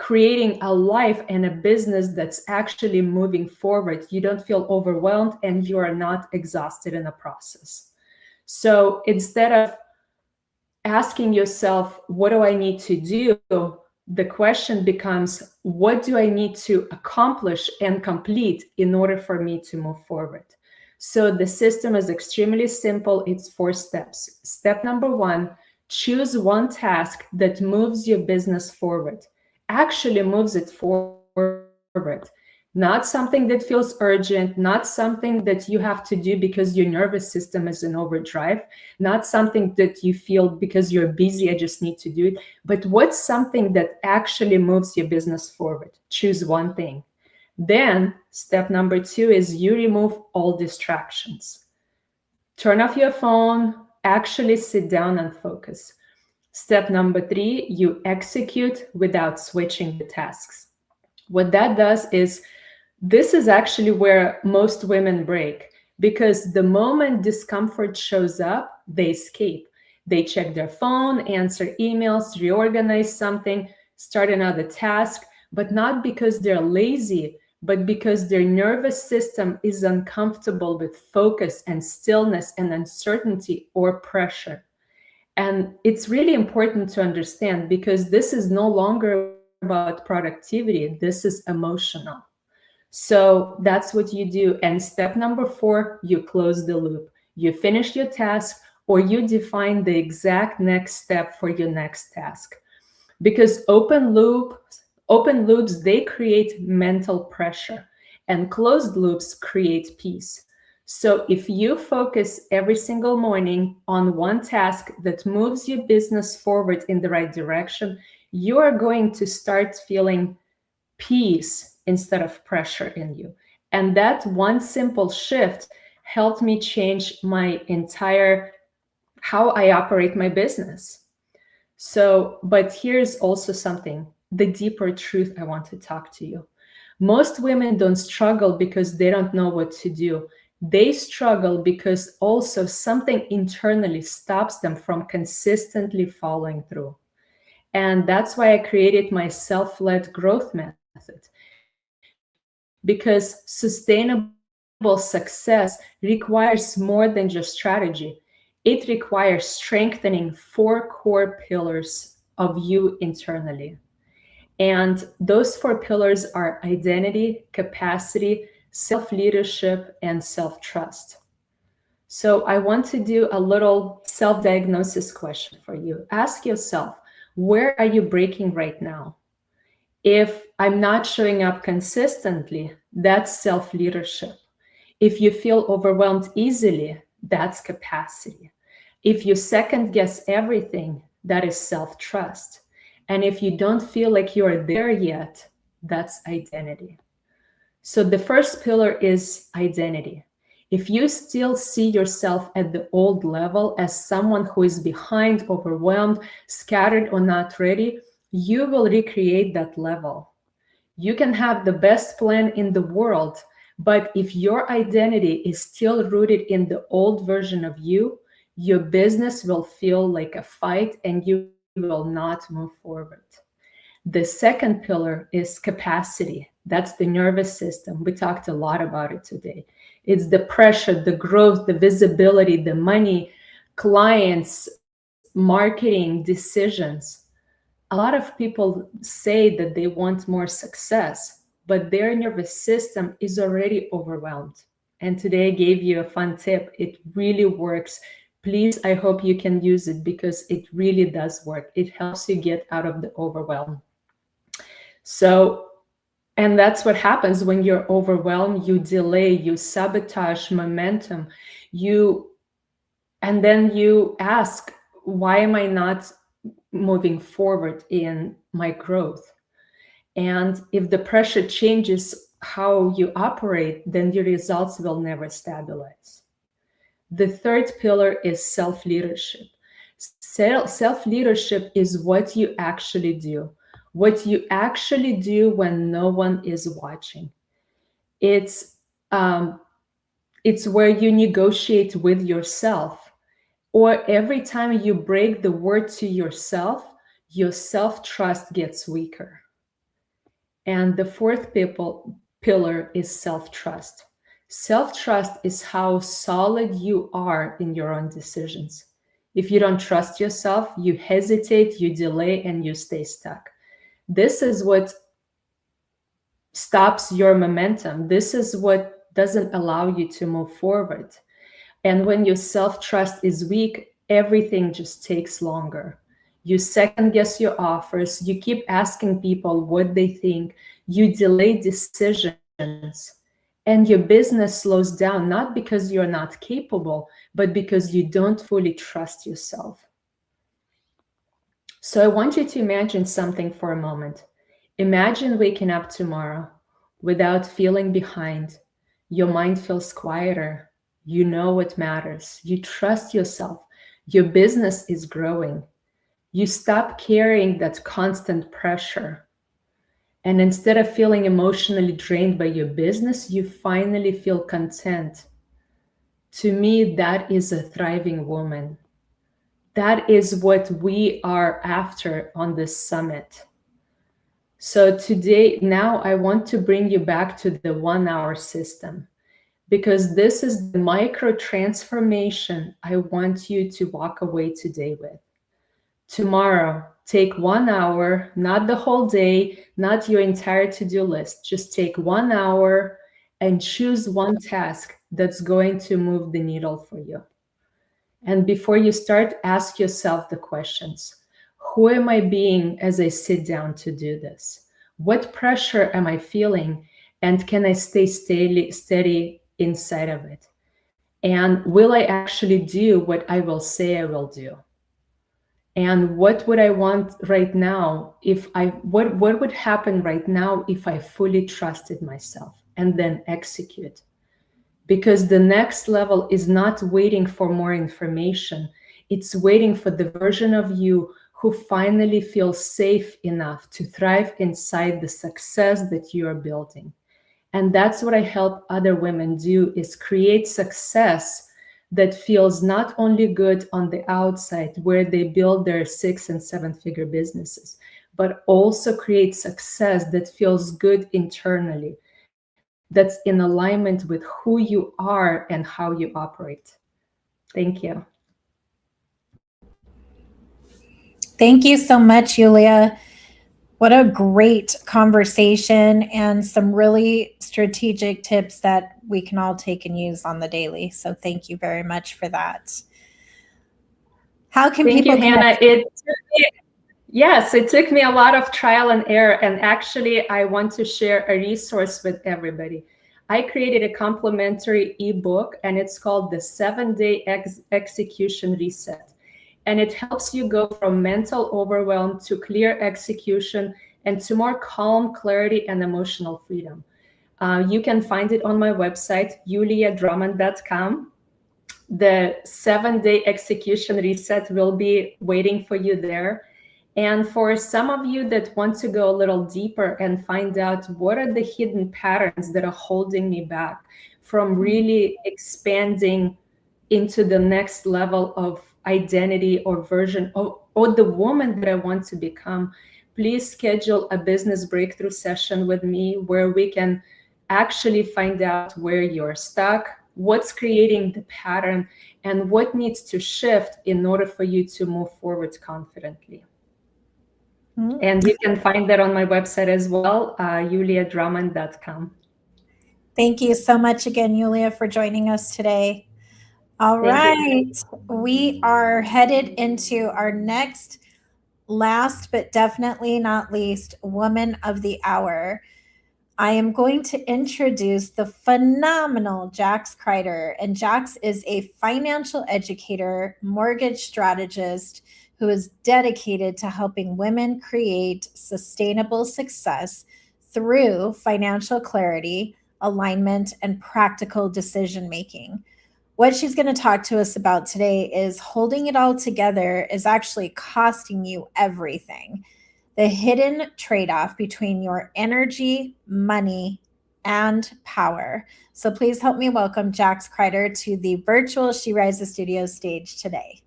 creating a life and a business that's actually moving forward. You don't feel overwhelmed and you are not exhausted in the process. So instead of asking yourself, what do I need to do? The question becomes, what do I need to accomplish and complete in order for me to move forward? So the system is extremely simple. It's 4 steps. Step number 1, choose one task that moves your business forward, actually moves it forward. Not something that feels urgent, not something that you have to do because your nervous system is in overdrive, not something that you feel because you're busy, I just need to do it, but what's something that actually moves your business forward? Choose one thing. Then step number 2 is you remove all distractions. Turn off your phone, actually sit down and focus. Step number 3, you execute without switching the tasks. What that does is, this is actually where most women break, because the moment discomfort shows up, they escape. They check their phone, answer emails, reorganize something, start another task, but not because they're lazy, but because their nervous system is uncomfortable with focus and stillness and uncertainty or pressure. And it's really important to understand, because this is no longer about productivity, this is emotional. So that's what you do. And step number 4, you close the loop. You finish your task, or you define the exact next step for your next task. Because open loops, they create mental pressure, and closed loops create peace. So if you focus every single morning on one task that moves your business forward in the right direction, you are going to start feeling peace instead of pressure in you. And that one simple shift helped me change my entire, how I operate my business. So, but here's also something, the deeper truth I want to talk to you. Most women don't struggle because they don't know what to do. They struggle because also something internally stops them from consistently following through. And that's why I created my self-led growth method. Because sustainable success requires more than just strategy. It requires strengthening 4 core pillars of you internally. And those 4 pillars are identity, capacity, self-leadership, and self-trust. So I want to do a little self-diagnosis question for you. Ask yourself, where are you breaking right now? If I'm not showing up consistently, that's self-leadership. If you feel overwhelmed easily, that's capacity. If you second guess everything, that is self-trust. And if you don't feel like you're there yet, that's identity. So the first pillar is identity. If you still see yourself at the old level as someone who is behind, overwhelmed, scattered, or not ready, you will recreate that level. You can have the best plan in the world, but if your identity is still rooted in the old version of you, your business will feel like a fight and you will not move forward. The second pillar is capacity. That's the nervous system. We talked a lot about it today. It's the pressure, the growth, the visibility, the money, clients, marketing, decisions. A lot of people say that they want more success, but their nervous system is already overwhelmed. And today I gave you a fun tip. It really works. Please, I hope you can use it, because it really does work. It helps you get out of the overwhelm. So, and that's what happens when you're overwhelmed. You delay, you sabotage momentum, and then you ask, why am I not moving forward in my growth? And if the pressure changes how you operate, then your results will never stabilize. The third pillar is self-leadership. Self-leadership is what you actually do. What you actually do when no one is watching. It's where you negotiate with yourself. Or every time you break the word to yourself, your self-trust gets weaker. And the fourth pillar is self-trust. Self-trust is how solid you are in your own decisions. If you don't trust yourself, you hesitate, you delay, and you stay stuck. This is what stops your momentum. This is what doesn't allow you to move forward. And when your self-trust is weak, everything just takes longer. You second guess your offers. You keep asking people what they think. You delay decisions. And your business slows down, not because you're not capable, but because you don't fully trust yourself. So I want you to imagine something for a moment. Imagine waking up tomorrow without feeling behind. Your mind feels quieter. You know what matters. You trust yourself. Your business is growing. You stop carrying that constant pressure. And instead of feeling emotionally drained by your business, you finally feel content. To me, that is a thriving woman. That is what we are after on this summit. So today, now I want to bring you back to the 1 hour system, because this is the micro transformation I want you to walk away today with. Tomorrow, take 1 hour, not the whole day, not your entire to-do list. Just take 1 hour and choose one task that's going to move the needle for you. And before you start, ask yourself the questions. Who am I being as I sit down to do this? What pressure am I feeling? And can I stay steady inside of it? And will I actually do what I will say I will do? And what would I want right now what would happen right now if I fully trusted myself and then execute? Because the next level is not waiting for more information. It's waiting for the version of you who finally feels safe enough to thrive inside the success that you are building. And that's what I help other women do, is create success that feels not only good on the outside where they build their 6- and 7-figure businesses, but also create success that feels good internally, that's in alignment with who you are and how you operate. Thank you. Thank you so much, Yulia. What a great conversation and some really strategic tips that we can all take and use on the daily. So thank you very much for that. How can Thank people you, Hannah. It took me a lot of trial and error. And actually, I want to share a resource with everybody. I created a complimentary ebook, and it's called the 7-Day Execution Reset. And it helps you go from mental overwhelm to clear execution and to more calm, clarity, and emotional freedom. You can find it on my website, yuliadrummond.com. The 7-Day Execution Reset will be waiting for you there. And for some of you that want to go a little deeper and find out what are the hidden patterns that are holding me back from really expanding into the next level of identity or version or the woman that I want to become, please schedule a business breakthrough session with me where we can actually find out where you're stuck, what's creating the pattern, and what needs to shift in order for you to move forward confidently. And you can find that on my website as well, yuliadrummond.com. Thank you so much again, Yulia, for joining us today. All right, we are headed into our next, last but definitely not least, Woman of the Hour. I am going to introduce the phenomenal Jax Crider. And Jax is a financial educator, mortgage strategist who is dedicated to helping women create sustainable success through financial clarity, alignment, and practical decision making. What she's going to talk to us about today is holding it all together is actually costing you everything. The hidden trade-off between your energy, money, and power. So please help me welcome Jax Crider to the virtual She Rises Studios stage today.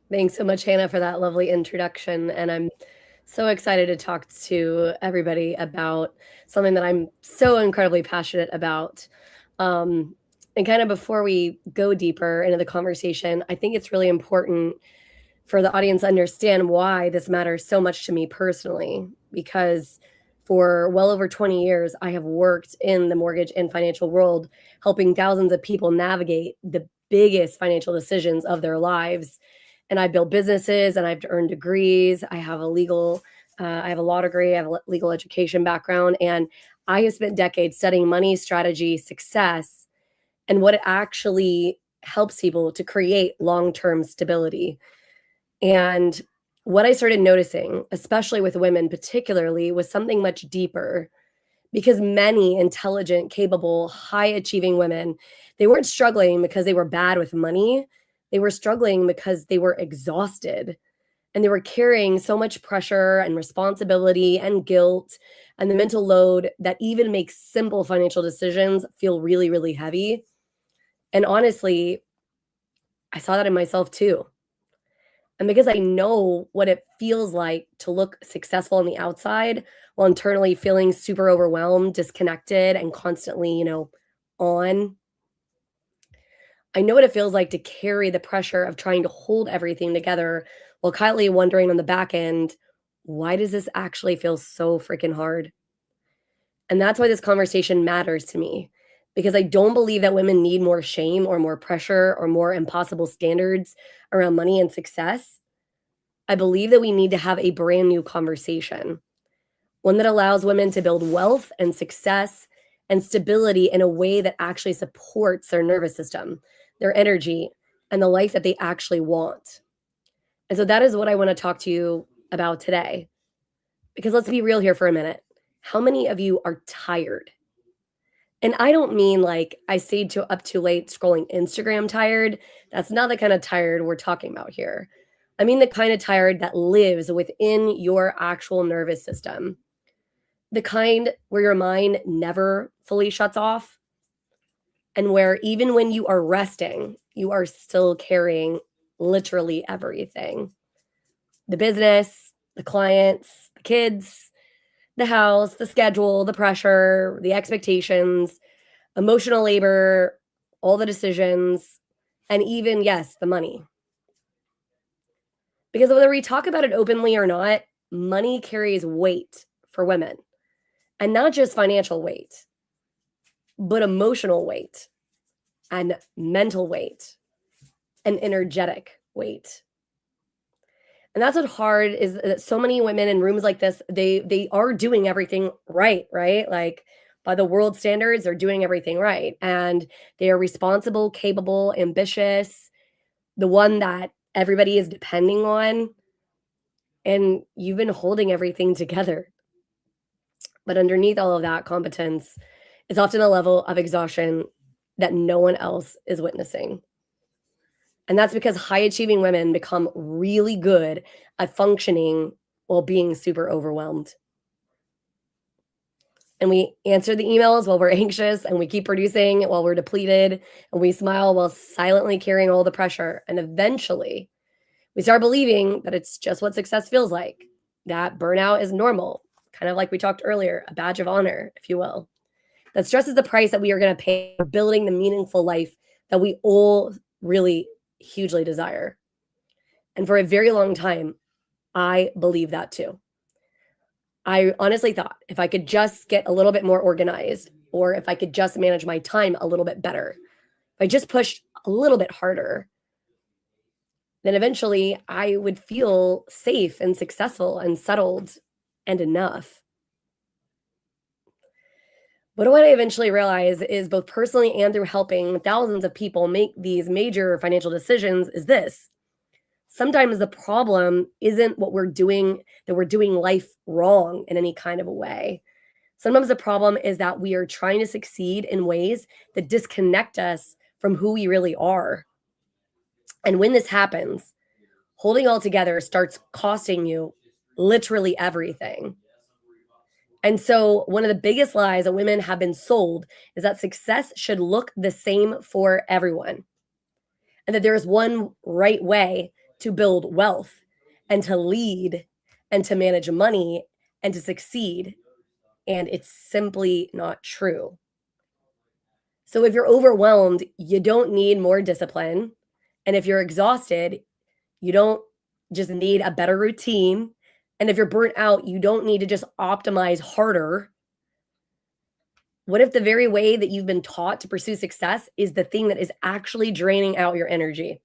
Thanks so much, Hannah, for that lovely introduction. And I'm So excited to talk to everybody about something that I'm so incredibly passionate about. And kind of before we go deeper into the conversation, I think it's really important for the audience to understand why this matters so much to me personally, because for well over 20 years, I have worked in the mortgage and financial world, helping thousands of people navigate the biggest financial decisions of their lives. And I built businesses and I've earned degrees. I have a law degree, I have a legal education background, and I have spent decades studying money, strategy, success, and what it actually helps people to create long-term stability. And what I started noticing, especially with women particularly, was something much deeper, because many intelligent, capable, high-achieving women, they weren't struggling because they were bad with money. They were struggling because they were exhausted, and they were carrying so much pressure and responsibility and guilt and the mental load that even makes simple financial decisions feel really, really heavy. And honestly, I saw that in myself too. And because I know what it feels like to look successful on the outside while internally feeling super overwhelmed, disconnected, and constantly, on. I know what it feels like to carry the pressure of trying to hold everything together while quietly wondering on the back end, why does this actually feel so freaking hard? And that's why this conversation matters to me, because I don't believe that women need more shame or more pressure or more impossible standards around money and success. I believe that we need to have a brand new conversation, one that allows women to build wealth and success and stability in a way that actually supports their nervous system, their energy, and the life that they actually want. And so that is what I want to talk to you about today. Because let's be real here for a minute. How many of you are tired? And I don't mean like I stayed up too late scrolling Instagram tired. That's not the kind of tired we're talking about here. I mean the kind of tired that lives within your actual nervous system. The kind where your mind never fully shuts off, and where even when you are resting, you are still carrying literally everything. The business, the clients, the kids, the house, the schedule, the pressure, the expectations, emotional labor, all the decisions, and even, yes, the money. Because whether we talk about it openly or not, money carries weight for women. And not just financial weight, but emotional weight and mental weight and energetic weight. And that's what's hard, is that so many women in rooms like this, they are doing everything right? Like by the world standards, they're doing everything right. And they are responsible, capable, ambitious, the one that everybody is depending on. And you've been holding everything together. But underneath all of that competence is often a level of exhaustion that no one else is witnessing. And that's because high-achieving women become really good at functioning while being super overwhelmed. And we answer the emails while we're anxious, and we keep producing while we're depleted, and we smile while silently carrying all the pressure. And eventually, we start believing that it's just what success feels like, that burnout is normal, kind of like we talked earlier, a badge of honor, if you will. That stress is the price that we are going to pay for building the meaningful life that we all really hugely desire. And for a very long time, I believe that too. I honestly thought if I could just get a little bit more organized, or if I could just manage my time a little bit better, if I just pushed a little bit harder, then eventually I would feel safe and successful and settled and enough. But what I eventually realized is, both personally and through helping thousands of people make these major financial decisions, is this. Sometimes the problem isn't what we're doing, that we're doing life wrong in any kind of a way. Sometimes the problem is that we are trying to succeed in ways that disconnect us from who we really are. And when this happens, holding all together starts costing you literally everything. And so one of the biggest lies that women have been sold is that success should look the same for everyone, and that there is one right way to build wealth and to lead and to manage money and to succeed. And it's simply not true. So if you're overwhelmed, you don't need more discipline. And if you're exhausted, you don't just need a better routine. And if you're burnt out, you don't need to just optimize harder. What if the very way that you've been taught to pursue success is the thing that is actually draining out your energy?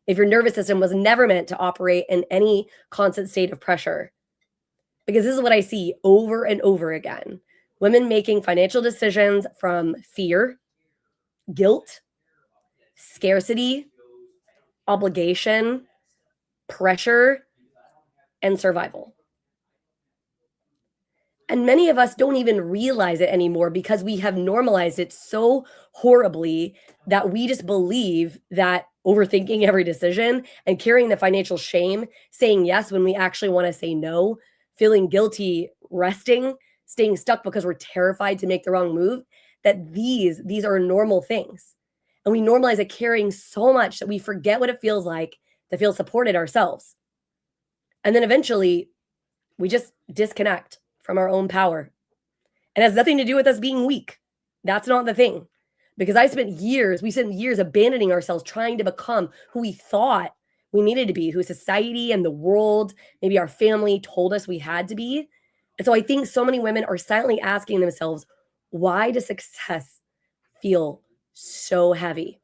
If your nervous system was never meant to operate in any constant state of pressure. Because this is what I see over and over again. Women making financial decisions from fear, guilt, scarcity, obligation, pressure, and survival. And many of us don't even realize it anymore because we have normalized it so horribly that we just believe that overthinking every decision and carrying the financial shame, saying yes when we actually want to say no, feeling guilty, resting, staying stuck because we're terrified to make the wrong move, that these are normal things. And we normalize it carrying so much that we forget what it feels like to feel supported ourselves. And then eventually we just disconnect from our own power. It has nothing to do with us being weak. That's not the thing. Because we spent years abandoning ourselves, trying to become who we thought we needed to be, who society and the world, maybe our family told us we had to be. And so I think so many women are silently asking themselves, why does success feel so heavy?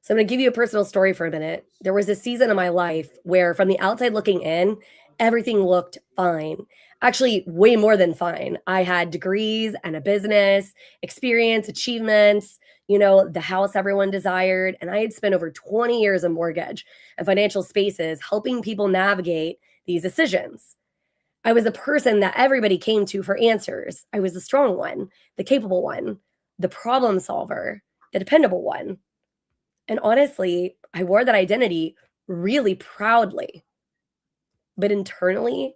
So I'm going to give you a personal story for a minute. There was a season of my life where from the outside looking in, everything looked fine. Actually, way more than fine. I had degrees and a business, experience, achievements, the house everyone desired. And I had spent over 20 years in mortgage and financial spaces helping people navigate these decisions. I was the person that everybody came to for answers. I was the strong one, the capable one, the problem solver, the dependable one. And honestly, I wore that identity really proudly. But internally,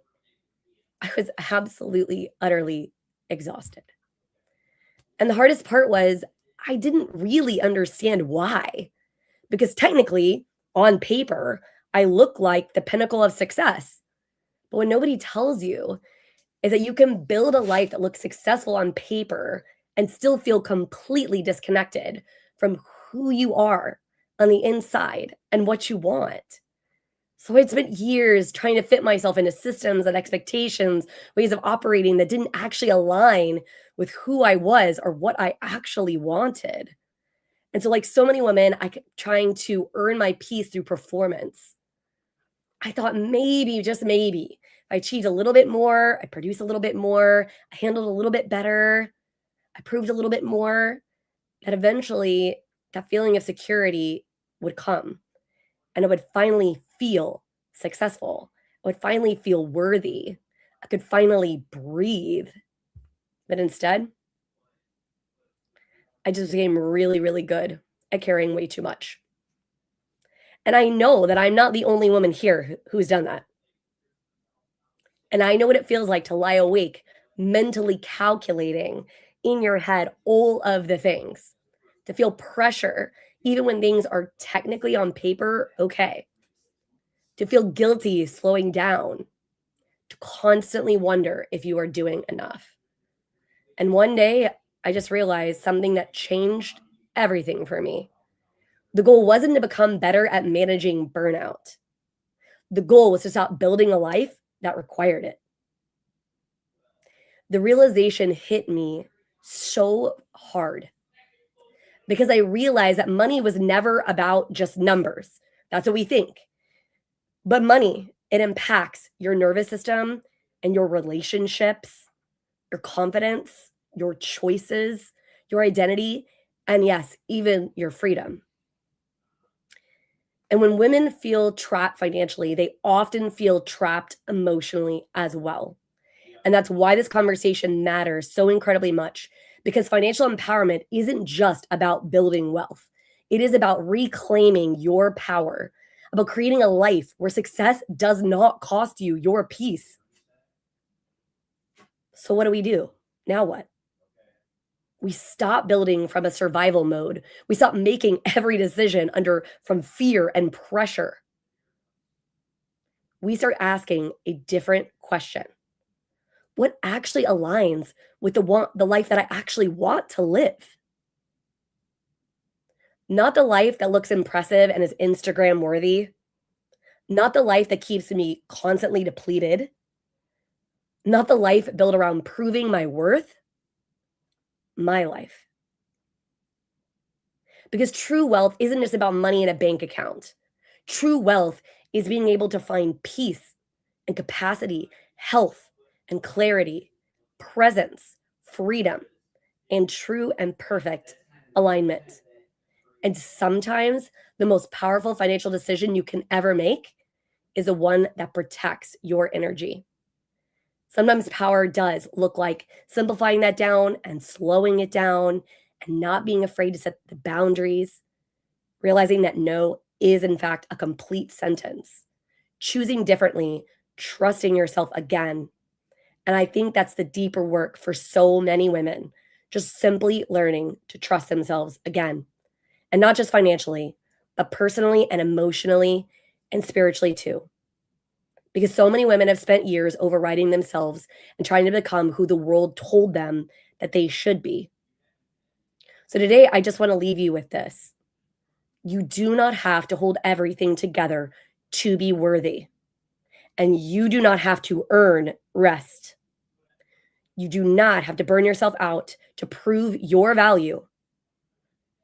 I was absolutely, utterly exhausted. And the hardest part was I didn't really understand why. Because technically, on paper, I look like the pinnacle of success. But what nobody tells you is that you can build a life that looks successful on paper and still feel completely disconnected from who you are on the inside and what you want. So I'd spent years trying to fit myself into systems and expectations, ways of operating that didn't actually align with who I was or what I actually wanted. And so like so many women, I kept trying to earn my peace through performance. I thought maybe, just maybe, if I achieved a little bit more, I produced a little bit more, I handled a little bit better, I proved a little bit more, that eventually that feeling of security would come. And I would finally feel successful. I would finally feel worthy. I could finally breathe. But instead, I just became really, really good at carrying way too much. And I know that I'm not the only woman here who's done that. And I know what it feels like to lie awake, mentally calculating in your head all of the things, to feel pressure, even when things are technically on paper okay, to feel guilty slowing down, to constantly wonder if you are doing enough. And one day, I just realized something that changed everything for me. The goal wasn't to become better at managing burnout. The goal was to stop building a life that required it. The realization hit me so hard because I realized that money was never about just numbers. That's what we think. But money, it impacts your nervous system and your relationships, your confidence, your choices, your identity, and yes, even your freedom. And when women feel trapped financially, they often feel trapped emotionally as well. And that's why this conversation matters so incredibly much, because financial empowerment isn't just about building wealth. It is about reclaiming your power, about creating a life where success does not cost you your peace. So what do? Now what? We stop building from a survival mode. We stop making every decision from fear and pressure. we start asking a different question. What actually aligns with the life that I actually want to live? Not the life that looks impressive and is Instagram worthy. Not the life that keeps me constantly depleted. Not the life built around proving my worth. My life. Because true wealth isn't just about money in a bank account. True wealth is being able to find peace and capacity, health and clarity, presence, freedom, and true and perfect alignment. And sometimes the most powerful financial decision you can ever make is the one that protects your energy. Sometimes power does look like simplifying that down and slowing it down and not being afraid to set the boundaries, realizing that no is in fact a complete sentence, choosing differently, trusting yourself again. And I think that's the deeper work for so many women, just simply learning to trust themselves again. And not just financially, but personally and emotionally and spiritually too. Because so many women have spent years overriding themselves and trying to become who the world told them that they should be. So today, I just want to leave you with this. You do not have to hold everything together to be worthy. And you do not have to earn rest. You do not have to burn yourself out to prove your value.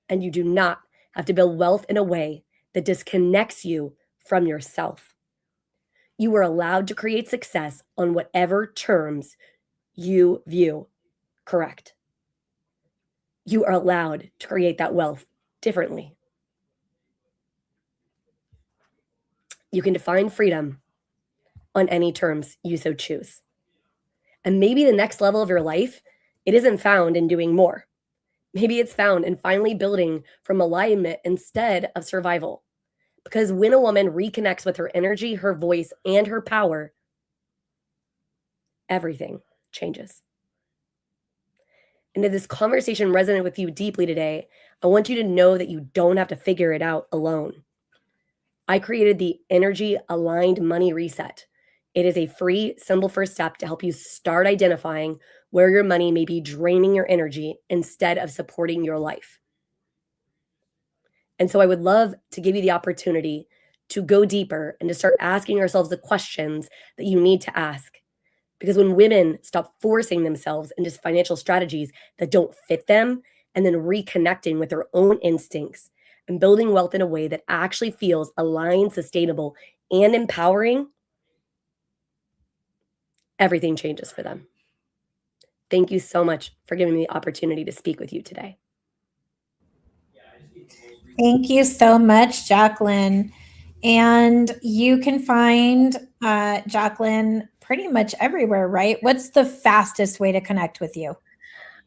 And you do not have to build wealth in a way that disconnects you from yourself. You are allowed to create success on whatever terms you view correct. You are allowed to create that wealth differently. You can define freedom on any terms you so choose. And maybe the next level of your life, it isn't found in doing more. Maybe it's found in finally building from alignment instead of survival. Because when a woman reconnects with her energy, her voice, and her power, everything changes. And if this conversation resonated with you deeply today, I want you to know that you don't have to figure it out alone. I created the Energy Aligned Money Reset. It is a free, simple first step to help you start identifying where your money may be draining your energy instead of supporting your life. And so I would love to give you the opportunity to go deeper and to start asking yourselves the questions that you need to ask. Because when women stop forcing themselves into financial strategies that don't fit them and then reconnecting with their own instincts and building wealth in a way that actually feels aligned, sustainable, and empowering, everything changes for them. Thank you so much for giving me the opportunity to speak with you today. Thank you so much, Jacqueline. And you can find Jacqueline pretty much everywhere, right? What's the fastest way to connect with you?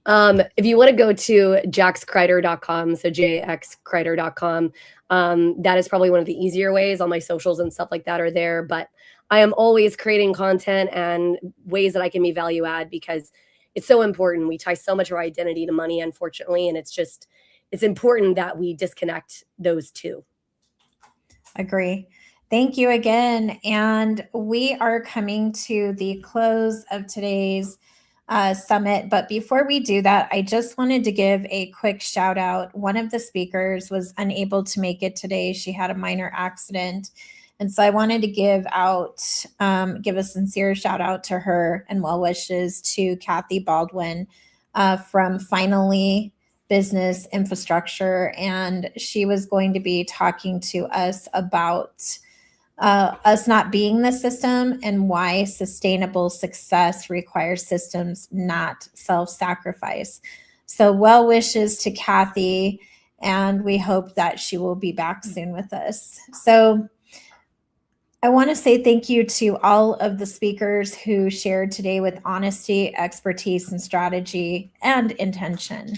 If you want to go to jaxcrider.com, so jaxcrider.com, that is probably one of the easier ways. All my socials and stuff like that are there. But I am always creating content and ways that I can be value add because it's so important. We tie so much of our identity to money, unfortunately. And it's important that we disconnect those two. Agree. Thank you again. And we are coming to the close of today's summit. But before we do that, I just wanted to give a quick shout out. One of the speakers was unable to make it today. She had a minor accident. And so I wanted to give a sincere shout out to her and well wishes to Kathy Baldwin from Finally Business Infrastructure. And she was going to be talking to us about us not being the system and why sustainable success requires systems, not self-sacrifice. So well wishes to Kathy, and we hope that she will be back soon with us. So I want to say thank you to all of the speakers who shared today with honesty, expertise, and strategy and intention.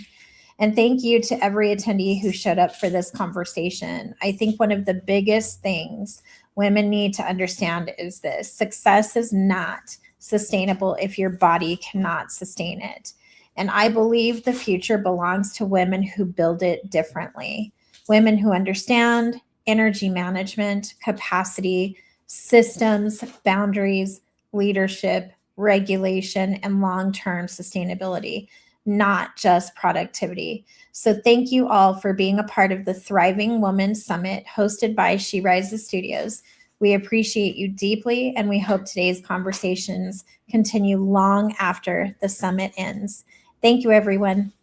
And thank you to every attendee who showed up for this conversation. I think one of the biggest things women need to understand is this: success is not sustainable if your body cannot sustain it. And I believe the future belongs to women who build it differently. Women who understand energy management, capacity, systems, boundaries, leadership, regulation, and long-term sustainability, not just productivity. So thank you all for being a part of the Thriving Woman Summit hosted by She Rises Studios. We appreciate you deeply, and we hope today's conversations continue long after the summit ends. Thank you, everyone.